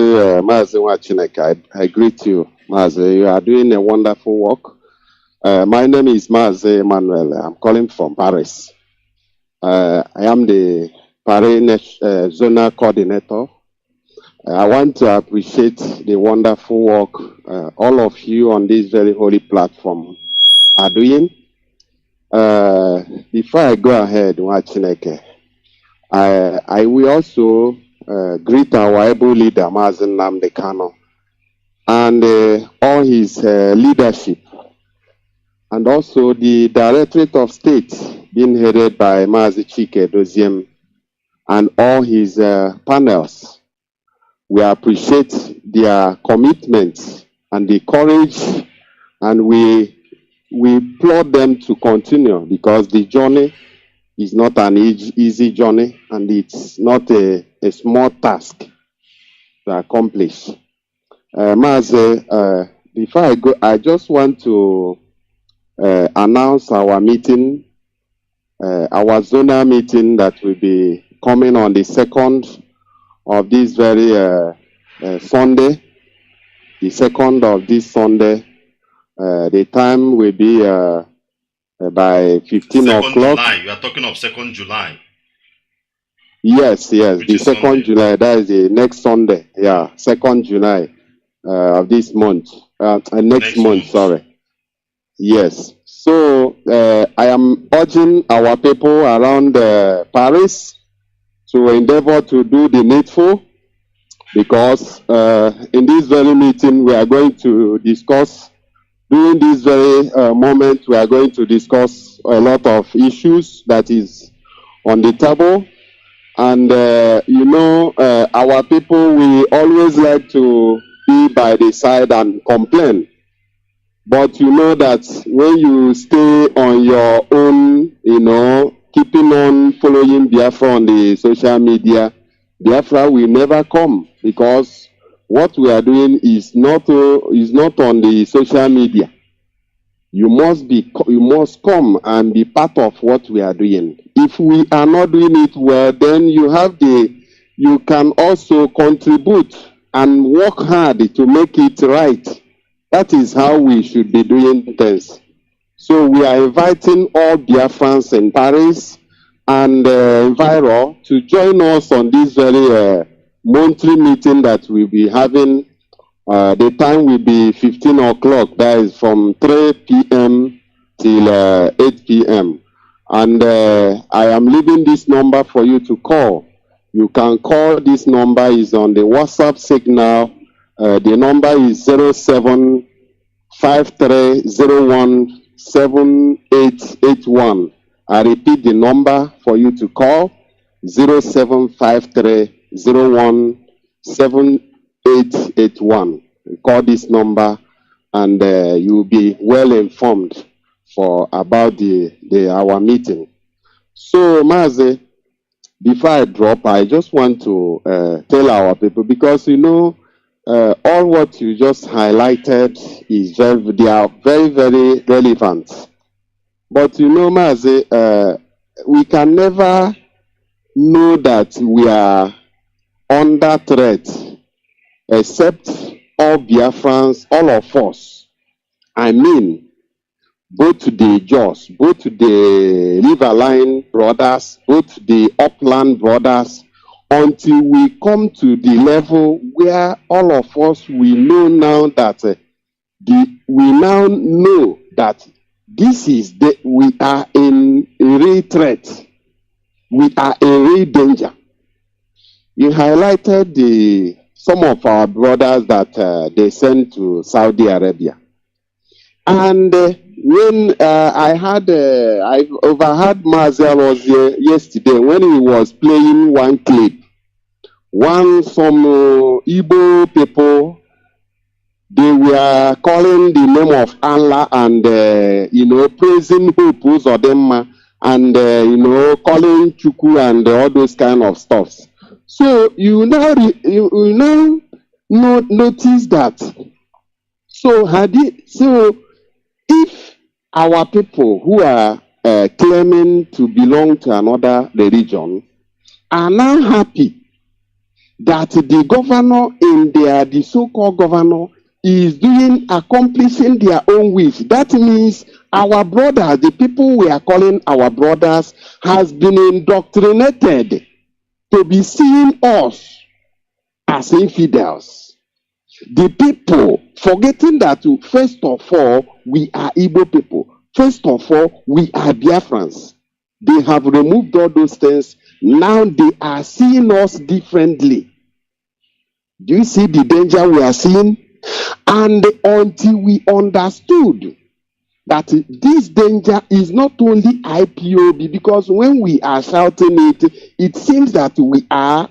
Nwachineke. I greet you, Mazi. You are doing a wonderful work. My name is Mazi Emmanuel. I'm calling from Paris. I am the Paris Zonal Coordinator. I want to appreciate the wonderful work all of you on this very holy platform are doing. Before I go ahead, Nwachineke, I will also greet our able leader, Mazi Nnamdi Kanu, and all his leadership, and also the Directorate of State being headed by Mazi Chike Doziem and all his panels. We appreciate their commitment and the courage, and we applaud them to continue, because the journey is not an easy journey, and it's not a small task to accomplish. Mazi, before I go, I just want to announce our meeting, our zonal meeting that will be coming on the 2nd of this very Sunday, the 2nd of this Sunday. The time will be by 15 o'clock. July. You are talking of 2nd July. Yes, the 2nd Sunday. July. That is the next Sunday. Yeah, 2nd July of this month. Next month, sorry. Yes. So I am urging our people around Paris to endeavor to do the needful, because in this very meeting we are going to discuss, during this very moment we are going to discuss a lot of issues that is on the table. And our people, we always like to be by the side and complain. But you know that when you stay on your own, keeping on following Biafra on the social media, Biafra will never come, because what we are doing is not on the social media. You must come and be part of what we are doing. If we are not doing it well, then you can also contribute and work hard to make it right. That is how we should be doing things. So we are inviting all Biafrans in Paris and Enviro to join us on this very monthly meeting that we'll be having. The time will be 15 o'clock. That is from 3 p.m. till 8 p.m. And I am leaving this number for you to call. You can call. This number is on the WhatsApp signal. The number is 0753017881. I repeat the number for you to call: 0753017881. Call this number and you will be well informed about our meeting. So, Mazi, before I drop, I just want to tell our people, because all what you just highlighted they are very, very relevant. But Mazi, we can never know that we are under threat except all Biafrans, all of us. I mean, both the Jaws, both the Riverline brothers, both the Upland brothers, until we come to the level where all of us, we know now that we are in real threat. We are in real danger. You highlighted some of our brothers that they sent to Saudi Arabia. And when I overheard Mazi yesterday when he was playing one clip. Some Igbo people, they were calling the name of Allah and praising Hope Uzodinma and calling Chuku and all those kind of stuffs. So you now notice that. So if our people who are claiming to belong to another religion are now happy that the governor the so-called governor is accomplishing their own wish, that means our brothers, the people we are calling our brothers, has been indoctrinated to be seeing us as infidels. The people forgetting that first of all, we are Igbo people. First of all, we are Biafrans. They have removed all those things. Now they are seeing us differently. Do you see the danger we are seeing? And until we understood that this danger is not only IPOB, because when we are shouting it, it seems that we are,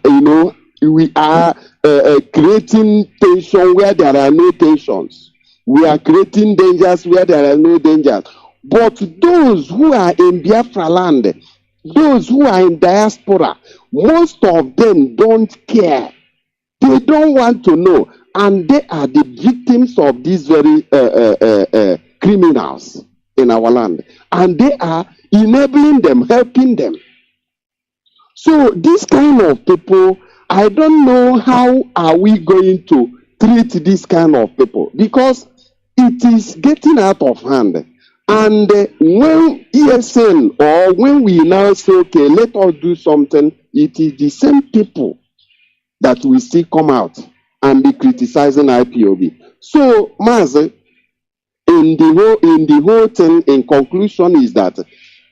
creating tension where there are no tensions. We are creating dangers where there are no dangers. But those who are in Biafra land, those who are in diaspora, most of them don't care. They don't want to know. And they are the victims of these very criminals in our land. And they are enabling them, helping them. So this kind of people, I don't know how are we going to treat this kind of people, because it is getting out of hand. And when ESN, or when we now say, okay, let us do something, it is the same people that will still come out and be criticizing IPOB. So, Mazi, in the whole thing, in conclusion, is that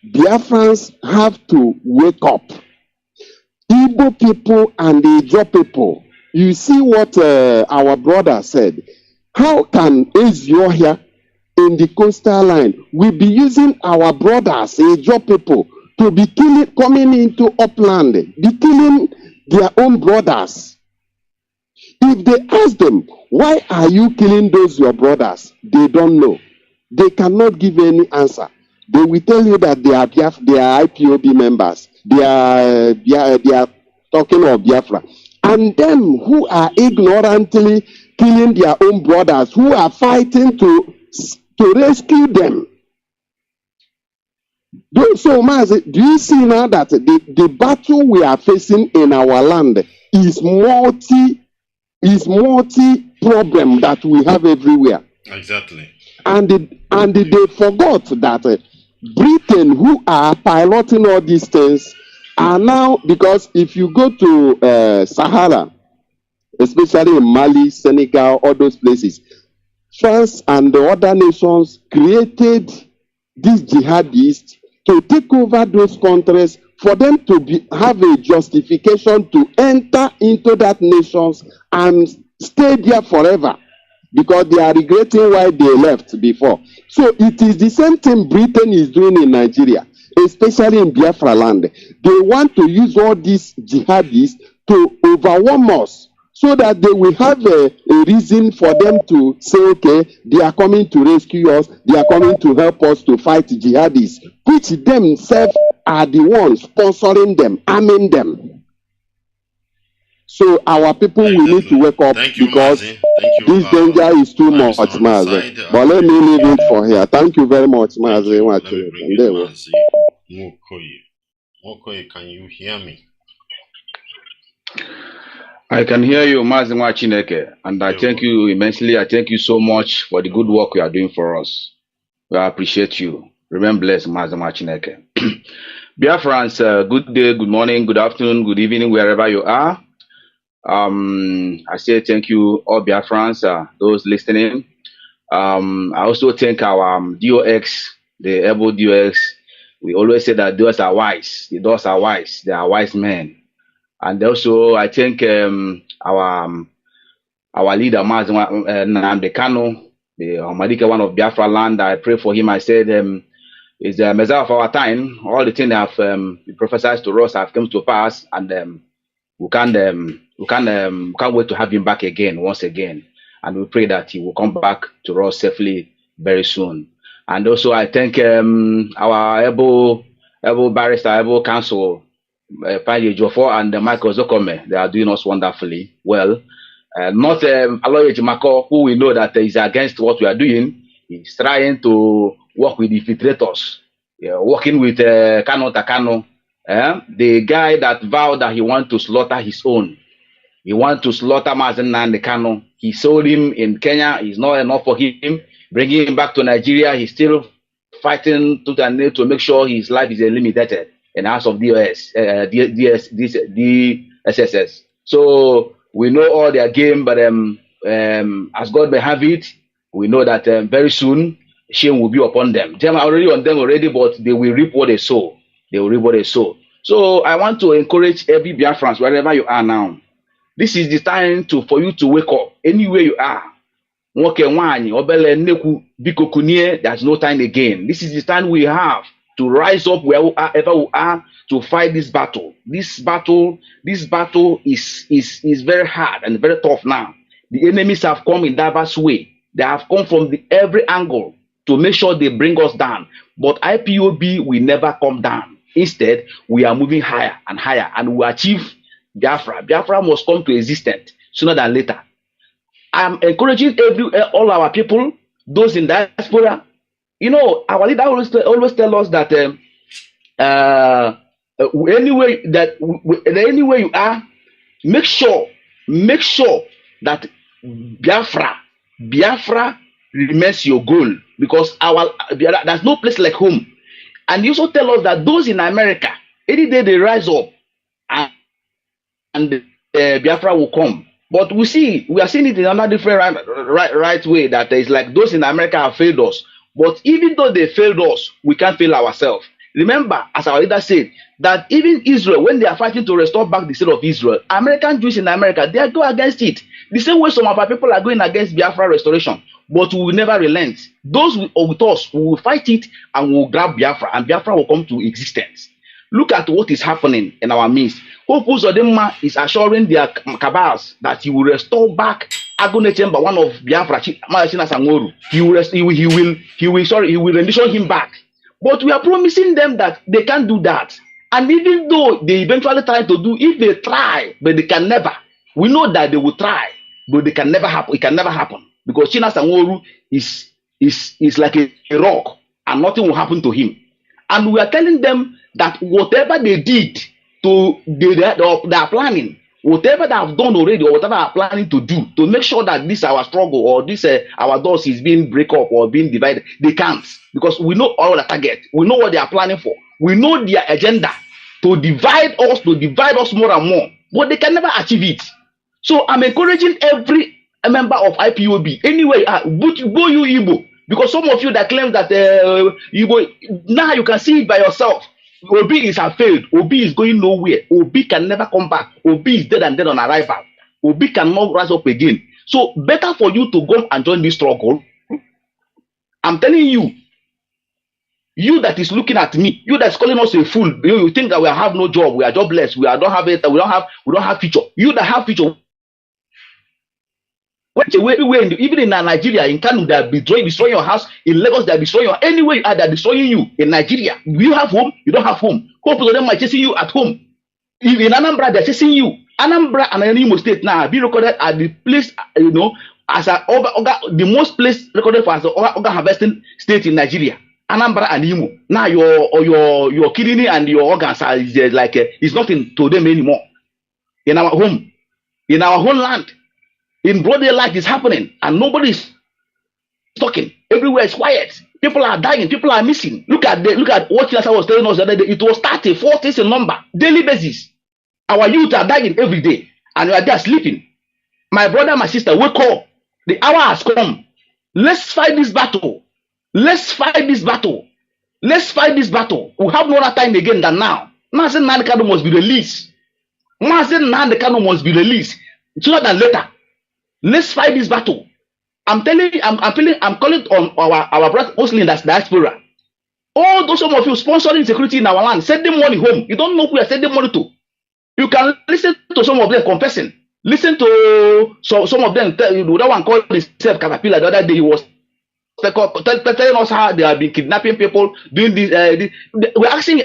Biafrans have to wake up. Igbo people and the Ijaw people, you see what our brother said. How can Eziohia in the coastal line will be using our brothers, Ijaw people, to be coming into upland, be killing their own brothers? If they ask them, why are you killing those your brothers? They don't know. They cannot give any answer. They will tell you that they are IPOB members. They are talking of Biafra. And them who are ignorantly killing their own brothers, who are fighting to rescue them. So, Mazi, do you see now that the battle we are facing in our land is multi problem that we have everywhere? Exactly. And they forgot that Britain, who are piloting all these things, are now, because if you go to Sahara, especially in Mali, Senegal, all those places, France and the other nations created these jihadists to take over those countries for them to have a justification to enter into that nations and stay there forever, because they are regretting why they left before. So it is the same thing Britain is doing in Nigeria, especially in Biafra land. They want to use all these jihadists to overwhelm us, so that they will have a reason for them to say, okay, they are coming to rescue us, they are coming to help us to fight jihadists, which themselves are the ones sponsoring them, arming them. So our people will need to wake up, because this danger is too much, Mazi. But let me leave it for here. Thank you very much, Mazi Nwachineke. Okoye, can you hear me? I can hear you, Mazi Nwachineke, and I thank you immensely. I thank you so much for the good work you are doing for us. We appreciate you. Remain blessed, Mazi Nwachineke. Biafrans, good day, good morning, good afternoon, good evening, wherever you are. I say thank you, all Biafrans, those listening. I also thank our DOX, the able DOX. We always say that those are wise. The doors are wise. They are wise men. And also, I thank our leader, Mazi Nnamdi Kanu, the Hamadika one of Biafra land. I pray for him. I said, is the Messiah of our time. All the things that have prophesied to us have come to pass, and we can't wait to have him back again, once again. And we pray that he will come back to us safely very soon. And also, I thank our able barrister, able counsel, Panyi Jofor and Michael Zokome. They are doing us wonderfully well. Not Aloye Jimako, who we know that is against what we are doing. He's trying to work with infiltrators, working with Kanu Takano, the guy that vowed that he wants to slaughter his own. He wants to slaughter Mazi Nnamdi Kanu. He sold him in Kenya. It's not enough for him. Bringing him back to Nigeria, he's still fighting tooth and nail to make sure his life is eliminated in the hands of DSSS. So we know all their game, but as God may have it, we know that very soon shame will be upon them. Them are already on them already, but they will reap what they sow. They will reap what they sow. So I want to encourage every Biafrans, wherever you are now. This is the time for you to wake up. Anywhere you are. There's no time again. This is the time we have to rise up wherever we are to fight this battle. This battle is very hard and very tough now. The enemies have come in diverse way. They have come from every angle to make sure they bring us down. But IPOB will never come down. Instead, we are moving higher and higher, and we achieve Biafra. Biafra must come to existence sooner than later. I'm encouraging all our people, those in diaspora. You know, our leader always tell us that anywhere you are, make sure that Biafra remains your goal, because there's no place like home. And you also tell us that those in America, any day they rise up and Biafra will come. But we are seeing it in another different right way, that is like those in America have failed us. But even though they failed us, we can't fail ourselves. Remember, as our leader said, that even Israel, when they are fighting to restore back the state of Israel, American Jews in America, they go against it. The same way some of our people are going against Biafra restoration, but we will never relent. Those with us, we will fight it and we will grab Biafra, and Biafra will come to existence. Look at what is happening in our midst. Hope Uzodinma is assuring their cabals that he will restore back Agone Chamber, one of Biafra, Malachina Sangoru. He will rendition him back. But we are promising them that they can't do that. And even though they eventually try to do, if they try, but they can never. We know that they will try, but they can never happen. It can never happen. Because China Sangoru is like a rock, and nothing will happen to him. And we are telling them that whatever they did they are planning, whatever they have done already, or whatever they are planning to do, to make sure that this our struggle or this our doors is being break up or being divided, they can't, because we know all the target, we know what they are planning for, we know their agenda to divide us more and more, but they can never achieve it. So I'm encouraging every member of IPOB, anyway, go you Igbo, because some of you that claim that Igbo, now you can see it by yourself. Obi is failed. Obi is going nowhere. Obi can never come back. Obi is dead and dead on arrival. Obi cannot rise up again. So better for you to go and join this struggle. I'm telling you, you that is looking at me, you that's calling us a fool, you think that we have no job, we are jobless, we don't have it, we don't have future. You that have future. Even in Nigeria, in Kanu, they are destroying your house. In Lagos, they are destroying your anywhere you are, they are destroying you. In Nigeria, you have home, you don't have home. Hope of them are chasing you at home. In Anambra, they're chasing you. Anambra and Imo State now be recorded at the place, as the most place recorded for as an organ harvesting state in Nigeria. Anambra and Imo. Now your kidney and your organs are like it's nothing to them anymore. In our home, in our homeland. In broad daylight is happening, and nobody is talking. Everywhere is quiet. People are dying. People are missing. Look at what Kinasa was telling us the other day. It was 30, 40 in number, daily basis. Our youth are dying every day, and we are there sleeping. My brother, my sister, wake up. The hour has come. Let's fight this battle. Let's fight this battle. Let's fight this battle. We have no other time again than now. Mazi Nwachineke must be released. Mazi Nwachineke must be released sooner than later. Let's fight this battle. I'm telling you, I'm calling on our brothers mostly in the diaspora. All those some of you sponsoring security in our land, send them money home. You don't know who you are sending money to. You can listen to some of them confessing. Listen to some of them. That one called himself Caterpillar the other day. He was telling us how they have been kidnapping people, doing this. We're asking,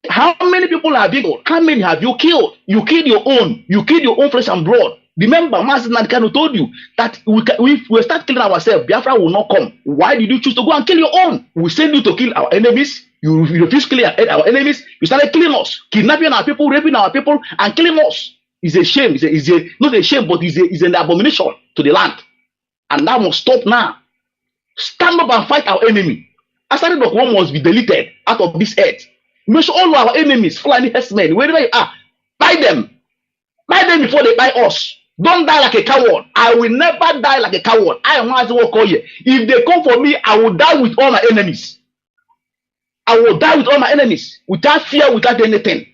how many people have been killed? How many have you killed? You killed your own. You killed your own flesh and blood. Remember, Mazi Nwachineke told you that if we start killing ourselves, Biafra will not come. Why did you choose to go and kill your own? We send you to kill our enemies. You refuse to kill our enemies. You started killing us, kidnapping our people, raping our people, and killing us. It's a shame. It's not a shame, but it's an abomination to the land. And that must stop now. Stand up and fight our enemy. Asari.1 must be deleted out of this earth. Make sure all our enemies, Fulani herdsmen, wherever you are, buy them. Buy them before they buy us. Don't die like a coward. I will never die like a coward. I am Mazi Nwachineke. If they come for me, I will die with all my enemies. I will die with all my enemies, without fear, without anything.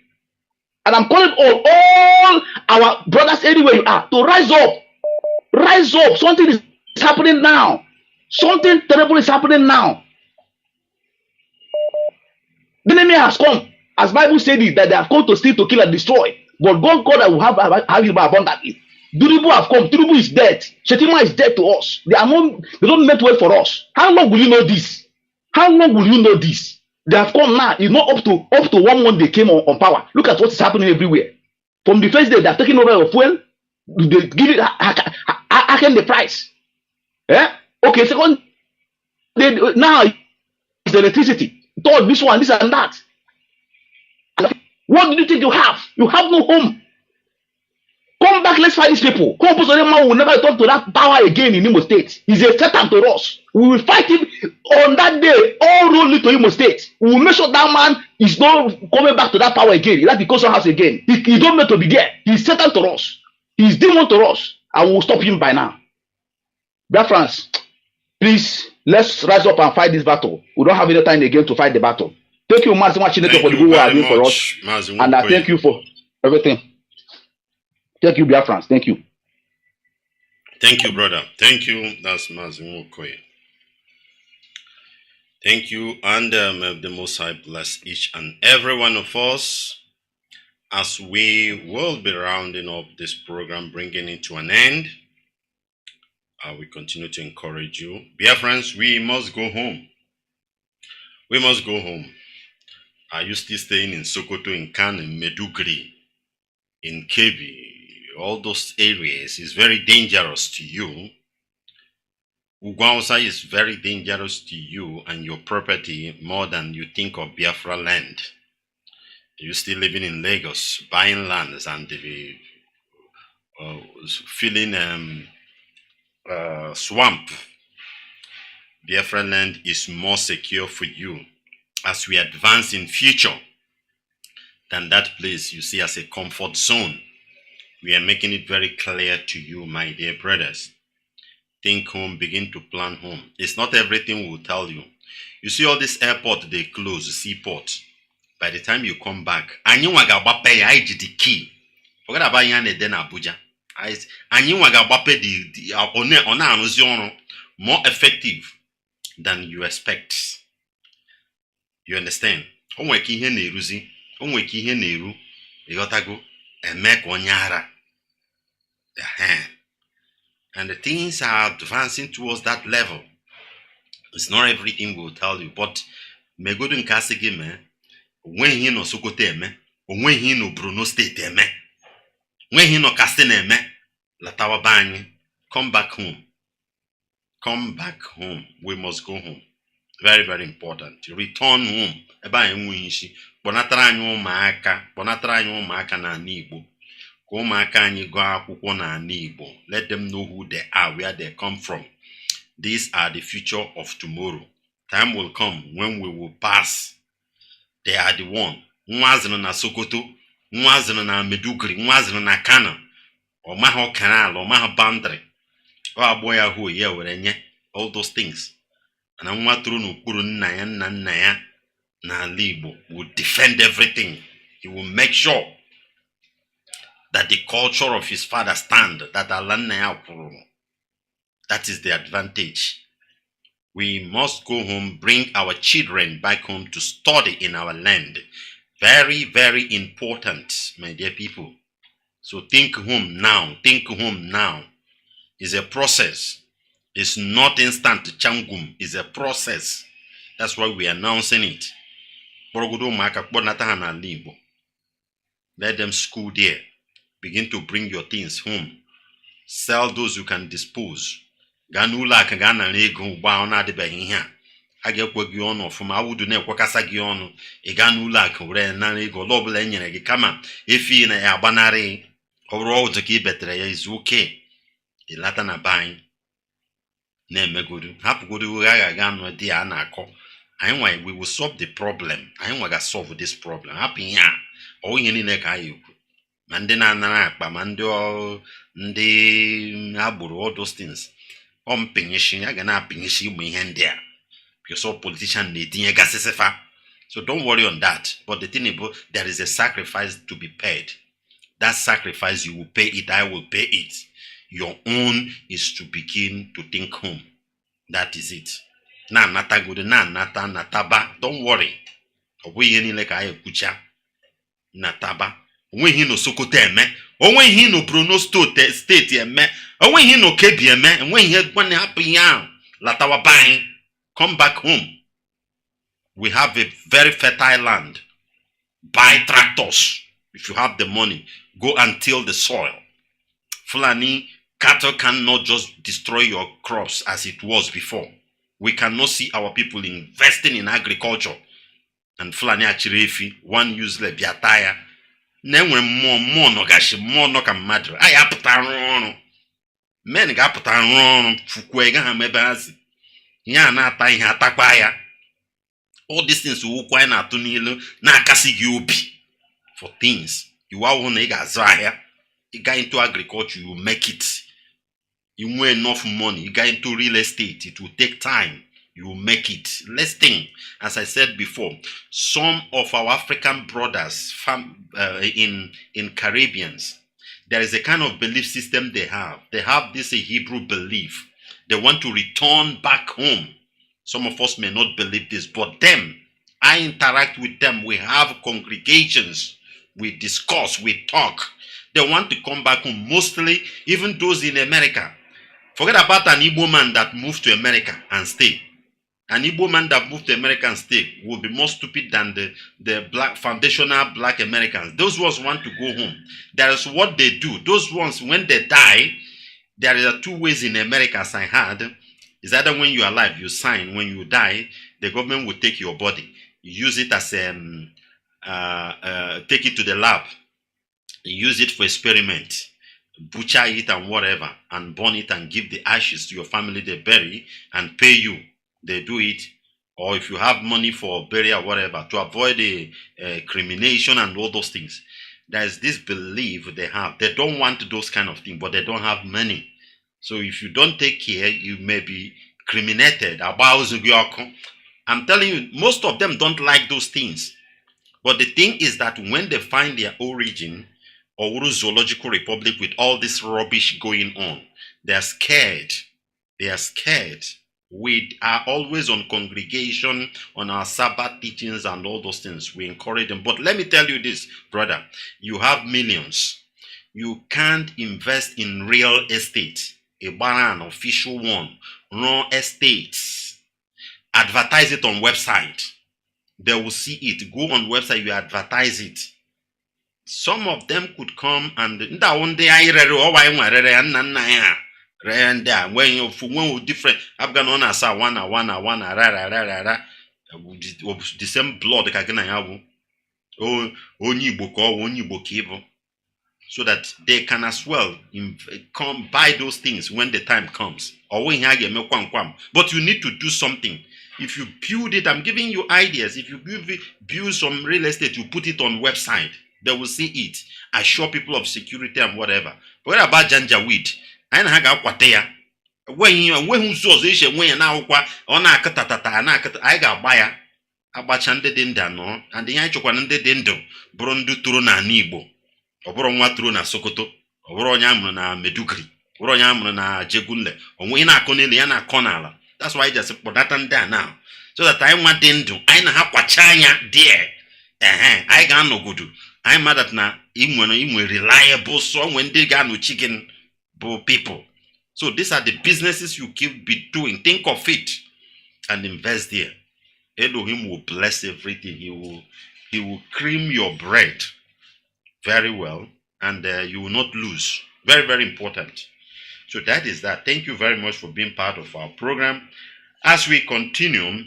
And I'm calling on all our brothers anywhere you are to rise up. Rise up. Something is happening now. Something terrible is happening now. The enemy has come. As Bible said it, that they have come to steal, to kill, and destroy. But God will have it abundantly. Duribu have come. Duribu is dead. Shetima is dead to us. They don't meant well for us. How long will you know this? How long will you know this? They have come now. It's not up to 1 month they came on power. Look at what is happening everywhere. From the first day, they are taking over your fuel. They give it hacking the price. Yeah? Okay, second, now it's electricity. Third, this one, this and that. And what do you think you have? You have no home. Come back, let's fight these people. Man will never talk to that power again in Imo State. He's a threat to us. We will fight him on that day. All road lead to Imo State. We will make sure that man is not coming back to that power again. He'll have the custom house again. He don't need to be there. He's threatened to us. He's demon to us. I will stop him by now. Biafrans, please, let's rise up and fight this battle. We don't have any time again to fight the battle. Thank you, Mazi Nwachineke, for the good work you doing for us. And I thank you for everything. Thank you, Biafrans. Thank you. Thank you, brother. Thank you. That's Mazi Nwachineke. Thank you, and may the Most High bless each and every one of us as we will be rounding up this program, bringing it to an end. We continue to encourage you. Biafrans, we must go home. We must go home. Are you still staying in Sokoto, in Kanu, in Meduguri, in Kebbi? All those areas is very dangerous to you. Ugwausa is very dangerous to you and your property more than you think of Biafra land. You're still living in Lagos, buying lands and feeling swamp. Biafra land is more secure for you as we advance in future than that place you see as a comfort zone. We are making it very clear to you, my dear brothers. Think home, begin to plan home. It's not everything we'll tell you. You see all this airport they close, seaport. By the time you come back, the key. Forget about Yane then Abuja. More effective than you expect. You understand? Onweki ihe na-eruzi, onweki ihe na-eru, ịghọtago, eme ka onye ara. And the things are advancing towards that level. It's not everything we'll tell you, but megodu nke asị gị mee, onweghị no Sokoto eme, onweghị no Borno State eme, onweghị no Katsina eme, latawa ba anyị. Come back home. Come back home. We must go home. Very, very important. Return home. Eba enwe isi. Kpọnatara anyị ụmụaka na ala Igbo. Ka ụmụaka anyị gụọ akwụkwọ na ala Igbo. Let them know who they are, where they come from. These are the future of tomorrow. Time will come when we will pass. They are the one. Nwazino na Sokoto, nwazino na Meduguri, nwazino na Kanu. Omaho canal, omaho boundary. Aboya who ye were all those things. And I'm what through n'okpuru nna ya na Igbo will defend everything. He will make sure that the culture of his father stand, that that is the advantage. We must go home, bring our children back home to study in our land. Very, very important, my dear people. So think home now. Think home now. It's a process. It's not instant changum. It's a process. That's why we're announcing it. Let them school there. Begin to bring your things home. Sell those you can dispose. Ganula kagana ego ba ona de behiha. Agekwe gi ono from awudu na ekwakasa gi ono. Iganula kure na ego lobele nyere gi kama efi na ya banari. Oro ozo ki betre ya is okay. Ilata na buying. Na emegodu. Hapugodu ga ga no di anako. Anyway, we will solve the problem. I ga solve this problem. Happy ya. O ihe ni ka ayu. Mande na akpa mande ndi agburu all those things. Pinyishi ya ga na pinyishi ụmụ ihe ndị a. Because all politicians na-etinye gasịsịfa. So don't worry on that. But the thing is, there is a sacrifice to be paid. That sacrifice, you will pay it, I will pay it. Your own is to begin to think home. That is it. Na nata good, na nata nataba. Don't worry. Owe ni like I kucha. Nataba. Owe hi no Sokoto eme. Owe hi no Borno State eme. Owe hi no Kebbi eme. Owe hi gwane happy yan. Latawa bang. Come back home. We have a very fertile land. Buy tractors. If you have the money, go and till the soil. Fulani cattle cannot just destroy your crops as it was before. We cannot see our people investing in agriculture. And Fulani achirefi, one useless biataya. Nenwe more no gashi, more no kam madre. I apta men ga apta fukwega ha mebazi. Ya na ata ihe atakwa ya. All these things will kwa na atu nilu na akasi gi obi for things. You are one ga azụ ahịa. You get into agriculture, you make it. You want enough money. You get into real estate, it will take time. You will make it. Let's think. As I said before, some of our African brothers in Caribbeans, there is a kind of belief system they have. They have this Hebrew belief. They want to return back home. Some of us may not believe this, but them, I interact with them. We have congregations. We discuss. We talk. They want to come back home. Mostly, even those in America. Forget about an Igbo man that moved to America and stay. An Igbo man that moved to America and stay will be more stupid than the black foundational black Americans. Those ones want to go home. That is what they do. Those ones, when they die, there are two ways in America, as I had. Is either when you are alive, you sign. When you die, the government will take your body, use it as take it to the lab, use it for experiment, butcher it and whatever, and burn it and give the ashes to your family. They bury and pay you. They do it. Or if you have money for burial or whatever, to avoid the crimination and all those things. There is this belief they have. They don't want those kind of things, but they don't have money. So if you don't take care, you may be criminated. I'm telling you, most of them don't like those things. But the thing is that when they find their origin, or Zoological Republic with all this rubbish going on, they are scared. They are scared. We are always on congregation, on our Sabbath teachings and all those things. We encourage them. But let me tell you this, brother. You have millions. You can't invest in real estate. A an official one. Raw estates. Advertise it on website. They will see it. Go on website, you advertise it. Some of them could come and when you different Afghan on as one the same blood so that they can as well come buy those things when the time comes. Or when you but you need to do something. If you build it, I'm giving you ideas. If you build some real estate, you put it on website, they will see it. Assure people of security and whatever. What about Janjaweed? I know how to when you saw this, when you now on a catata, I got buyer. Abachande denda no, and the Yanchokanande dendo, Brondu Turuna Nibo, or Bronwa Truna Sokoto, or Bronyam na Medugri, Bronyam na Jegunle, or Wina Coneliana Conala. That's why I just put that on there now. So that I want them to, I know how Quachanya dear. I got no good. I'm mad at now, even reliable so when they got no chicken people. So these are the businesses you keep be doing. Think of it and invest there. Elohim will bless everything. He will cream your bread very well, and you will not lose. Very, very important. So that is that. Thank you very much for being part of our program. As we continue,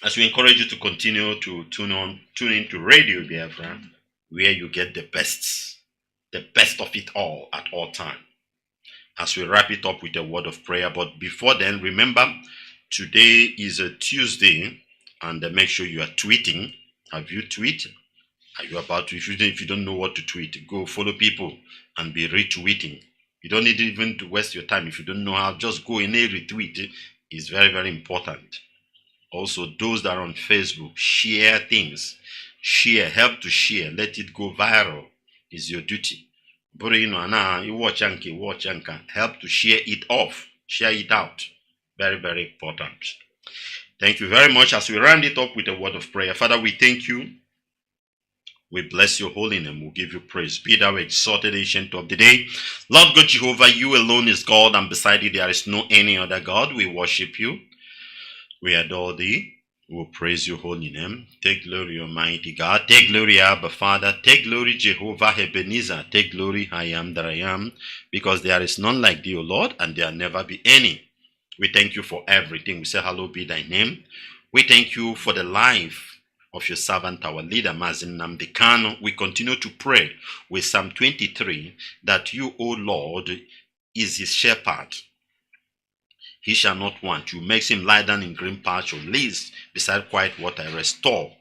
as we encourage you to continue to tune into Radio Biafra, where you get the best of it all at all time. As we wrap it up with a word of prayer, but before then, remember, today is a Tuesday, and make sure you are tweeting. Have you tweeted? Are you about to? If you don't know what to tweet, go follow people and be retweeting. You don't need even to waste your time. If you don't know how, just go in a retweet. It's very, very important. Also, those that are on Facebook, share things. Share, help to share. Let it go viral. Is your duty. But you watch Anka. Help to share it off. Share it out. Very, very important. Thank you very much. As we round it up with a word of prayer. Father, we thank you. We bless your holy name. We'll give you praise. Be thou exalted, ancient of the day. Lord God Jehovah, you alone is God, and beside you there is no any other God. We worship you. We adore thee. We will praise your holy name. Take glory, Almighty God. Take glory, Abba Father. Take glory, Jehovah Ebenezer. Take glory, I am that I am. Because there is none like thee, O Lord, and there will never be any. We thank you for everything. We say, hallowed be thy name. We thank you for the life of your servant, our leader, Mazi Nnamdi Kanu. We continue to pray with Psalm 23 that you, O Lord, is his shepherd. He shall not want. You makes him lie down in green pasture, leads beside quiet water, restore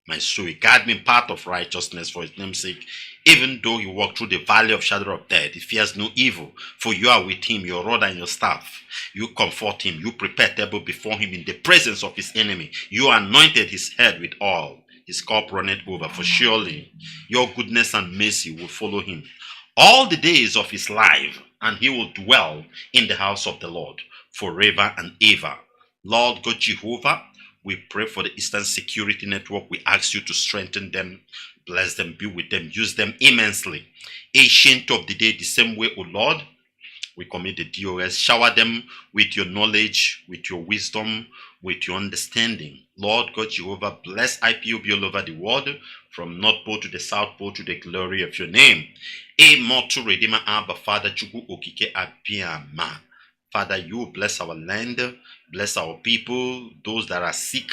My soul, guard me in path of righteousness for his name's sake. Even though he walk through the valley of shadow of death, he fears no evil, for you are with him, your rod and your staff. You comfort him, you prepare table before him in the presence of his enemy. You anointed his head with oil, his cup runneth over, for surely your goodness and mercy will follow him all the days of his life, and he will dwell in the house of the Lord forever and ever. Lord God Jehovah, we pray for the Eastern Security Network. We ask you to strengthen them, bless them, be with them, use them immensely. Ancient of the day, the same way, O Lord, we commit the DOS. Shower them with your knowledge, with your wisdom, with your understanding. Lord God Jehovah, bless IPOB all over the world, from North Pole to the South Pole, to the glory of your name. Immortal Redeemer, Abba, Father, Chukwu Okike Abiyama. Father, you bless our land, bless our people, those that are sick,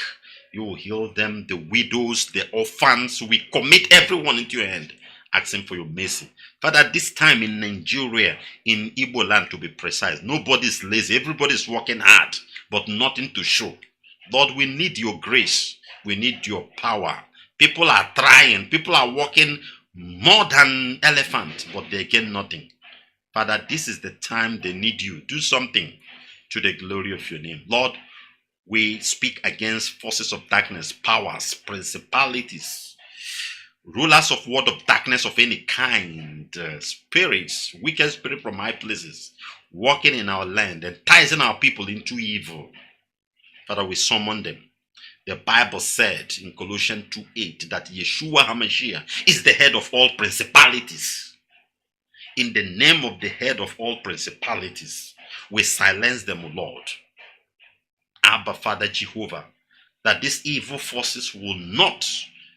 you will heal them, the widows, the orphans. We commit everyone into your hand, asking for your mercy. Father, this time in Nigeria, in Igbo land to be precise, nobody's lazy, everybody's working hard, but nothing to show. Lord, we need your grace, we need your power. People are trying, people are working more than elephant, but they get nothing. Father, this is the time they need you. Do something to the glory of your name. Lord, we speak against forces of darkness, powers, principalities, rulers of world of darkness of any kind, spirits, wicked spirit from high places, walking in our land, enticing our people into evil. Father, we summon them. The Bible said in Colossians 2:8 that Yeshua HaMashiach is the head of all principalities. In the name of the head of all principalities, we silence them, O Lord. Abba, Father Jehovah, that these evil forces will not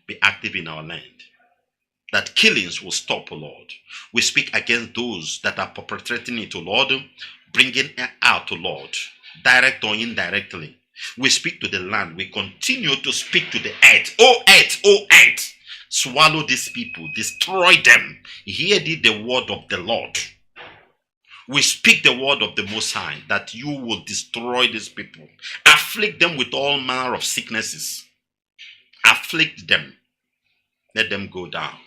be active in our land, that killings will stop, O Lord. We speak against those that are perpetrating it, O Lord, bringing it out, O Lord, direct or indirectly. We speak to the land. We continue to speak to the earth. O earth, O earth, swallow these people, destroy them. Hear thee the word of the Lord. We speak the word of the Most High, that you will destroy these people. Afflict them with all manner of sicknesses. Afflict them. Let them go down.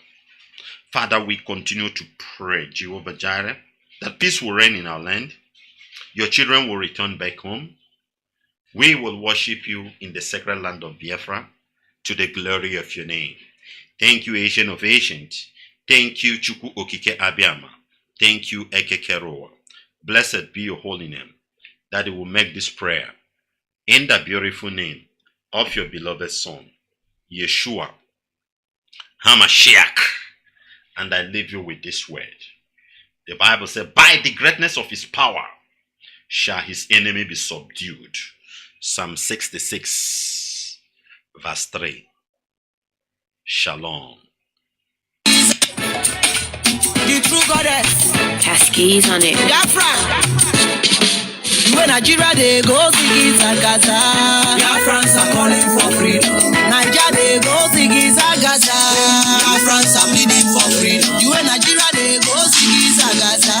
Father, we continue to pray, Jehovah Jireh, that peace will reign in our land. Your children will return back home. We will worship you in the sacred land of Biafra to the glory of your name. Thank you, Ancient of Ancients. Thank you, Chukwu Okike Abiyama. Thank you, Eke Keroa. Blessed be your holy name, that it will make this prayer in the beautiful name of your beloved Son, Yeshua HaMashiach. And I leave you with this word. The Bible said, by the greatness of his power shall his enemy be subdued. Psalm 66, verse 3. Shalom. The true goddess. Cascades on it. Biafra. When Nigeria they go Ziggy Zagaza. Biafrans are calling for freedom. Nigeria they go Ziggy Zagaza. Biafrans are pleading for freedom. You and Nigeria they go Ziggy Zagaza.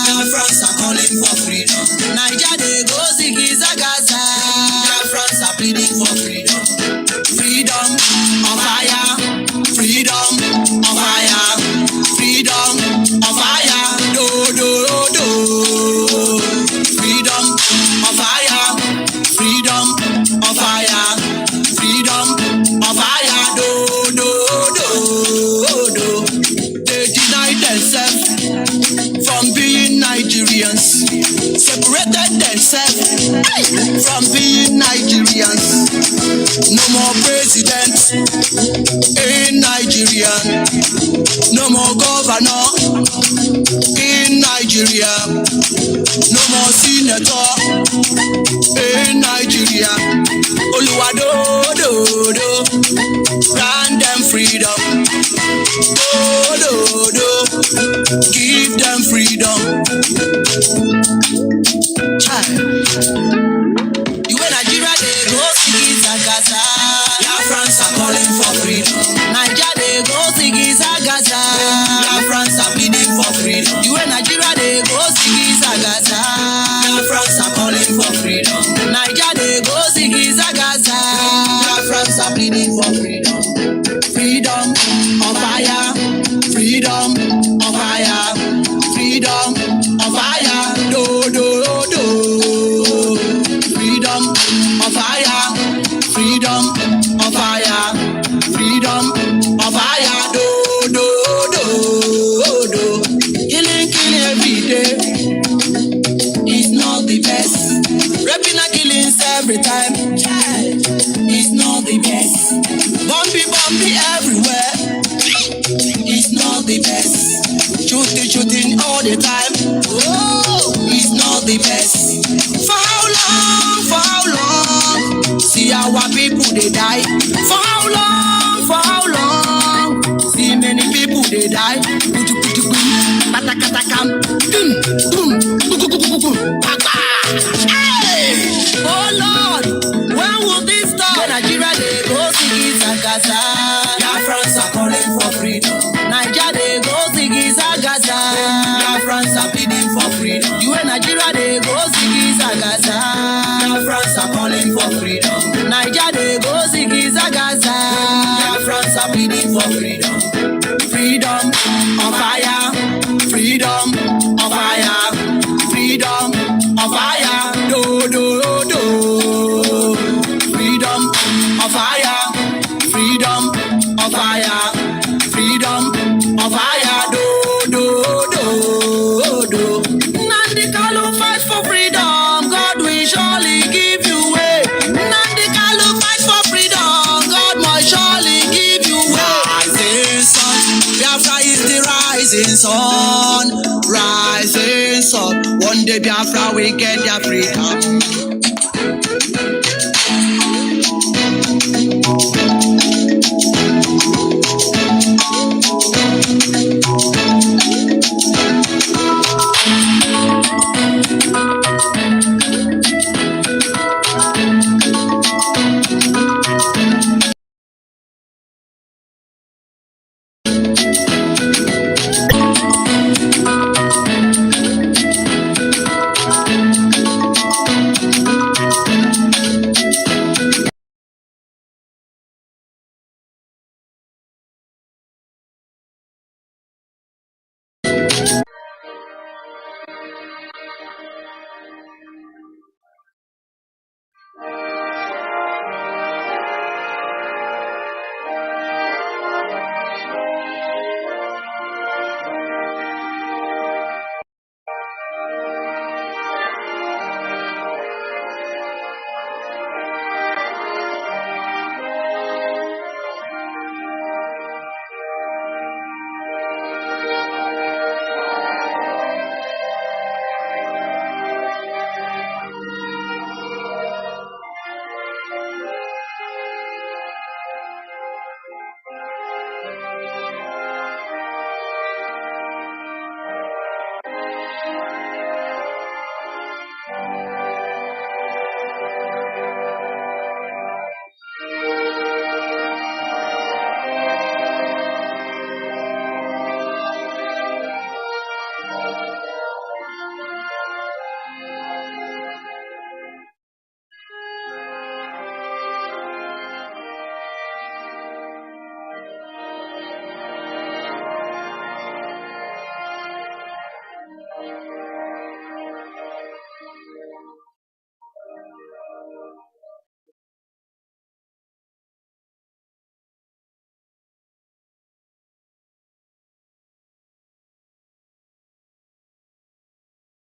Biafrans are calling for freedom. Nigeria they go Ziggy Zagaza. Biafrans are pleading for freedom. Freedom on fire. Freedom on fire. Freedom on fire. Do do do. Freedom on fire. Freedom on fire. Freedom on fire. Do do do. They deny themselves from being Nigerians. Separated themselves from being Nigerians. No more president in Nigeria. No more governor in Nigeria. No more senator in Nigeria. Oluwado do do. Grant them freedom. Do do do. Give them freedom. You in Nigeria they go Ziggy Zagaza. Biafrans are calling for freedom. Nigeria they go Ziggy Zagaza. Biafrans are pleading for freedom. You in Nigeria they go Ziggy Zagaza. Biafrans are calling for freedom. Nigeria they go Ziggy Zagaza. Biafrans are pleading for freedom. of fire, freedom of fire, freedom of fire. Do do do. Killing every day is not the best. Raping and killings every time, it's not the best. Bumpy everywhere, it's not the best. Shooting all the time, oh, it's not the best. For how long? See our people they die. For how long? See many people they die. Patakatakam, hey! Oh Lord, when will this stop? When Nigeria they go Ziggy Zagaza, Biafrans are calling for freedom. Nigeria they go Ziggy Zagaza, Biafrans are pleading for freedom. You and Nigeria they go Ziggy Zagaza, Biafrans are calling for freedom. Nigeria they go Ziggy Zagaza, Biafrans are pleading for freedom. Freedom of fire, freedom of fire, freedom of fire. Do do do. Freedom of fire, freedom of fire, freedom of fire. Do do do. Nnamdi Kanu fight for freedom, God will surely give you way. Nnamdi Kanu fight for freedom, God must surely give you way. Rising sun, Biafra is the rising sun, rising sun. One day Biafra will get their freedom.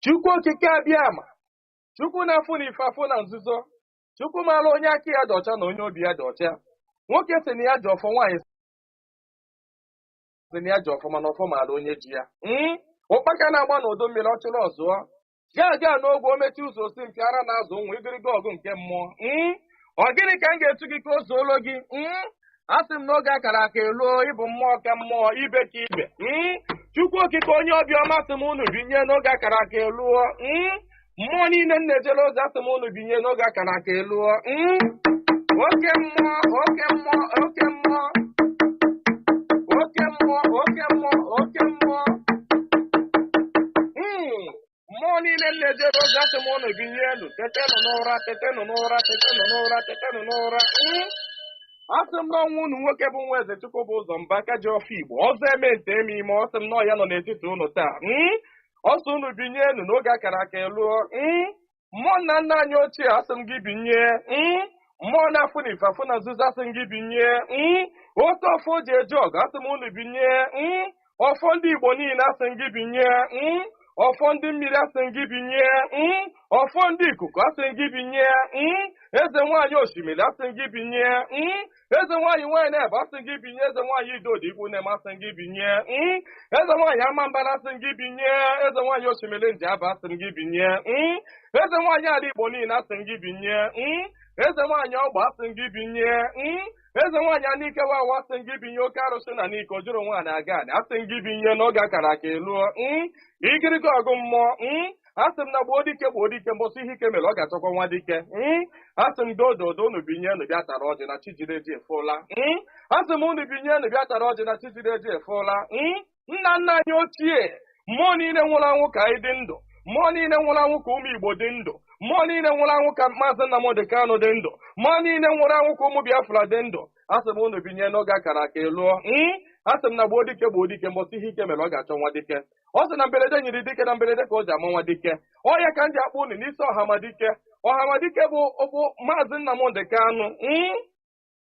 Chukwu okike abịama, Chukwu na-afụ na ife afụ na nzuzo, Chukwu mara onye aka ya dị ọcha na onye obi ya dị ọcha. Nwoke sị na ya ji ọfọ, nwaanyị sị na ya ji ọfọ, mana ọfọ mara onye ji ya. Ụkpaka na-agba n'udu mmiri ọchịrị ọzụọ, ga n'ogwe o mechi ụzọ osi nke ara na-azụ ụmụ igiriga ọgụ nke mmụọ. Ọ gịnị ka m ga-etu gị ka o zuolo gị? Asị m n'oge akara aka eluo, ịbụ mmụọ ka mmụọ, ibe ka ibe. Chukwu okike onye obiọma sị m unu binye n'oge akara aka eluo. Mmụọ niile m na-ejere ozi asị m unu binye n'oge akara aka eluo. Oke mmụọ, oke mmụọ, oke mmụọ, oke mmụọ, oke mmụọ, oke mmụọ. Mmụọ niile m na-ejere ozi asị m unu binye elu. Tetenụ n'ụra, tetenụ n'ụra, tetenụ n'ụra, tetenụ n'ụra. Asị m n'ọnwa unu nwoke bụ nwa eze Chukwu bụ ụzọ mba aka ji ọfọ Igbo ọzọ eme nte eme ime. Ọ sị m nọọ ya nọ n'etiti unu taa. Ọsọ unu binye enu n'oge akara aka eluo. mmụọ nna nna anyị ochie asị m gị binye mmụọ na-afụ na ife afụ na nzuzo asị m gị binye otu ọfọ ji eje ọgụ asị m unu binye ọfọ ndị Igbo niile asị m gị binye ọfọ ndị mmiri asị m gị binye ọfọ ndị ikuku asị m gị binye eze nwaanyị osimiri asị m gị binye eze nwaanyị na-ebe asị m gị binye eze nwaanyị idodi ikwu na-eme asị m gị binye eze nwaanyị amambara asị m gị binye eze nwaanyị osimiri Njaba asị m gị binye eze nwaanyị ala Igbo niile asị m gị binye eze nwaanyị ọgba asị m gị binye eze nwaanyị Anike Wawa asị m gị binye oke arụsị na n'ike ojuru nwaanyị aga anị asị m gị binye n'oge akara aka eluo igirigi ọgụ mmụọ asị m na gboo dike mbọsị ihe ike mere ọ ga-achọkwa nwa dike asị m dododo unu binye unu bịa tara ọjị na Chijireji efola asị m unu binye unu bịa tara ọjị na Chijireji efola nna nna anyị ochie mmụọ niile nwụrụ anwụ ka anyị dị ndụ mmụọ niile nwụrụ anwụ ka ụmụ Igbo dị ndụ mmụọ niile nwụrụ anwụ ka Maazị Nnamdi Kanu dị ndụ mmụọ niile nwụrụ anwụ ka ụmụ Biafra dị ndụ asị m unu binye n'oge akara aka eluo asị m na gboo dike mbọsị ihe ike mere ọ ga-achọ nwa dike ọ sị na mberede nyiri dike na mberede ka o ji ama nwa dike ọ ya ka m ji akpọ unu n'isi ọhamadike bụ Maazị Nnamdi Kanu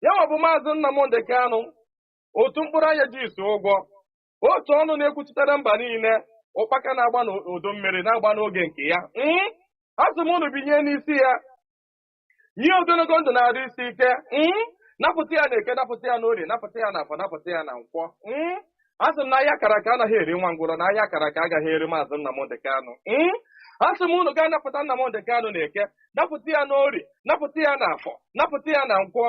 ya nwa bụ Maazị Nnamdi Kanu otu mkpụrụ anya ji isi ụgwọ otu ọnụ na-ekwuchitere mba niile ụkpaka na-agba n'udu mmiri na-agba n'oge nke ya asị m unu binye n'isi ya nye ogologo ndụ na-arụ isi ike napụta ya na eke napụta ya n'orie napụta ya na afọ napụta ya na nkwọ asị m na ahịa akara aka anaghị eri nwa ngwụrọ na ahịa akara aka agaghị eri Maazị Nnamdi Kanu asị m unu gaa napụta Nnamdi Kanu na eke napụta ya n'orie napụta ya na afọ napụta ya na nkwọ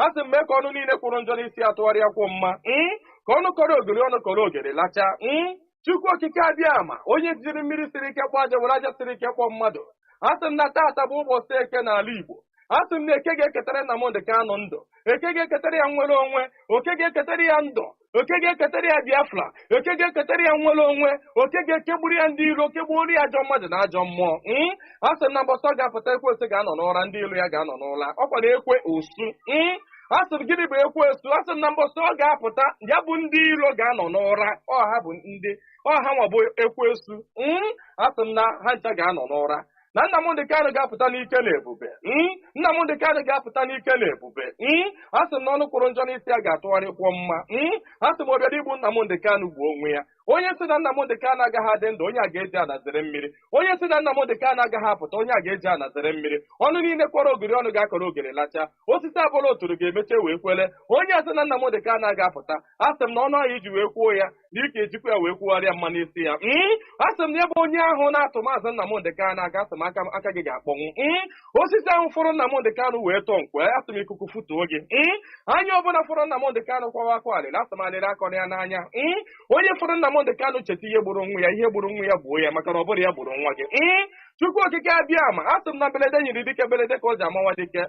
asị m mee ka ọnụ niile kwụrụ njọ n'isi atụgharịa kwụ mma ka ọnụ kọrọ ogiri ọnụ kọrọ ogiri lacha Chukwu okike abịa ama onye jiri mmiri siri ike kpọọ aja were aja siri ike kpọọ mmadụ asị m na taata bụ ụbọchị eke n'ala Igbo asị m na eke ga-eketara Nnamdi Kanu ndụ eke ga-eketara ya nwere onwe oke ga-eketara ya ndụ oke ga-eketara ya Biafra oke ga-eketara ya nwere onwe oke ga-ekegburu ya ndị iro kegburu ya ajọ mmadụ na ajọ mmụọ asị m na mbọsọ ga-apụta ekwesị ga-anọ n'ụra ndị ilo ya ga-anọ n'ụra ọ kwara ekwe osu asị m gịnị bụ ekwesu asị m na mbọsọ ọ ga-apụta ya bụ ndị iro ga-anọ n'ụra ọha bụ ndị ọha nwa bụ ekwesu asị m na ha ncha ga-anọ n'ụra na Nnamdi Kanu ga-apụta n'ike na ebube Nnamdi Kanu ga-apụta n'ike na ebube asị m na ọnụ kwụrụ njọ n'isi ya ga-atụgharịkwọ mma asị m ọbịara igbu Nnamdi Kanu gbuo onwe ya onye si na Nnamdi Kanu agaghị adị ndụ onye a ga-eji anazere mmiri onye si na Nnamdi Kanu agaghị apụta onye a ga-eji anazere mmiri ọnụ niile kwọrọ ogiri ọnụ ga-akọrọ ogiri lacha osisi abụla oturu ga-emeche wee kwele onye asị na Nnamdi Kanu agaghị apụta asị m na ọnụ ahụ iji wee kwuo ya dịka ejikwa ya wee kwugharịa mma n'isi ya asị m na ebe onye ahụ na-atụ Maazị Nnamdi Kanu aga asị m aka gị ga-akpọnwụ osisi ahụ fụrụ Nnamdi Kanu wee tọọ nkwe asị m ikuku futuo gị anya ọbụla fụrụ Nnamdi Kanu kwawa akwa alịla asị m alịla akọrọ ya n'anya onye fụrụ Nnamdi Kanu cheta ihe gburu nwa ya ihe gburu nwa ya gbuo ya maka na ọ bụrụ ya gburu nwa gị Chukwu okike abịa ama asị m na mberede nyiri dike mberede ka o ji amawa dike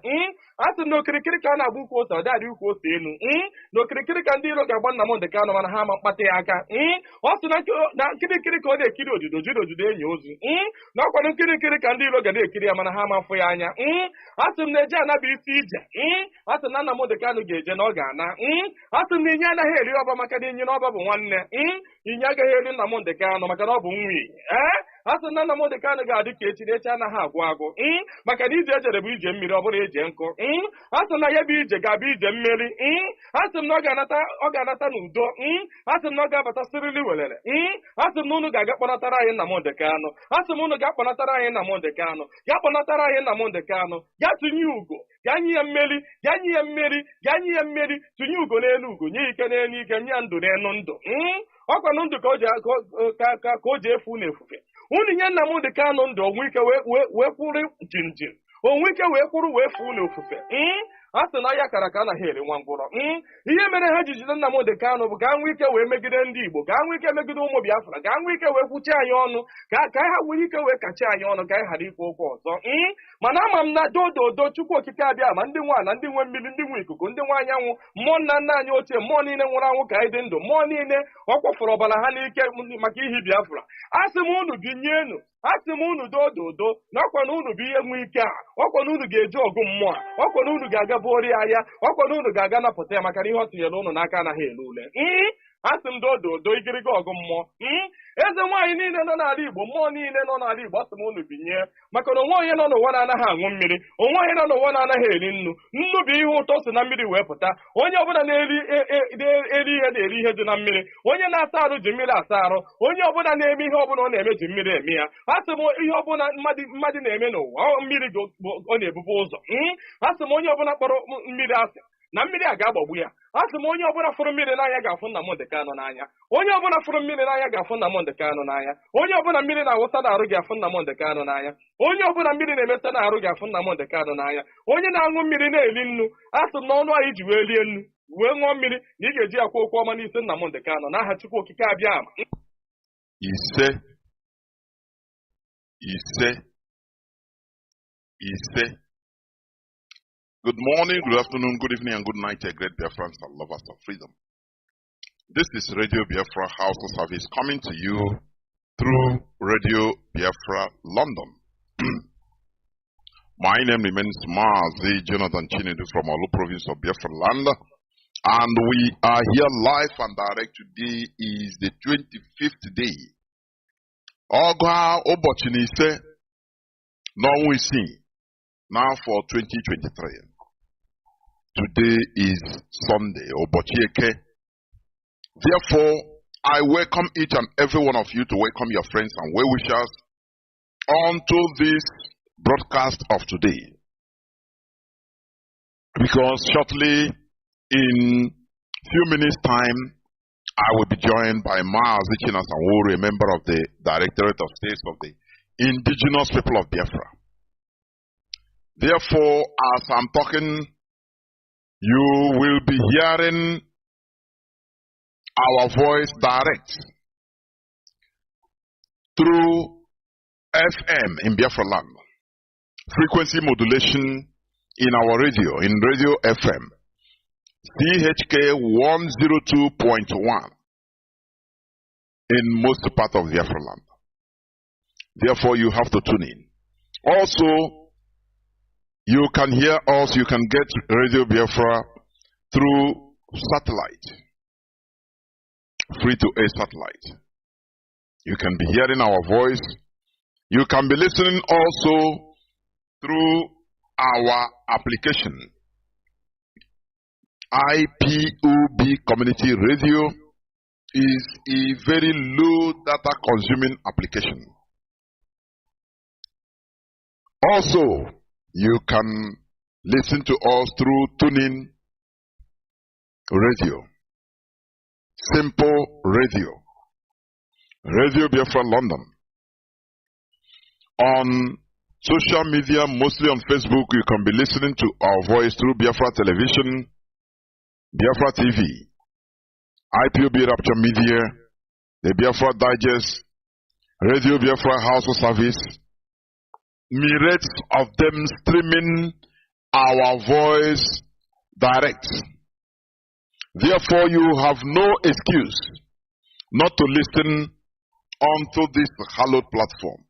asị m na okirikiri ka a na-agba ukwu ose ọ dịadị ukwu ose elu na okirikiri ka ndị iro ga-agba Nnamdi Kanu mana ha ama mkpata ya aka ọ sị na nkirikiri ka ọ na-ekiri odido jiri odido enyi ozu na ọkwado nkirikiri ka ndị iro ga na-ekiri ya mana ha ama mfụ ya anya asị m na eje anaba isi ije asị m na Nnamdi Kanu ga-eje na ọ ga-ana asị m na inye anaghị eri ọba maka na inye n'ọba bụ nwanne inye agaghị eri Nnamdi Kanu maka na ọ bụ nwunye asị na Nnamdi Kanu ga-adị ka echi na echi anaghị agwụ agwụ maka na ije ejere bụ ije mmiri ọ bụrụ eje nkụ asị na ya bụ ije ga-abụ ije mmeri asị m na ọ ga-anata n'udo asị m na ọ ga-abata sirili welere asị m na unu ga-aga kpọnatara anyị Nnamdi Kanu asị m unu ga-akpọnatara anyị Nnamdi Kanu ga kpọnatara anyị Nnamdi Kanu ga tụnye ugo ga nye ya mmeri ga nye ya mmeri ga nye ya mmeri tụnye ugo n'elu ugo nye ike n'elu ike nye ya ndụ n'elu ndụ ọkwanụ ndụ ka o ji efu na-efufe unu nye Nnamdi Kanu ndụ onwe ike wee kwụrụ jinjin onwe ike wee kwụrụ wee fuo n'ofufe a sị na ya kara ka anaghị eri nwa ngwụrọ ihe mere ha ji jide Nnamdi Kanu bụ ka nwee ike wee megide ndị Igbo ka nwee ike megide ụmụ Biafra ka nwee ike wee kwuchi anyị ọnụ ka ha nwee ike wee kachi anyị ọnụ ka anyị ghara ikwu okwu ọzọ mana ama m na dododo Chukwu okike abịa ma ndị nwa na ndị nwe mmiri ndị nwe ikuku ndị nwe anyanwụ mmụọ nna nna anyị ochie mmụọ niile nwụrụ anwụ ka anyị dị ndụ mmụọ niile ọ kwafụrụ ọbara ha n'ike maka ihi Biafra asị m unu binyenu asị m unu dododo na ọkwa na unu bụ ihe nwe ike a ọkwa na unu ga-eji ọgụ mmụọ ọkwa na unu ga-aga bụori ahịa ọkwa na unu ga-aga napụta ya maka na ihe ọ tinyere unu n'aka anaghị ele ule asị m dodo igirigi ọgụ mmụọ eze nwaanyị niile nọ n'ala Igbo mmụọ niile nọ n'ala Igbo asị m unu binye maka na onwe onye nọ n'ụwa na-anaghị aṅụ mmiri onwe onye nọ n'ụwa na-anaghị eri nnu nnu bụ ihe ụtọ si na mmiri wee pụta onye ọbụla na-eri ihe na-eri ihe dị na mmiri onye na-asa arụ ji mmiri asa arụ onye ọbụla na-eme ihe ọbụla ọ na-eme ji mmiri eme ya asị m ihe ọbụla mmadụ na-eme n'ụwa mmiri ọ na-ebubu ụzọ asị m onye ọbụla kpọrọ mmiri asị na mmiri a ga-agbagbu ya asị m onye ọbụla fụrụ mmiri n'anya ga-afụ Nnamdi Kanu n'anya onye ọbụla fụrụ mmiri n'anya ga-afụ Nnamdi Kanu n'anya onye ọbụla mmiri na-awụsa n'arụ ga-afụ Nnamdi Kanu n'anya onye ọbụla mmiri na-emesa n'arụ ga-afụ Nnamdi Kanu n'anya onye na-aṅụ mmiri na-eli nnu asị m n'ọnụ anyị ji wee lie nnu wee ṅụọ mmiri na ị ga-eji akwa okwu ọma n'isi Nnamdi Kanu n'aha Chukwu okike abịa ama ise. Good morning, good afternoon, good evening, and good night, great Biafrans and lovers of freedom. This is Radio Biafra House of Service coming to you through Radio Biafra London. My name remains Mazi Nwachineke from Olu province of Biafra land, and we are here live and direct. Today is the 25th day. Oga Obochinise, now we see, now for 2023. Today is Sunday, Obochieke. Therefore, I welcome each and every one of you to welcome your friends and well-wishers onto this broadcast of today. Because shortly, in few minutes' time, I will be joined by Mazi Nwachineke, a member of the Directorate of States of the Indigenous People of Biafra. Therefore, as I'm talking, you will be hearing our voice direct through FM in Biafra land, frequency modulation in our radio, in Radio FM, CHK 102.1 in most part of Biafra land. Therefore, you have to tune in. Also, you can hear us, you can get Radio Biafra through satellite, free to air satellite. You can be hearing our voice. You can be listening also through our application, IPOB Community Radio is a very low data consuming application. Also, you can listen to us through TuneIn Radio, Simple Radio, Radio Biafra London. On social media, mostly on Facebook, you can be listening to our voice through Biafra Television, Biafra TV, IPOB Rapture Media, the Biafra Digest, Radio Biafra House of Service, myriads of them streaming our voice direct. Therefore, you have no excuse not to listen onto this hallowed platform.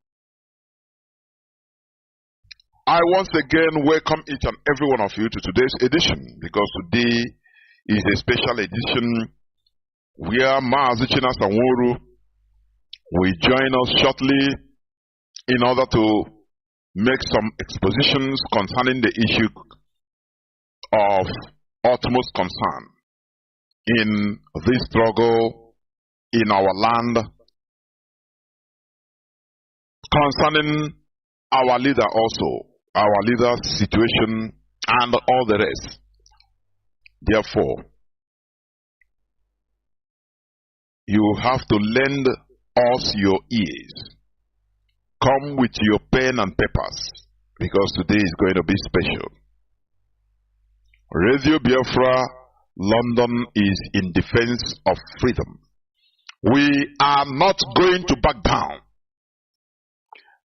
I once again welcome each and every one of you to today's edition, because today is a special edition where Mazi Nwachineke will join us shortly in order to make some expositions concerning the issue of utmost concern in this struggle in our land, concerning our leader also, our leader's situation and all the rest. Therefore, you have to lend us your ears. Come with your pen and papers, because today is going to be special. Radio Biafra London is in defense of freedom. We are not going to back down.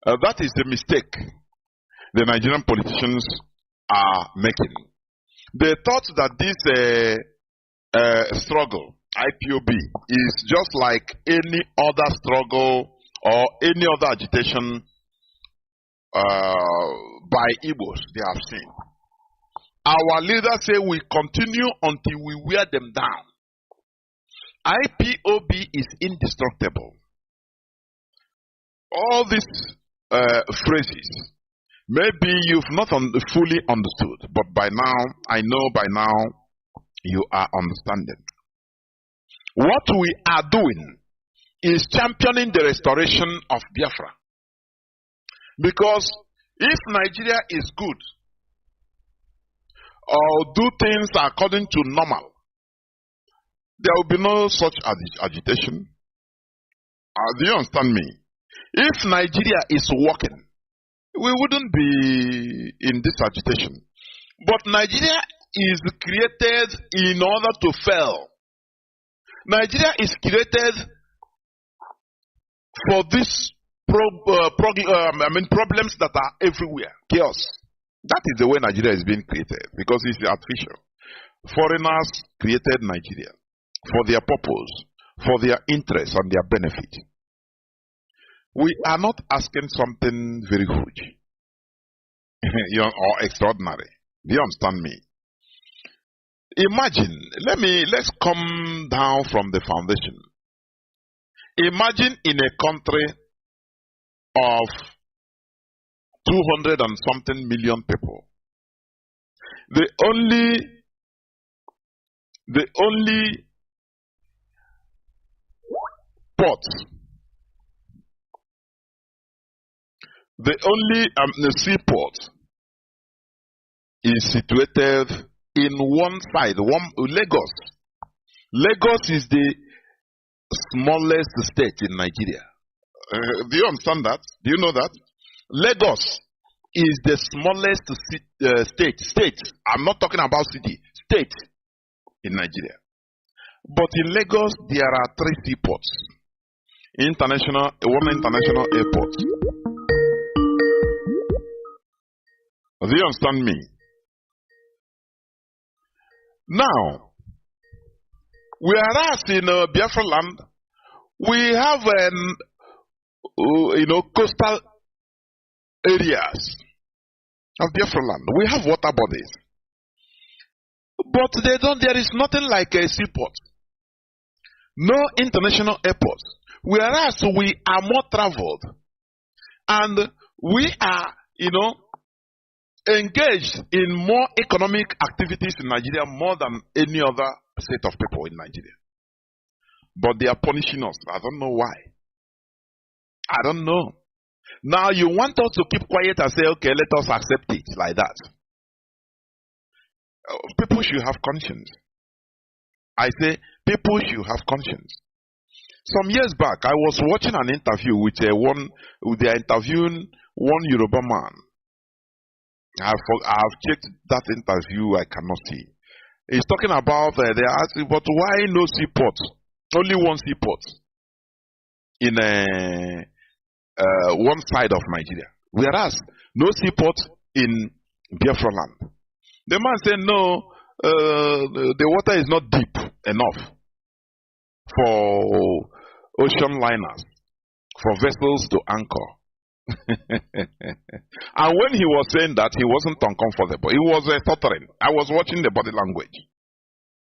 That is the mistake the Nigerian politicians are making. They thought that this struggle, IPOB, is just like any other struggle or any other agitation by Igbos they have seen. Our leaders say we continue until we wear them down. IPOB is indestructible. All these phrases, maybe you've not fully understood, but by now, I know by now you are understanding. What we are doing is championing the restoration of Biafra. Because if Nigeria is good, or do things according to normal, there will be no such agitation. Do you understand me? If Nigeria is working, we wouldn't be in this agitation. But Nigeria is created in order to fail. Nigeria is created for these problems that are everywhere. Chaos. That is the way Nigeria is being created, because it's artificial. Foreigners created Nigeria for their purpose, for their interest and their benefit. We are not asking something very huge or extraordinary. Do you understand me? Imagine, let's come down from the foundation. Imagine in a country of 200 and something million people, the only port, the only seaport is situated in one side, Lagos. Lagos is the smallest state in Nigeria. Do you understand that? Do you know that? Lagos is the smallest state. I'm not talking about city. State in Nigeria. But in Lagos, there are 3 seaports. One international airport. Do you understand me? Now, whereas in Biafra land, we have coastal areas of Biafra land. We have water bodies. But there is nothing like a seaport. No international airports. Whereas we are more traveled. And we are, engaged in more economic activities in Nigeria more than any other set of people in Nigeria. But they are punishing us. I don't know why. I don't know. Now you want us to keep quiet and say, okay, let us accept it like that. People should have conscience. I say, people should have conscience. Some years back, I was watching an interview with they are interviewing one Yoruba man. I have checked that interview, I cannot see. He's talking about, they are asking, but why no seaport? Only one seaport in one side of Nigeria. Whereas, no seaport in Biafra land. The man said, no, the water is not deep enough for ocean liners, for vessels to anchor. And when he was saying that, he wasn't uncomfortable. He was stuttering. I was watching the body language.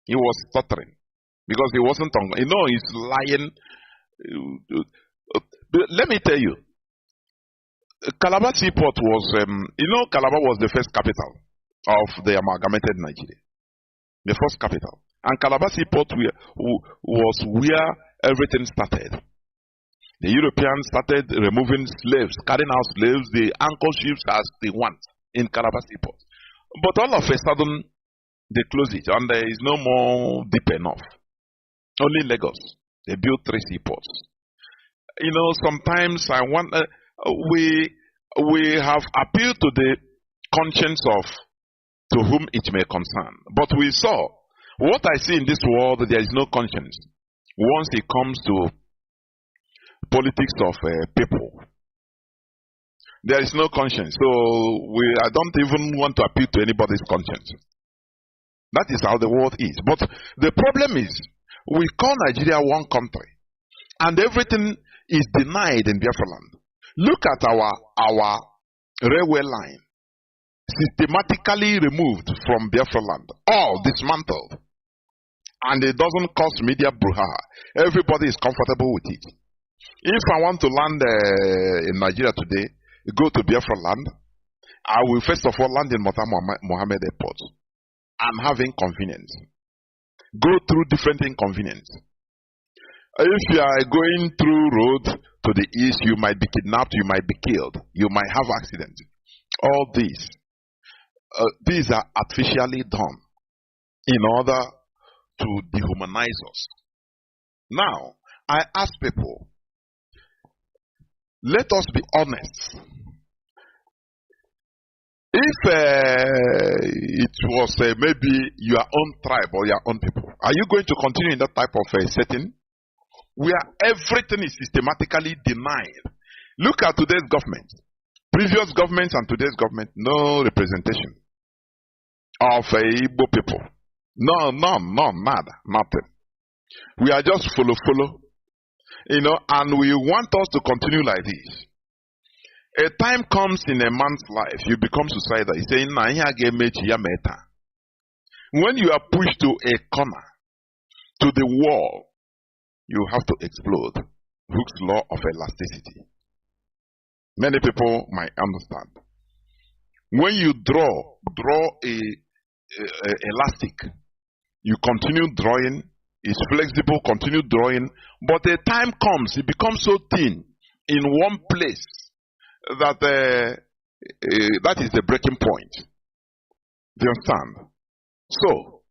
He was stuttering because he wasn't he's lying. Let me tell you, Calabar Seaport was, Calabar was the first capital of the amalgamated Nigeria. The first capital. And Calabar Seaport was where everything started. The Europeans started removing slaves, carrying out slaves, the anchor ships as they want in Calabar Seaport. But all of a sudden, they closed it and there is no more deep enough. Only Lagos. They built 3 seaports. Sometimes we have appealed to the conscience of to whom it may concern. But we saw, what I see in this world, there is no conscience. Once it comes to politics of people, there is no conscience. So I don't even want to appeal to anybody's conscience. That is how the world is. But the problem is, we call Nigeria one country, and everything is denied in Biafra land. Look at our railway line, systematically removed from Biafra land, all dismantled. and it doesn't cause media brouhaha. Everybody is comfortable with it. If I want to land in Nigeria today, go to Biafra land, I will first of all land in Mohammed Airport and have inconvenience. Go through different inconvenience. If you are going through road to the east, you might be kidnapped, you might be killed, you might have accidents. All these are artificially done in order to dehumanize us. Now, I ask people, let us be honest. If it was maybe your own tribe or your own people, are you going to continue in that type of setting where everything is systematically denied? Look at today's government. Previous governments and today's government, no representation of Igbo people. No, nada, nothing. We are just follow, and we want us to continue like this. A time comes in a man's life, you become suicidal. He's saying, when you are pushed to a corner, to the wall, you have to explode. Hooke's law of elasticity. Many people might understand. When you draw a elastic, you continue drawing, it's flexible, continue drawing, but a time comes, it becomes so thin in one place that that is the breaking point. Do you understand? So,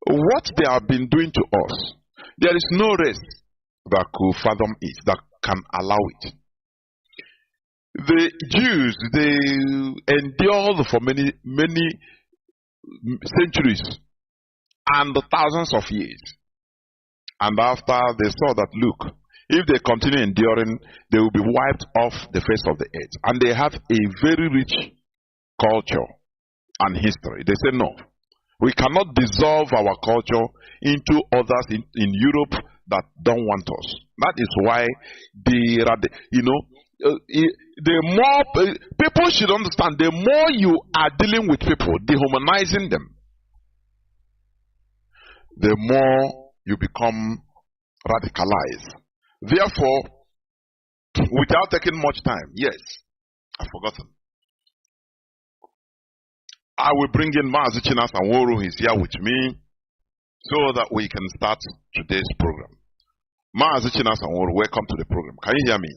what they have been doing to us, there is no race that could fathom it, that can allow it. The Jews, they endured for many centuries and thousands of years. And after they saw that, look, if they continue enduring, they will be wiped off the face of the earth. And they have a very rich culture and history. They say, no, we cannot dissolve our culture into others in Europe that don't want us. That is why the more people should understand, the more you are dealing with people, dehumanizing them, the more you become radicalized. Therefore, without taking much time, yes, I've forgotten. I will bring in Mazi Nwachineke, he's here with me, so that we can start today's program. Mazi Nwachineke, welcome to the program. Can you hear me?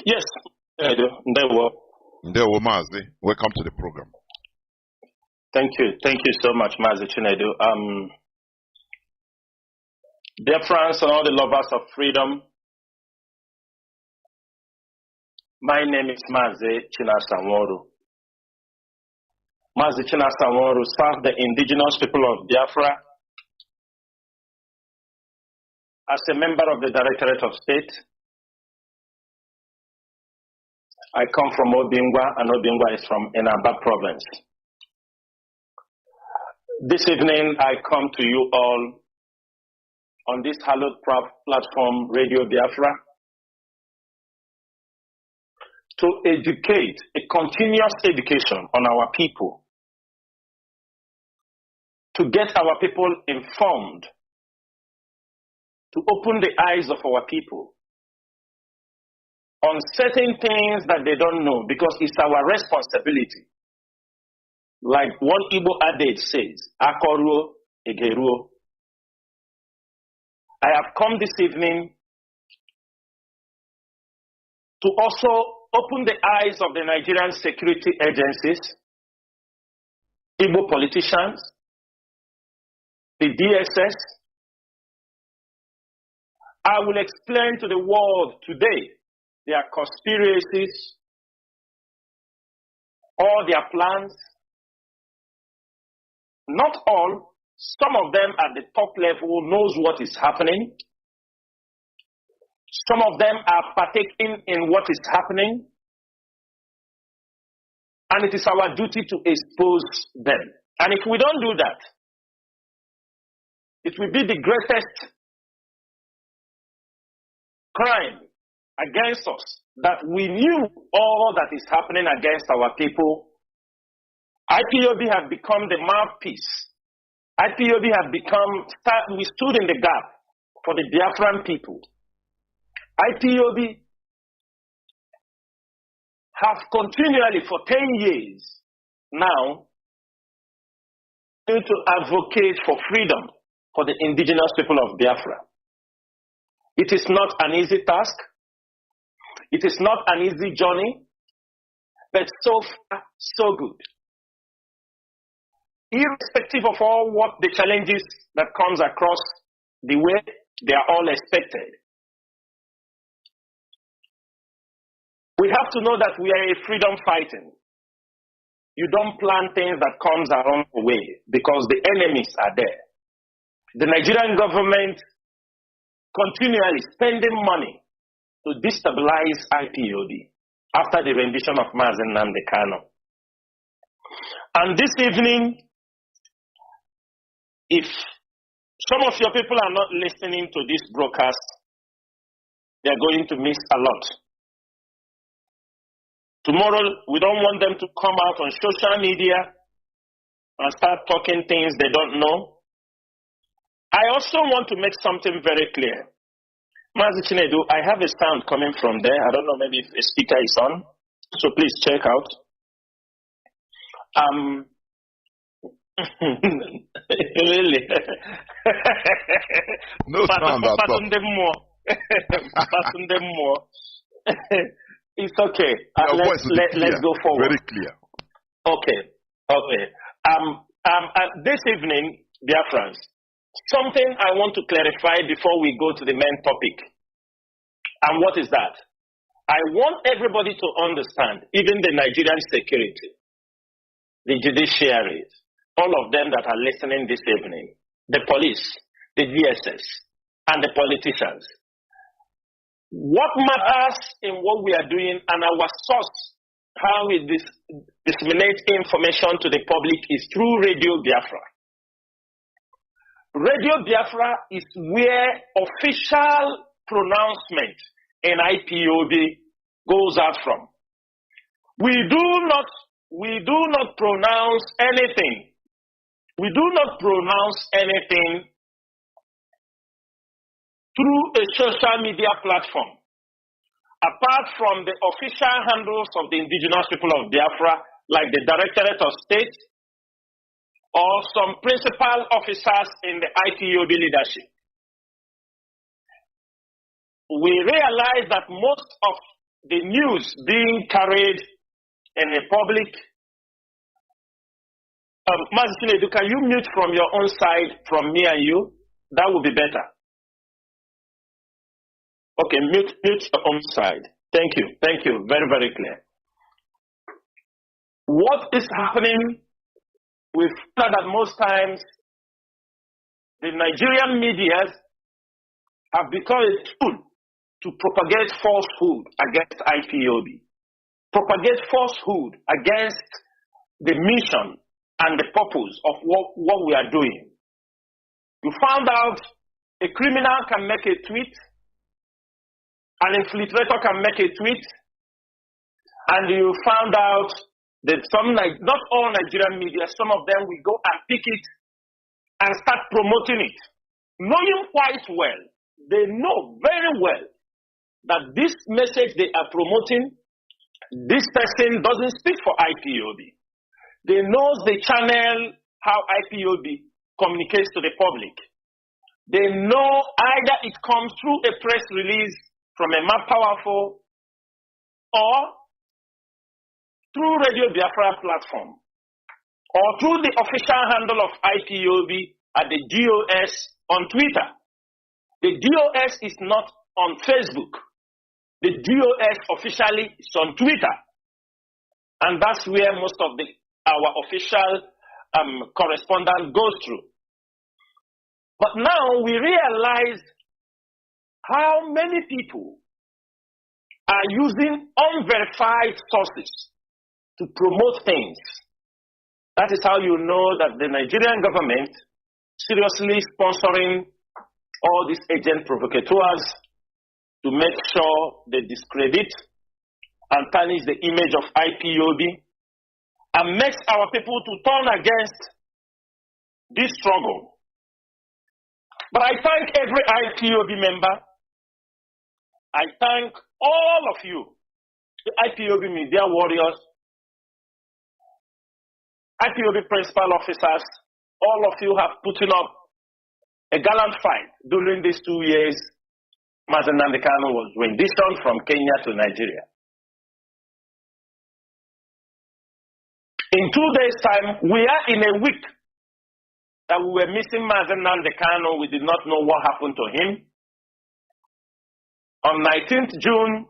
Yes, I do. Ndewo Mazi, welcome to the program. Thank you so much, Mazi Nwachineke. Biafrans and all the lovers of freedom, my name is Mazi Nwachineke. Mazi Nwachineke served the indigenous people of Biafra as a member of the Directorate of State. I come from Obingwa, and Obingwa is from Enaba province. This evening, I come to you all on this hallowed platform, Radio Biafra, to educate, a continuous education on our people, to get our people informed, to open the eyes of our people on certain things that they don't know, because it's our responsibility. Like one Igbo adage says, Akoruo Egeruo. I have come this evening to also open the eyes of the Nigerian security agencies, Igbo politicians, the DSS. I will explain to the world today their conspiracies, all their plans. Not all, some of them at the top level knows what is happening. Some of them are partaking in what is happening. And it is our duty to expose them. And if we don't do that, it will be the greatest crime against us, that we knew all that is happening against our people. IPOB has become the mouthpiece IPOB have we stood in the gap for the Biafran people. IPOB have continually for 10 years now to advocate for freedom for the indigenous people of Biafra. It is not an easy task. It is not an easy journey, but so far, so good. Irrespective of all what the challenges that comes across the way, they are all expected. We have to know that we are a freedom fighting. You don't plan things that comes along the way because the enemies are there. The Nigerian government continually spending money to destabilize IPOB after the rendition of Mazi Nnamdi Kanu. And this evening, if some of your people are not listening to this broadcast, they are going to miss a lot. Tomorrow, we don't want them to come out on social media and start talking things they don't know. I also want to make something very clear. Mazi Chinedu, I have a sound coming from there. I don't know, maybe if a speaker is on. So please check out. Really? No sound at all. It's okay. Let's go forward. Very clear. Okay. This evening, Biafrans, something I want to clarify before we go to the main topic. And what is that? I want everybody to understand, even the Nigerian security, the judiciary, all of them that are listening this evening, the police, the DSS, and the politicians. What matters in what we are doing and our source, how we disseminate information to the public is through Radio Biafra. Radio Biafra is where official pronouncement in IPOB goes out from. We do not pronounce anything. We do not pronounce anything through a social media platform, apart from the official handles of the indigenous people of Biafra, like the Directorate of State or some principal officers in the IPOB leadership. We realize that most of the news being carried in the public. Mazi Chinedu, can you mute from your own side, from me and you? That would be better. Okay, mute your own side. Thank you. Very, very clear. What is happening? We've found that most times the Nigerian media have become a tool to propagate falsehood against IPOB, propagate falsehood against the mission and the purpose of what we are doing. You found out a criminal can make a tweet, an infiltrator can make a tweet, and you found out that not all Nigerian media, some of them will go and pick it and start promoting it, knowing quite well, they know very well that this message they are promoting, this person doesn't speak for IPOB. They know the channel how IPOB communicates to the public. They know either it comes through a press release from a more powerful or through Radio Biafra platform or through the official handle of IPOB at the DOS on Twitter. The DOS is not on Facebook. The DOS officially is on Twitter. And that's where most of our official correspondence goes through. But now we realize how many people are using unverified sources to promote things. That is how you know that the Nigerian government seriously sponsoring all these agent provocateurs to make sure they discredit and tarnish the image of IPOB and makes our people to turn against this struggle. But I thank every IPOB member. I thank all of you, the IPOB media warriors, IPOB principal officers. All of you have put up a gallant fight during these 2 years. Mazi Nwachineke was renditioned from Kenya to Nigeria. In 2 days' time, we are in a week that we were missing Mazi Nwachineke. We did not know what happened to him. On 19th June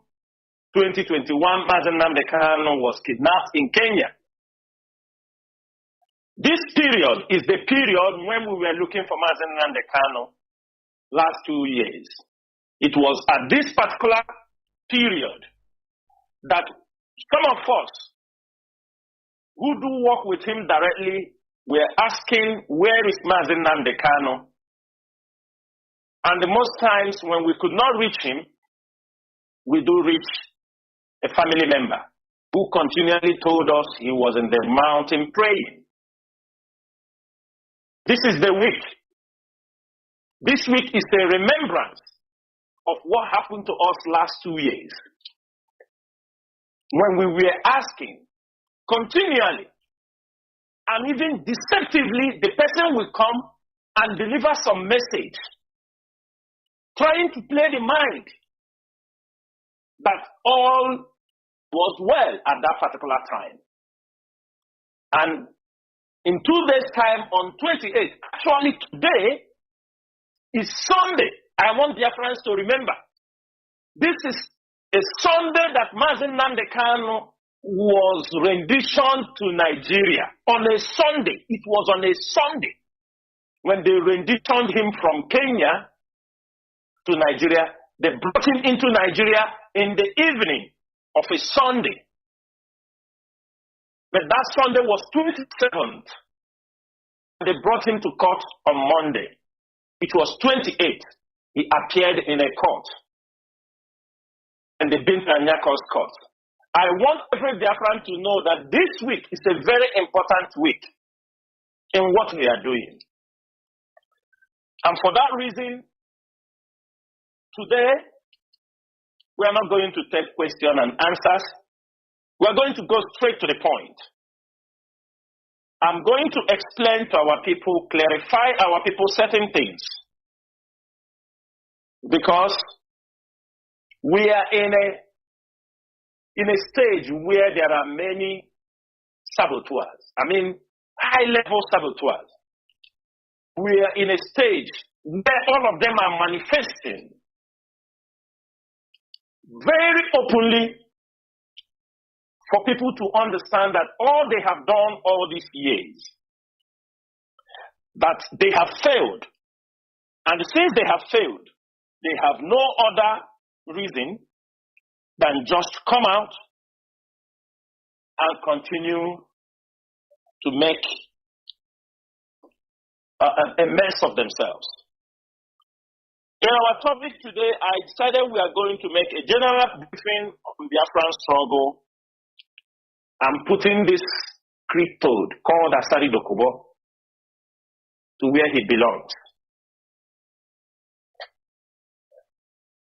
2021, Mazi Nwachineke was kidnapped in Kenya. This period is the period when we were looking for Mazi Nwachineke last 2 years. It was at this particular period that some of us who do work with him directly were asking, where is Mazi Nwachineke? And the most times when we could not reach him, we do reach a family member who continually told us he was in the mountain praying. This is the week. This week is a remembrance of what happened to us last 2 years. When we were asking continually and even deceptively, the person will come and deliver some message, trying to play the mind that all was well at that particular time. And in 2 days' time, on 28th, actually today is Sunday. I want Biafrans to remember. This is a Sunday that Mazi Nwachineke was renditioned to Nigeria. On a Sunday. It was on a Sunday when they renditioned him from Kenya to Nigeria. They brought him into Nigeria in the evening of a Sunday. But that Sunday was 27th. They brought him to court on Monday. It was 28th. He appeared in a court. In the Bint Anyako's court. I want every Biafran to know that this week is a very important week in what we are doing. And for that reason, today, we are not going to take questions and answers. We are going to go straight to the point. I'm going to explain to our people, clarify our people certain things. Because we are in a stage where there are many saboteurs. I mean, high-level saboteurs. We are in a stage where all of them are manifesting very openly for people to understand that all they have done all these years, that they have failed. And since they have failed, they have no other reason than just come out and continue to make a mess of themselves. In our topic today, I decided we are going to make a general briefing on the Biafran struggle and putting this cryptode called Asari Dokubo to where he belongs.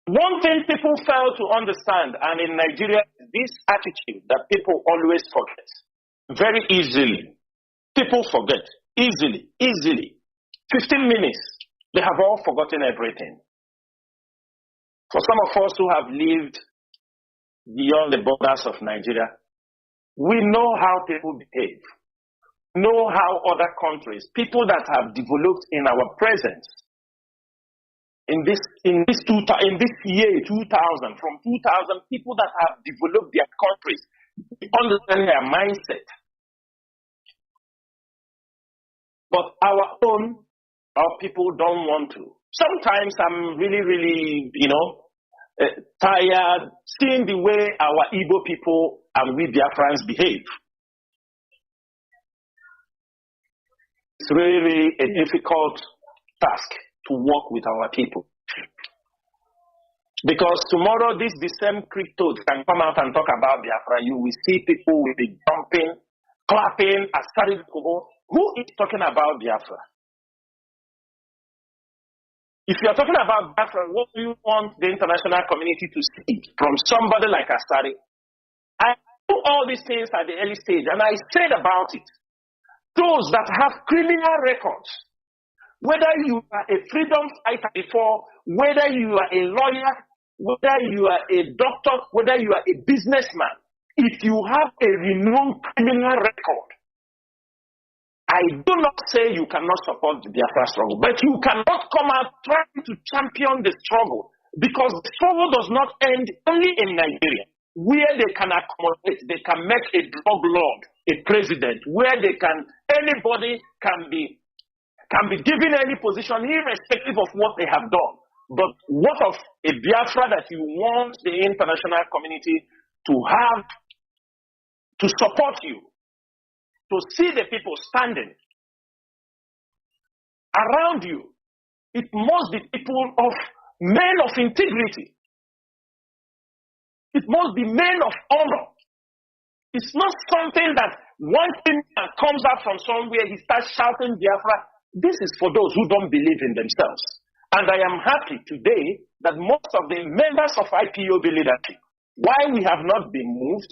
One thing people fail to understand, and in Nigeria, this attitude that people always forget very easily. People forget easily. 15 minutes, they have all forgotten everything. For some of us who have lived beyond the borders of Nigeria, we know how people behave, know how other countries, people that have developed in our presence, in this year 2000, from 2000, people that have developed their countries, understand their mindset. But our people don't want to. Sometimes I'm really, tired seeing the way our Igbo people and we Biafrans behave. It's really a difficult task to work with our people. Because tomorrow the same cryptos can come out and talk about Biafra. You will see people will be jumping, clapping, Asari Kubo. Who is talking about Biafra? If you are talking about Biafra, what do you want the international community to see from somebody like Asari? I do all these things at the early stage, and I said about it. Those that have criminal records, whether you are a freedom fighter before, whether you are a lawyer, whether you are a doctor, whether you are a businessman, if you have a renowned criminal record, I do not say you cannot support the Biafra struggle, but you cannot come out trying to champion the struggle, because the struggle does not end only in Nigeria, where they can accommodate, they can make a drug lord a president, where anybody can be given any position irrespective of what they have done. But what of a Biafra that you want the international community to have, to support you, to see the people standing around you? It must be people of men of integrity. It must be men of honor. It's not something that one thing that comes out from somewhere, he starts shouting Biafra. This is for those who don't believe in themselves. And I am happy today that most of the members of IPOB leadership, why we have not been moved,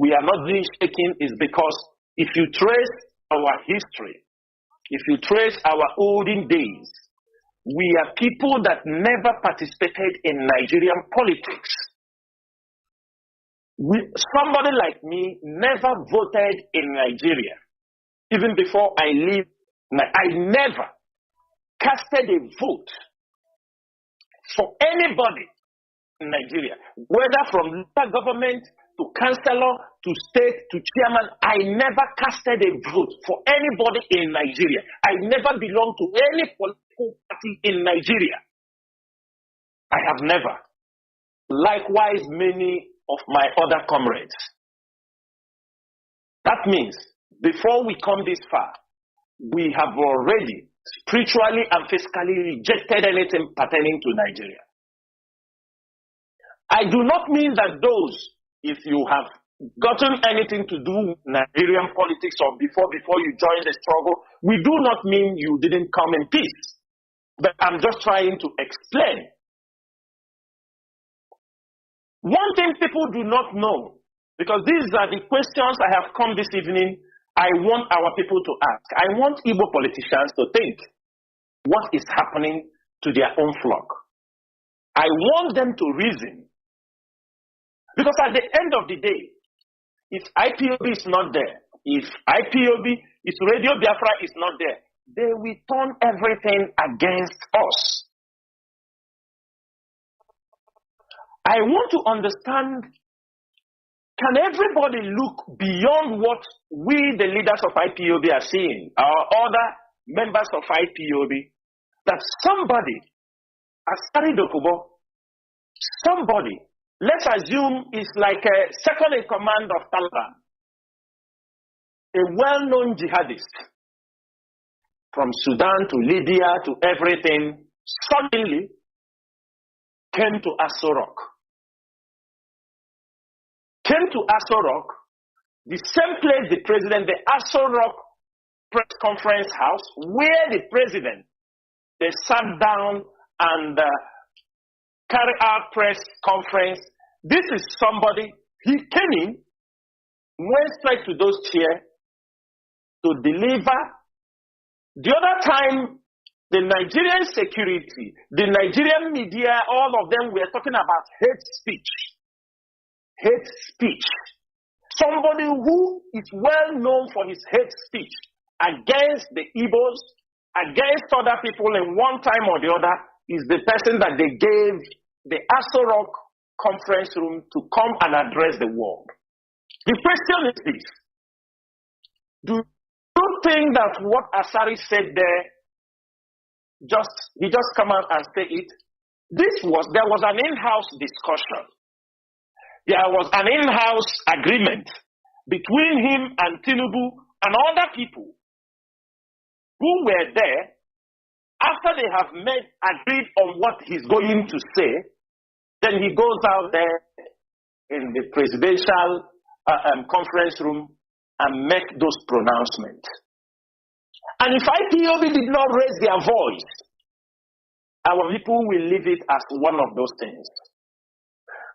we are not being shaken, is because if you trace our history, if you trace our olden days, we are people that never participated in Nigerian politics. Somebody like me never voted in Nigeria. Even before I lived, I never casted a vote for anybody in Nigeria, whether from local government to councillor to state to chairman. I never casted a vote for anybody in Nigeria. I never belonged to any political party in Nigeria. I have never. Likewise, many of my other comrades. That means before we come this far, we have already spiritually and physically rejected anything pertaining to Nigeria. I do not mean that those, if you have gotten anything to do with Nigerian politics or before you join the struggle, we do not mean you didn't come in peace. But I'm just trying to explain. One thing people do not know, because these are the questions I have come this evening, I want our people to ask. I want Igbo politicians to think what is happening to their own flock. I want them to reason. Because at the end of the day, if IPOB is not there, if Radio Biafra is not there, they will turn everything against us. I want to understand, can everybody look beyond what we, the leaders of IPOB, are seeing, our other members of IPOB, that somebody, Asari Dokubo, somebody, let's assume is like a second in command of Taliban, a well-known jihadist, from Sudan to Libya to everything, suddenly came to Aso Rock. Came to Aso Rock, the same place the president, the Aso Rock press conference house, where the president, they sat down and carry out press conference. This is somebody, he came in, went straight to those chairs to deliver. The other time, the Nigerian security, the Nigerian media, all of them were talking about hate speech. Hate speech. Somebody who is well known for his hate speech against the Igbos, against other people in one time or the other, is the person that they gave the Aso Rock conference room to come and address the world. The question is this: do you think that what Asari said there, he just come out and say it? There was an in-house discussion. There was an in-house agreement between him and Tinubu and other people who were there. After they have agreed on what he's going to say, then he goes out there in the presidential conference room and make those pronouncements. And if IPOB did not raise their voice, our people will leave it as one of those things.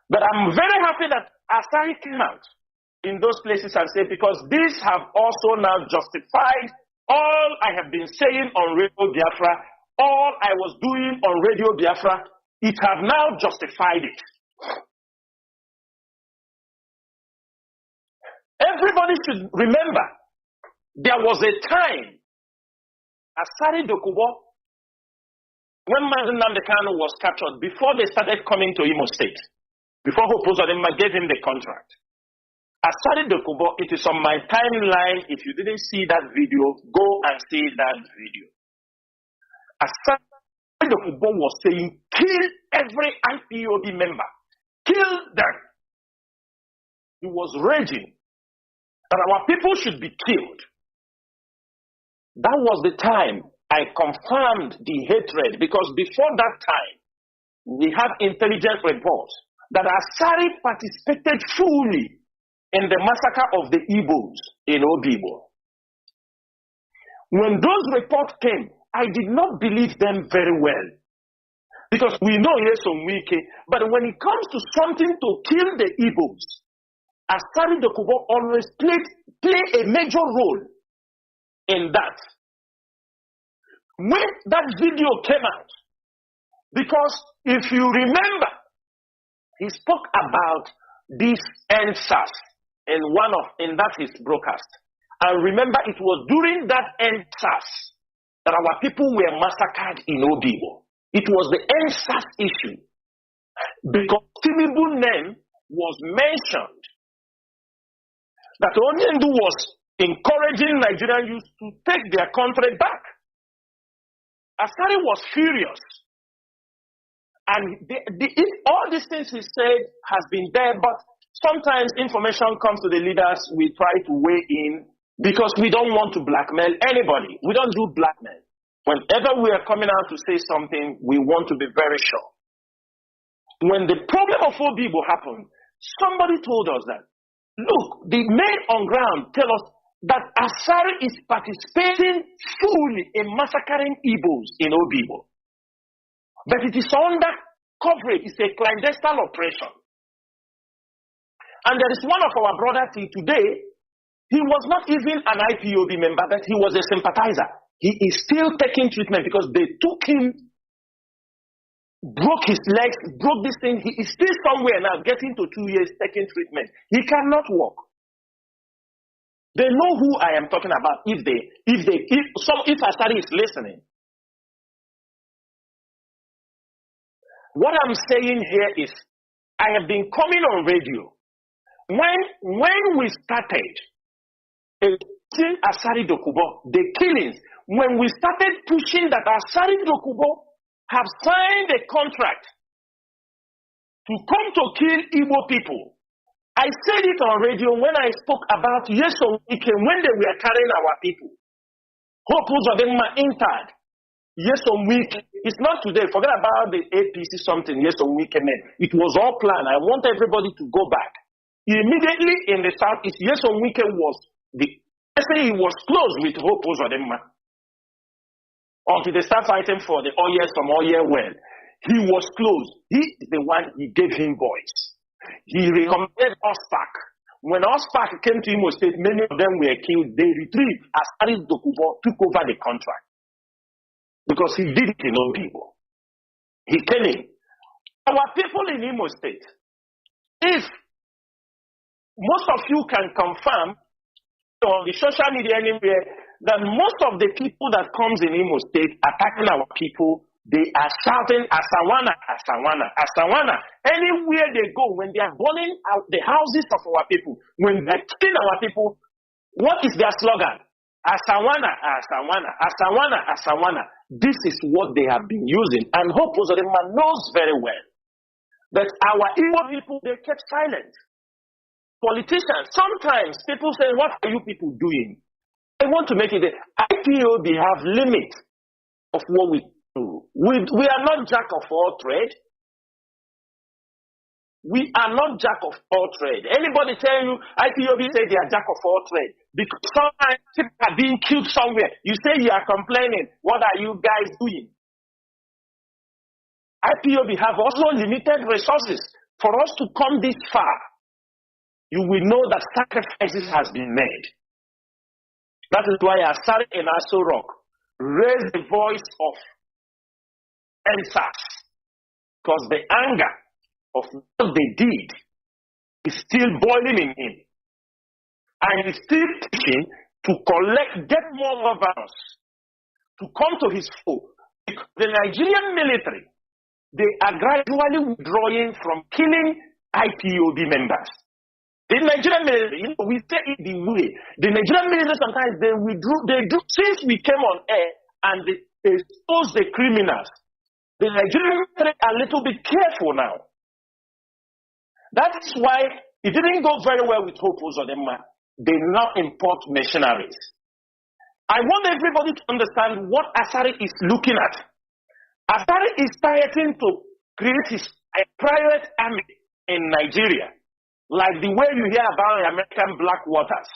But I'm very happy that Asari came out in those places and said, because these have also now justified all I have been saying on Radio Biafra, all I was doing on Radio Biafra, it have now justified it. Everybody should remember, there was a time, Asari Dokubo, when Mazi Nwachineke Kanu was captured, before they started coming to Imo State, before Hopozadema gave him the contract, Asari Dokubo, it is on my timeline. If you didn't see that video, go and see that video. Asari Dokubo was saying, kill every IPOB member. Kill them. He was raging that our people should be killed. That was the time I confirmed the hatred, because before that time, we had intelligence reports that Asari participated fully in the massacre of the Igbos in Obibo. When those reports came, I did not believe them very well, because we know Nyesom Wike, but when it comes to something to kill the Igbos, Asari Dokubo always play a major role in that. When that video came out, because if you remember, he spoke about this NSAS in that his broadcast. And remember, it was during that NSAS that our people were massacred in Obibo. It was the NSAS issue, because Tinubu's name was mentioned, that Onyendu was encouraging Nigerian youth to take their country back. Asari was furious. And all these things he said has been there, but sometimes information comes to the leaders, we try to weigh in, because we don't want to blackmail anybody. We don't do blackmail. Whenever we are coming out to say something, we want to be very sure. When the problem of Obibo happened, somebody told us that, look, the men on ground tell us that Asari is participating fully in massacring Igbos in Obibo. But it is under coverage, it's a clandestine operation. And there is one of our brothers today, he was not even an IPOB member, but he was a sympathizer. He is still taking treatment because they took him, broke his legs, broke this thing. He is still somewhere now, getting to 2 years taking treatment. He cannot walk. They know who I am talking about if Asari is listening. What I'm saying here is, I have been coming on radio. When we started Asari Dokubo, the killings, when we started pushing that Asari Dokubo have signed a contract to come to kill Igbo people, I said it on radio when I spoke about Nyesom Wike when they were carrying our people. Hope of them entered. Nyesom Wike, it's not today. Forget about the APC something Nyesom Wike meant. It was all planned. I want everybody to go back. Immediately in the southeast, Nyesom Wike was he was close with Hope Uzodinma. Until they start fighting for the Oye from Oye well. He was close. He is the one, he gave him voice. He recommended Ospak. When Ospak came to Imo State, many of them were killed. They retrieved Asari Dokubo, took over the contract. Because he did it in Obibo. He came in. Our people in Imo State, if most of you can confirm on the social media anywhere that most of the people that comes in Imo State attacking our people, they are shouting Asawana, Asawana, Asawana. Anywhere they go, when they are burning out the houses of our people, when they are killing our people, what is their slogan? Asawana, Asawana, Asawana, Asawana. This is what they have been using. And Hope Uzodinma knows very well that our Igbo people, they kept silent. Politicians, sometimes people say, what are you people doing? I want to make it, IPOB have limits of what we do. We are not jack of all trade. We are not jack of all trade. Anybody tell you, IPOB say they are jack of all trade. Because sometimes people are being killed somewhere. You say you are complaining. What are you guys doing? IPOB have also limited resources. For us to come this far, you will know that sacrifices has been made. That is why Asari and Aso Rock raised the voice of NSAS, because the anger of what they did is still boiling in him. And he's still pushing to get more votes, to come to his fold. The Nigerian military, they are gradually withdrawing from killing IPOB members. The Nigerian military, we say it the way. The Nigerian military sometimes they withdrew, since we came on air and they exposed the criminals. The Nigerian military are a little bit careful now. That's why it didn't go very well with Hope Uzodinma. They now import mercenaries. I want everybody to understand what Asari is looking at. Asari is targeting to create his private army in Nigeria, like the way you hear about the American Black Waters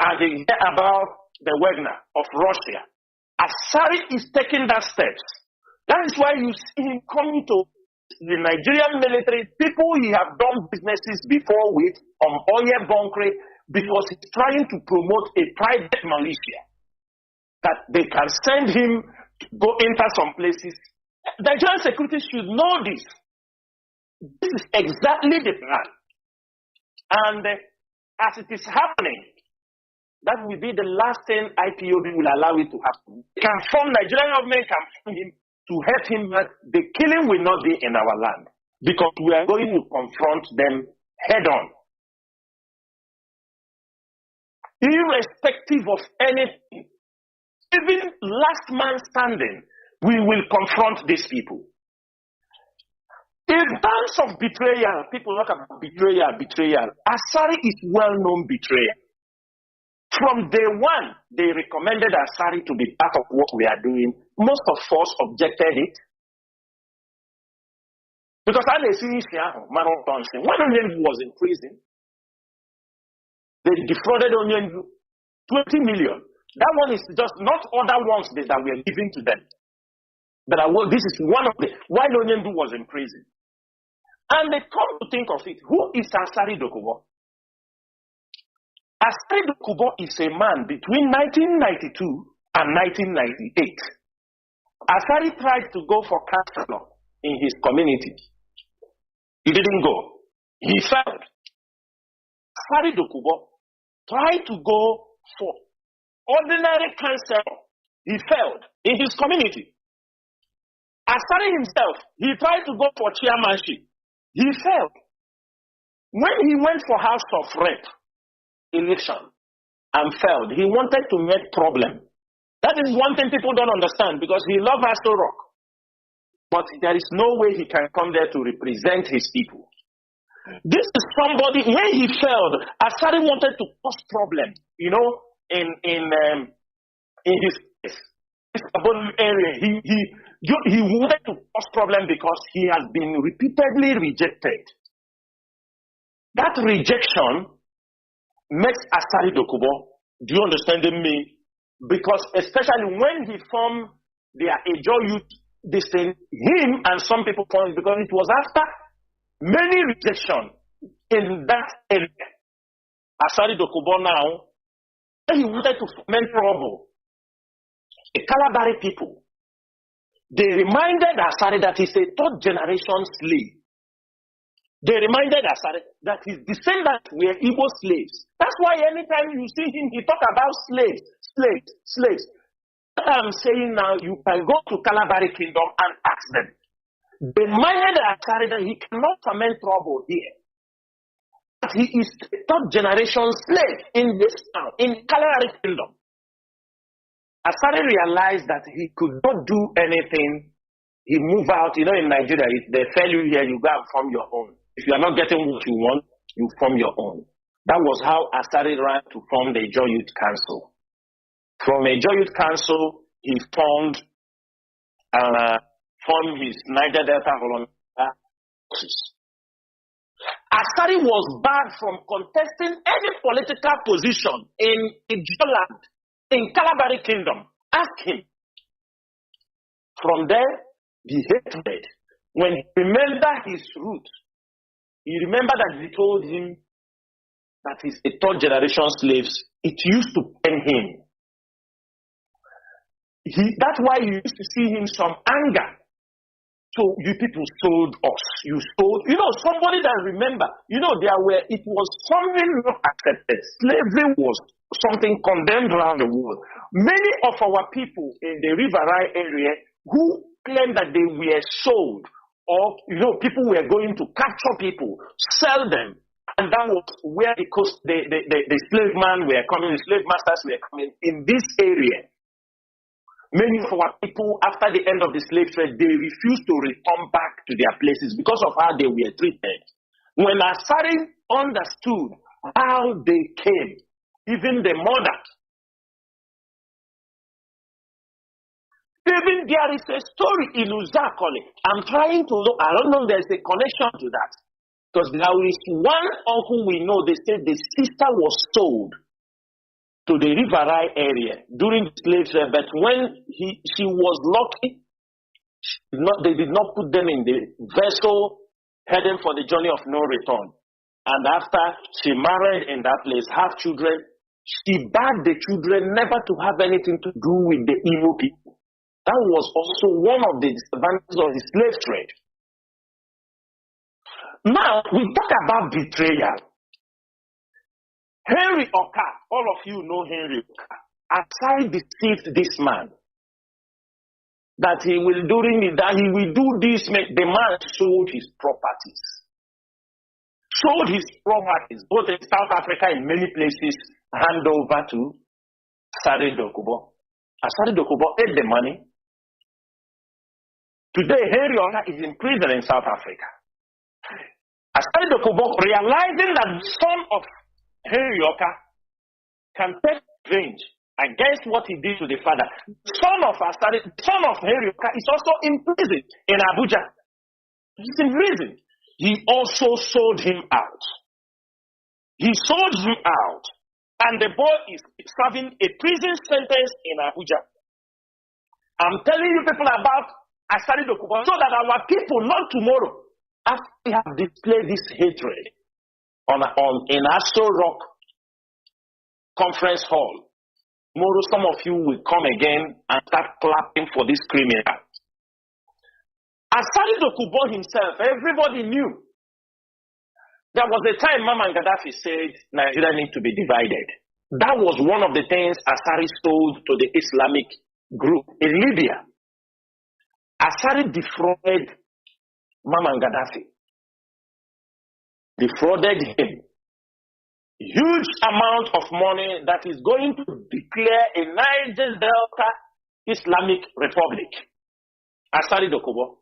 and you hear about the Wagner of Russia. Asari is taking that steps. That is why you see him coming to the Nigerian military, people he have done businesses before with oil bunkering, because he's trying to promote a private militia that they can send him to go enter some places. Nigerian security should know this. This is exactly the plan. And as it is happening, that will be the last thing IPOB will allow it to happen. Nigerian government can form him to help him that the killing will not be in our land, because we are going to confront them head on. Irrespective of anything, even last man standing, we will confront these people. In terms of betrayal, people talk about betrayal. Asari is well-known betrayal. From day one, they recommended Asari to be part of what we are doing. Most of us objected it. Because when Onyendu was in prison, they defrauded Onyendu 20 million. That one is just not other ones that we are giving to them. But this is one of the, while Onyendu was in prison. And they come to think of it, who is Asari Dokubo? Asari Dokubo is a man between 1992 and 1998. Asari tried to go for councillor in his community. He didn't go. He failed. Asari Dokubo tried to go for ordinary councillor. He failed in his community. Asari himself, he tried to go for chairmanship. He failed. When he went for House of Rep election and failed, he wanted to make problem. That is one thing people don't understand, because he loves Aso Rock. But there is no way he can come there to represent his people. This is somebody, when he failed, Asari wanted to cause problem, in his area. He wanted to cause problem because he has been repeatedly rejected. That rejection makes Asari Dokubo, do you understand me? Because especially when he formed their Ejo Youth, this thing, him and some people formed, because it was after many rejection in that area. Asari Dokubo now, he wanted to foment trouble. The Kalabari people, they reminded Asari that he's a third generation slave. They reminded Asari that his descendants were Igbo slaves. That's why anytime you see him, he talk about slaves. What I'm saying now, you can go to Kalabari Kingdom and ask them. They reminded Asari that he cannot foment trouble here. But he is a third generation slave in this town, in Kalabari Kingdom. Asari realized that he could not do anything. He moved out. In Nigeria, if they fail you here, you go and form your own. If you are not getting what you want, you form your own. That was how Asari ran to form the Ejo Youth Council. From Ejo Youth Council, he formed his Niger Delta Volunteer Forces. Asari was barred from contesting any political position in Ejo land, in Kalabari Kingdom. Ask him. From there, the hatred when he remembered his roots, he remembered that he told him that he's a third generation slaves. It used to pain him. That's why you used to see him some anger. So you people sold us. You sold, somebody that remember, it was something not accepted. Slavery was something condemned around the world. Many of our people in the River Rai area who claimed that they were sold, or people were going to capture people, sell them, and that was where the slave man were coming, the slave masters were coming in this area. Many of our people, after the end of the slave trade, they refused to return back to their places because of how they were treated. When Asari understood how they came, even the mother, even there is a story in Uzakole. I'm trying to look, I don't know if there's a connection to that. Because there is one uncle we know, they said the sister was sold to the River Rai area during the slave trade, but when she was lucky, they did not put them in the vessel heading for the journey of no return. And after she married in that place, have children, she bade the children never to have anything to do with the Igbo people. That was also one of the disadvantages of the slave trade. Now, we talk about betrayal. Henry Oka, all of you know Henry Oka. Asari deceived this man that he will do this. The man sold his properties. Both in South Africa in many places, hand over to Asari Dokubo. Asari Dokubo ate the money. Today, Henry Oka is in prison in South Africa. Asari Dokubo, realizing that the son of Henry Oka can take revenge against what he did to the father. Son of Henry Oka is also in prison in Abuja. He's in prison. He also sold him out. And the boy is serving a prison sentence in Abuja. I'm telling you people about Asari Dokubo so that our people, not tomorrow, after we have displayed this hatred in Aso Rock Conference Hall, tomorrow some of you will come again and start clapping for this criminal. Asari Dokubo himself, everybody knew. There was a time Mama Gaddafi said Nigeria needs to be divided. That was one of the things Asari sold to the Islamic group in Libya. Asari defrauded Mama Gaddafi. Defrauded him. Huge amount of money that is going to declare a Niger Delta Islamic Republic. Asari Dokubo.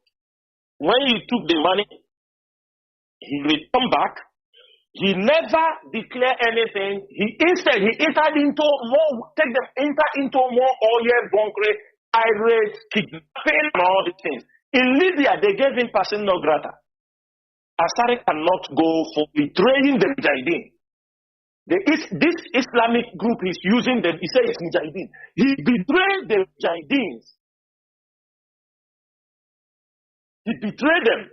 When he took the money, he returned back. He never declared anything. Instead entered into more oil bunkering, pirates, kidnapping, and all these things. In Libya, they gave him person non grata. Asari cannot go for betraying the Mujahideen. This Islamic group is using them. He says it's Mujahideen. He betrayed the Mujahideens. He betrayed them.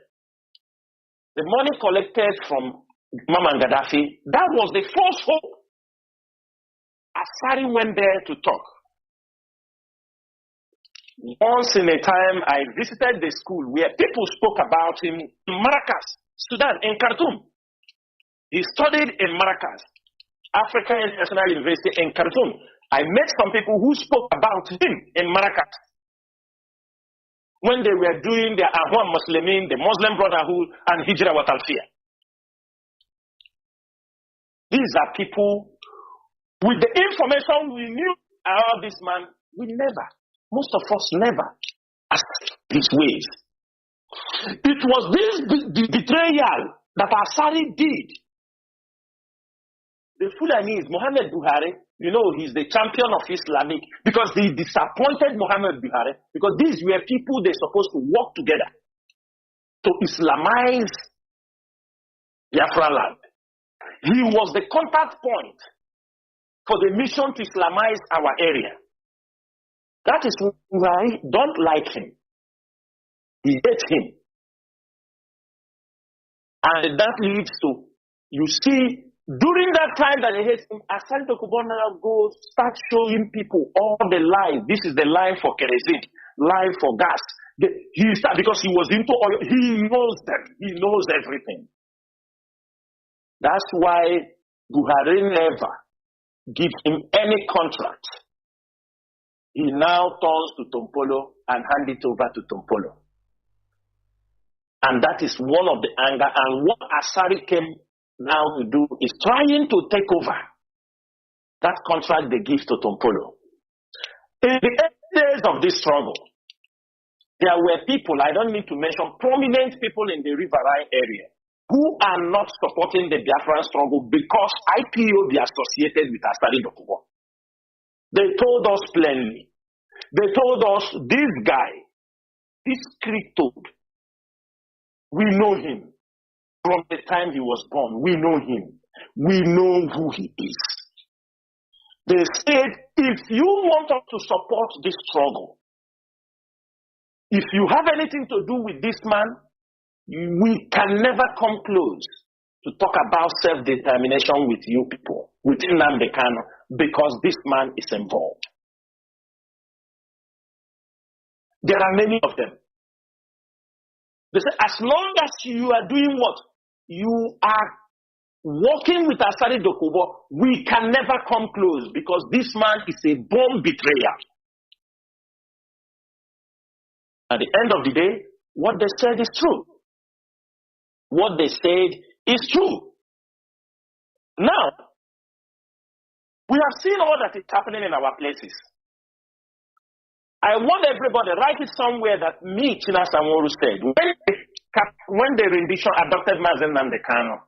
The money collected from Mama Gaddafi, that was the first hope. Asari went there to talk. Once in a time, I visited the school where people spoke about him in Maracas, Sudan, in Khartoum. He studied in Maracas, African International University in Khartoum. I met some people who spoke about him in Maracas when they were doing their Ahwan Muslimin, the Muslim Brotherhood, and Hijra wa Talfiya. These are people with the information we knew about this man. Most of us never asked his ways. It was this betrayal that Asari did. The Fulanese, Muhammad Buhari, he's the champion of Islamic because he disappointed Muhammad Buhari because these were people they're supposed to work together to Islamize Biafra land. He was the contact point for the mission to Islamize our area. That is why I don't like him. He hates him. And that leads to, you see, during that time that they hate him, Asari Dokubo now goes, start showing people all the line. This is the line for kerosene, line for gas. Because he was into oil, he knows them. He knows everything. That's why Buhari never gives him any contract. He now turns to Tompolo and hands it over to Tompolo. And that is one of the anger. And what Asari came now to do is trying to take over that contract they give to Tompolo. In the early days of this struggle, there were people, I don't need to mention, prominent people in the Riverine area who are not supporting the Biafran struggle because IPOB associated with Asari Dokubo. They told us plainly. They told us, this guy, this crypto, we know him. From the time he was born, we know him. We know who he is. They said, if you want us to support this struggle, if you have anything to do with this man, we can never come close to talk about self-determination with you people, with Nnamdi Kanu, because this man is involved. There are many of them. They say, as long as you are doing what? You are working with Asari Dokubo, we can never come close because this man is a born betrayer. At the end of the day, what they said is true. What they said is true. Now, we have seen all that is happening in our places. I want everybody, write it somewhere that me, China Samoru, said, when the rendition adopted Mazi Nwachineke,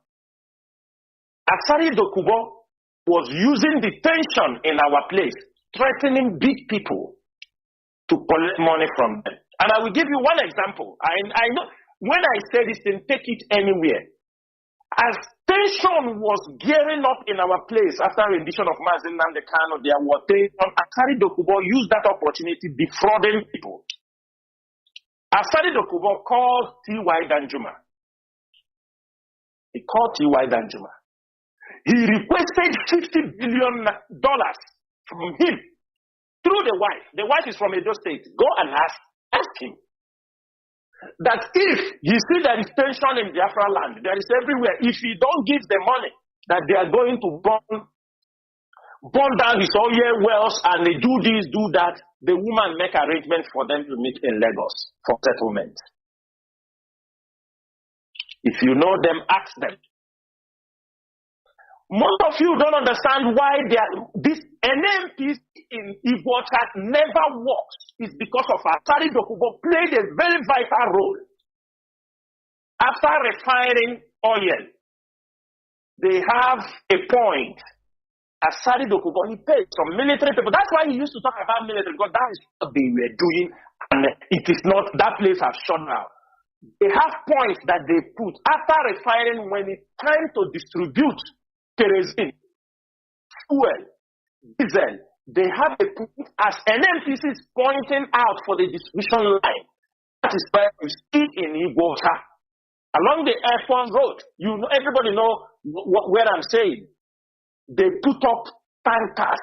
Asari Dokubo was using the tension in our place, threatening big people to collect money from them. And I will give you one example. I know when I say this thing, take it anywhere. As tension was gearing up in our place after rendition of Mazi Nwachineke, there was tension. Asari Dokubo used that opportunity defrauding people. Asari Dokubo called T.Y. Danjuma. He called T.Y. Danjuma. He requested $50 billion from him through the wife. The wife is from Edo State. Go and ask him. That if you see there is tension in Biafra land, there is everywhere. If he don't give the money, that they are going to burn down his oil wells and they do this, do that, the woman make arrangements for them to meet in Lagos for settlement. If you know them, ask them. Most of you don't understand why this NMPs in Igbo chat never works. It's because of Asari Dokubo played a very vital role. After refining oil, they have a point. Asari Dokubo, he paid some military people. That's why he used to talk about military, because that is what they were doing, and it is not, that place has shut down. They have points that they put after refining when it's time to distribute kerosene, fuel, diesel. They have a point as NMPCs pointing out for the distribution line. That is why you see in Igbo along the airport road. You know, everybody know where I'm saying. They put up tankers,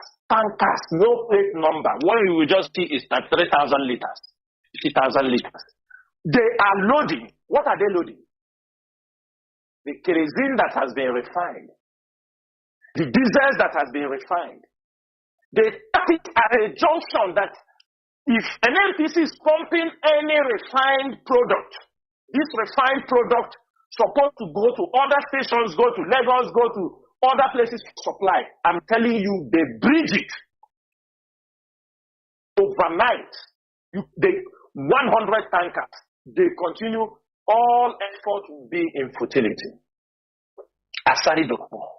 no plate number. What you will just see is that 3,000 liters, 50,000 liters. They are loading. What are they loading? The kerosene that has been refined. The diesel that has been refined. They tap it at a junction that if an NPC is pumping any refined product, this refined product supposed to go to other stations, go to Lagos, go to other places to supply. I'm telling you, they bridge it overnight. They 100 tankers. They continue. All effort will be in futility. Asari Dokubo.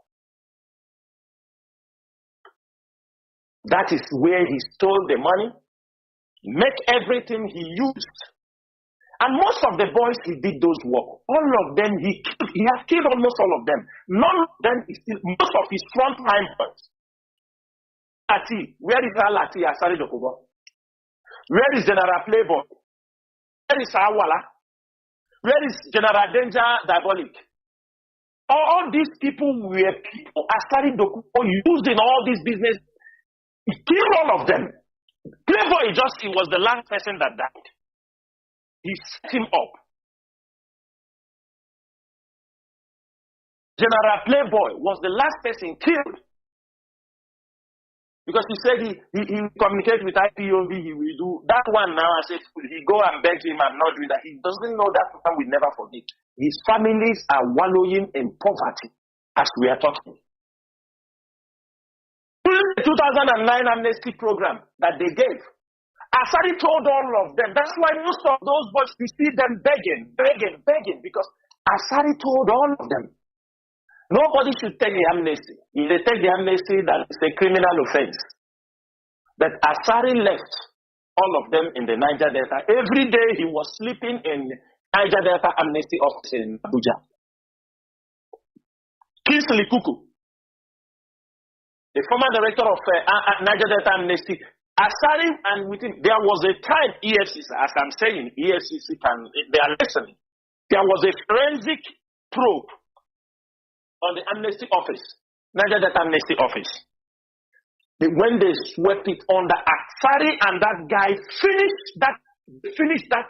That is where he stole the money, make everything he used. And most of the boys he did those work. All of them, he has killed almost all of them. None of them is still, most of his frontline boys. Ati, where is Alati Asari Dokubo? Where is General Playboy? Where is Awala? Where is General Danger Diabolic? All these people were people Asari Dokubo used in all this business. He killed all of them. Playboy he was the last person that died. He set him up. General Playboy was the last person killed. Because he said he communicates with IPOB, he will do that one now. I said, he go and beg him and not do that. He doesn't know that man will never forget. His families are wallowing in poverty as we are talking. During the 2009 amnesty program that they gave, Asari told all of them. That's why most of those boys, we see them begging, because Asari told all of them. Nobody should take the amnesty. If they take the amnesty, that is a criminal offense. But Asari left all of them in the Niger Delta. Every day he was sleeping in Niger Delta Amnesty office in Abuja. Kingsley Kuku, the former director of Niger Delta Amnesty, Asari, and with him, there was a time EFCC, as I'm saying, EFCC they are listening. There was a forensic probe on the amnesty office, Niger Delta Amnesty office. When they swept it under Asari and that guy finished that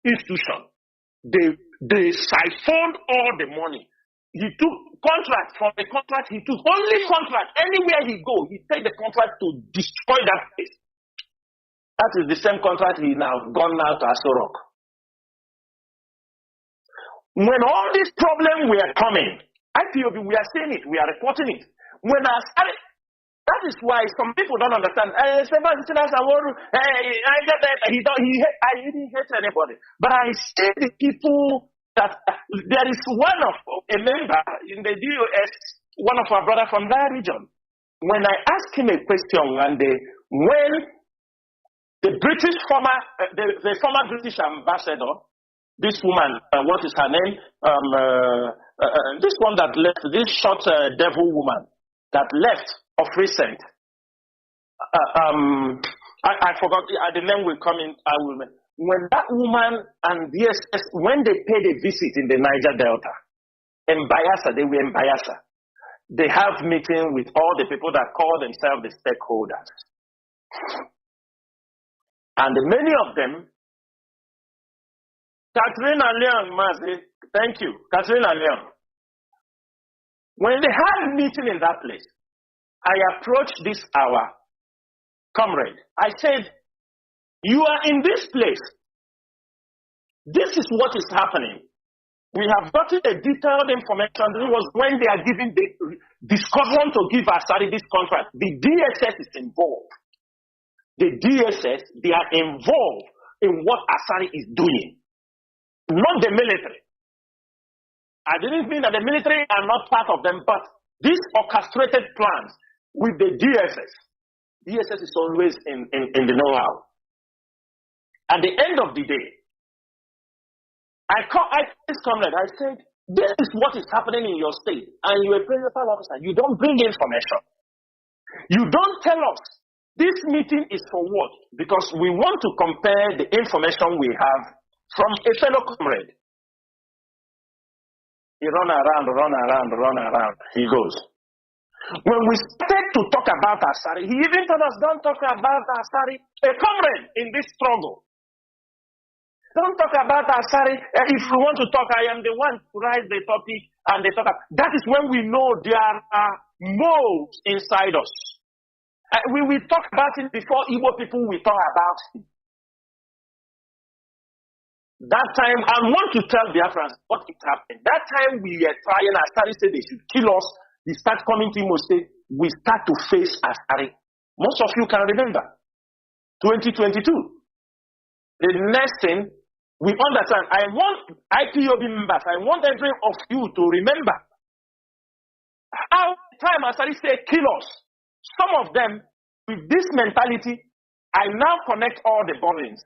institution, they siphoned all the money. He took contract from the contract. He took only contract. Anywhere he go, he take the contract to destroy that place. That is the same contract he now gone now to Asorok. When all these problems were coming, IPOB, we are seeing it, we are reporting it. When I started, that is why some people don't understand. I didn't hate anybody. But I see the people that there is a member in the DOS, one of our brothers from that region. When I asked him a question one day, when the former British ambassador, this woman, what is her name? This one that left, this short devil woman that left of recent. I forgot the name will come in. When that woman and DSS, when they paid a visit in the Niger Delta, in Bayelsa, they were in Bayelsa. They have meeting with all the people that call themselves the stakeholders, and many of them. Catherine and Leon, Mazi, thank you. Catherine and Leon. When they had a meeting in that place, I approached our comrade. I said, you are in this place. This is what is happening. We have gotten a detailed information. This was when they are giving discussion to give Asari this contract. The DSS is involved. The DSS, they are involved in what Asari is doing. Not the military. I didn't mean that the military are not part of them, but these orchestrated plans with the DSS. DSS is always in the know-how. At the end of the day, I this comrade, I said, this is what is happening in your state, and you're a principal officer. You don't bring information. You don't tell us. This meeting is for what? Because we want to compare the information we have from a fellow comrade. He run around. He goes. When we started to talk about Asari, he even told us, don't talk about Asari, a comrade in this struggle. Don't talk about Asari. If you want to talk, I am the one to raise the topic and they talk. That is when we know there are moles inside us. We will talk about it before Igbo people will talk about it. That time, I want to tell Biafrans what it happened. That time we were trying, Asari said they should kill us. They start coming to Imo State. We start to face Asari. Most of you can remember. 2022. The next thing, we understand. I want IPOB members, I want every of you to remember how time Asari said kill us. Some of them, with this mentality, I now connect all the bodies.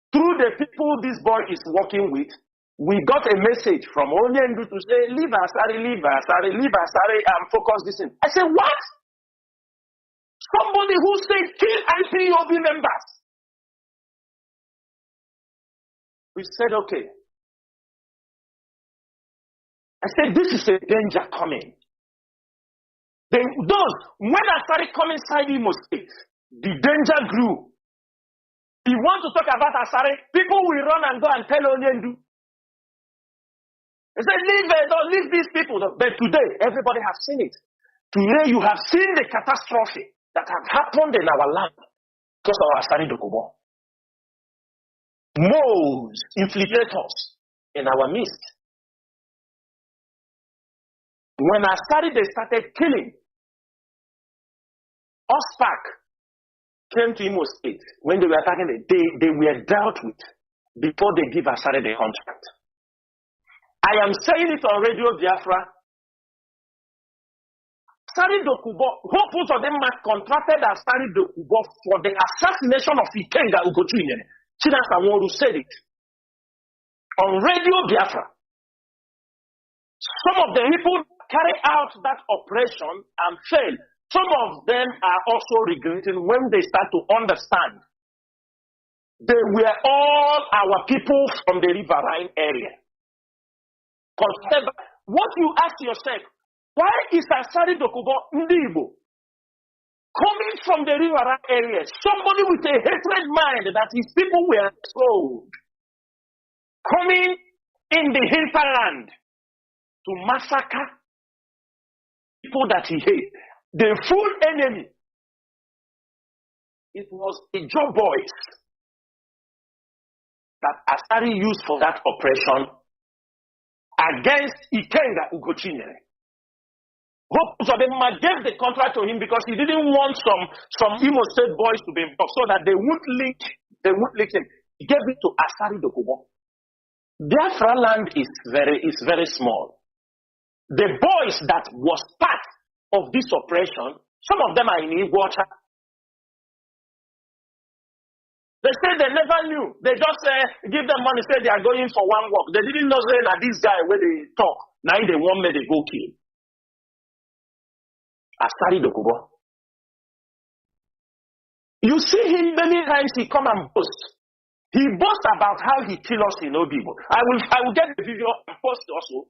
Through the people this boy is working with, we got a message from Onyendu to say, leave Asari, and focus this in. I said, what? Somebody who said kill IPOB members. We said, okay. I said, this is a danger coming. When I started coming inside Imo State, the danger grew. You want to talk about Asare, people will run and go and tell Onyendu. They say, don't leave these people. But today, everybody has seen it. Today, you have seen the catastrophe that has happened in our land because of Asari Dokubo. Moles, infiltrators in our midst. When Asari, they started killing, Ospak came to Imo State. When they were attacking, they were dealt with before they give Asari the contract. I am saying it on Radio Biafra. Asari Dokubo, who put of them contracted Asari Dokubo for the assassination of Ikenga Ugochuyene. Chinasa Nworu said it on Radio Biafra. Some of the people carry out that operation and fail. Some of them are also regretting when they start to understand. They were all our people from the riverine area. Consider what you ask yourself, why is Asari Dokubo Ndibo coming from the riverine area? Somebody with a hatred mind that his people were sold, coming in the hinterland to massacre people that he hates. The full enemy. It was the job boys that Asari used for that operation against Ikenga Ugochinyere. Hope of them gave the contract to him because he didn't want some Imo State boys to be involved so that they would link him. He gave it to Asari Dokubo. Biafra land is very small. The boys that was part of this operation, some of them are in water. They say they never knew. They just give them money, say they are going for one work. They didn't know that this guy, when they talk, now they want me, they go kill. Asari Dokubo. You see him many times, he come and boast. He boasts about how he kill us in Obibo. I will get the video and post also.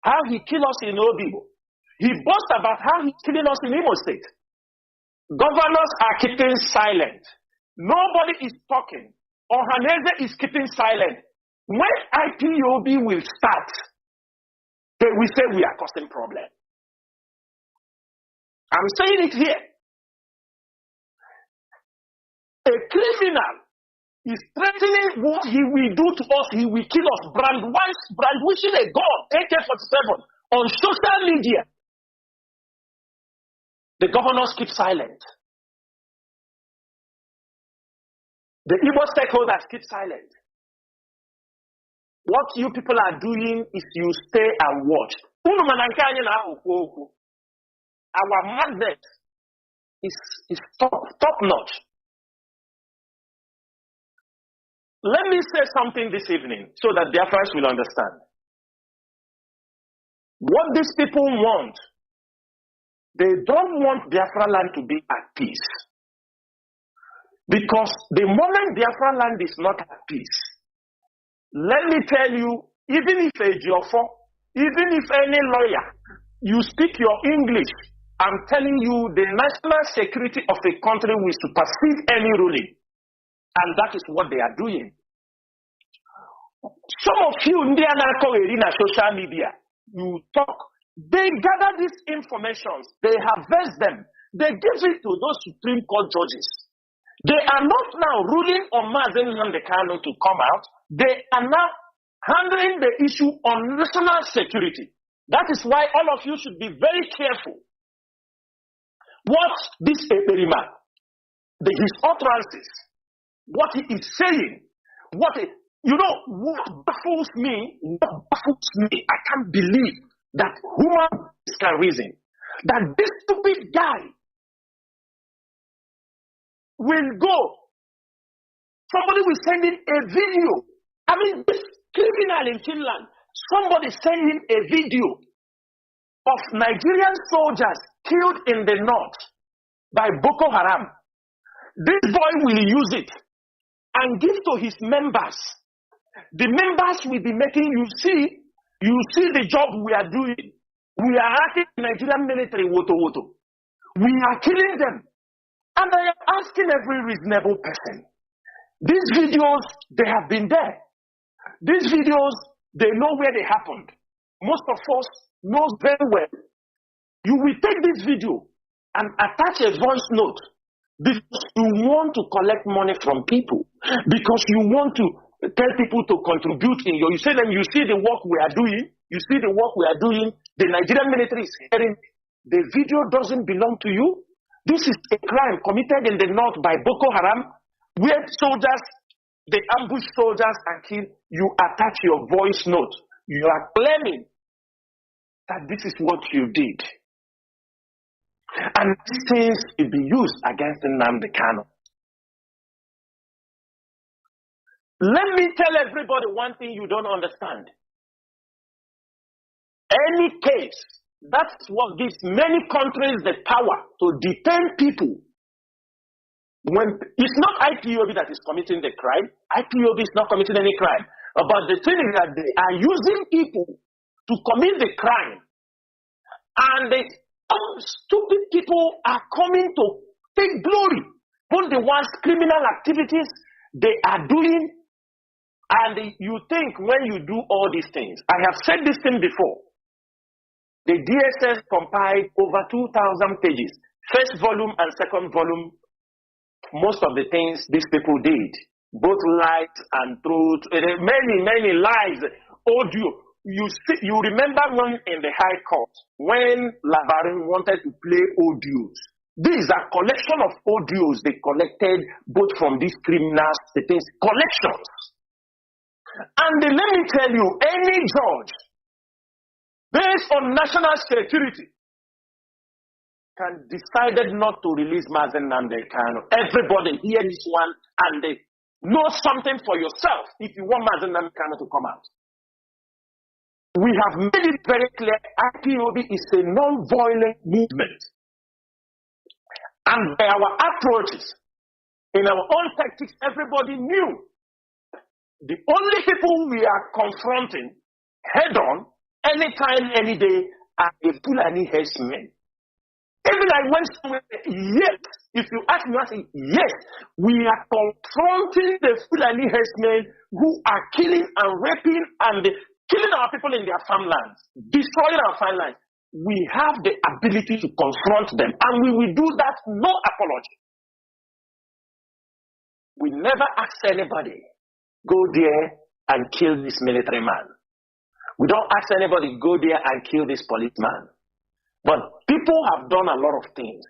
How he kill us in Obibo. He boasts about how he's killing us in Imo State. Governors are keeping silent. Nobody is talking. Ohaneze is keeping silent. When IPOB will start, they will say we are causing problem. I'm saying it here. A criminal is threatening what he will do to us. He will kill us. Brandishing a gun, AK-47, on social media. The governors keep silent. The Igbo stakeholders keep silent. What you people are doing is you stay and watch. Our madness is top notch. Let me say something this evening so that Biafrans will understand. What these people want, they don't want Biafra land to be at peace. Because the moment Biafra land is not at peace, let me tell you, even if a Jofo, even if any lawyer, you speak your English, I'm telling you the national security of a country will supersede any ruling. And that is what they are doing. Some of you in the social media, you talk, they gather these informations, they harvest them, they give it to those Supreme Court judges. They are not now ruling on Mazi Nwachineke to come out. They are now handling the issue on national security. That is why all of you should be very careful. What this Eperima, his utterances, what he is saying, what baffles me, I can't believe that human can reason, that this stupid guy will go. Somebody will send in a video. I mean, this criminal in Finland, somebody send in a video of Nigerian soldiers killed in the north by Boko Haram. This boy will use it and give to his members. The members will be making, you see, You see the job we are doing. We are asking the Nigerian military woto woto. We are killing them. And I am asking every reasonable person. These videos, they have been there. These videos, they know where they happened. Most of us knows very well. You will take this video and attach a voice note because you want to collect money from people, because you want to tell people to contribute in your. You say them, you see the work we are doing. You see the work we are doing. The Nigerian military is hearing. The video doesn't belong to you. This is a crime committed in the north by Boko Haram, where soldiers, they ambush soldiers and kill. You attach your voice note. You are claiming that this is what you did. And these things will be used against Nnamdi Kanu. Let me tell everybody one thing you don't understand. Any case, that's what gives many countries the power to detain people. When it's not IPOB that is committing the crime, IPOB is not committing any crime. But the thing is that they are using people to commit the crime. And the stupid people are coming to take glory for the ones criminal activities they are doing. And you think when you do all these things, I have said this thing before. The DSS compiled over 2,000 pages, first volume and second volume. Most of the things these people did, both lies and truth, many lies, audio. You remember when in the High Court, when Labarin wanted to play audios. These are collection of audios they collected both from these criminals, the things, collections. And let me tell you, any judge, based on national security, can decide not to release Mazi Nwachineke Kanu. Everybody hear this one and they know something for yourself if you want Mazi Nwachineke Kanu to come out. We have made it very clear IPOB is a non-violent movement. And by our approaches, in our own tactics, everybody knew. The only people we are confronting head-on, anytime, any day, are the Fulani herdsmen. Even I went somewhere, yes. If you ask me, I say, yes. We are confronting the Fulani herdsmen who are killing and raping and killing our people in their farmlands, destroying our farmlands. We have the ability to confront them, and we will do that no apology. We never ask anybody, go there and kill this military man. We don't ask anybody, go there and kill this policeman. But people have done a lot of things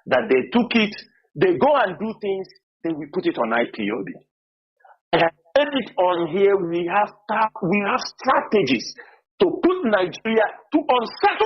that they took it, they go and do things, then we put it on IPOB. I have said it on here, we have strategies to put Nigeria, to unsettle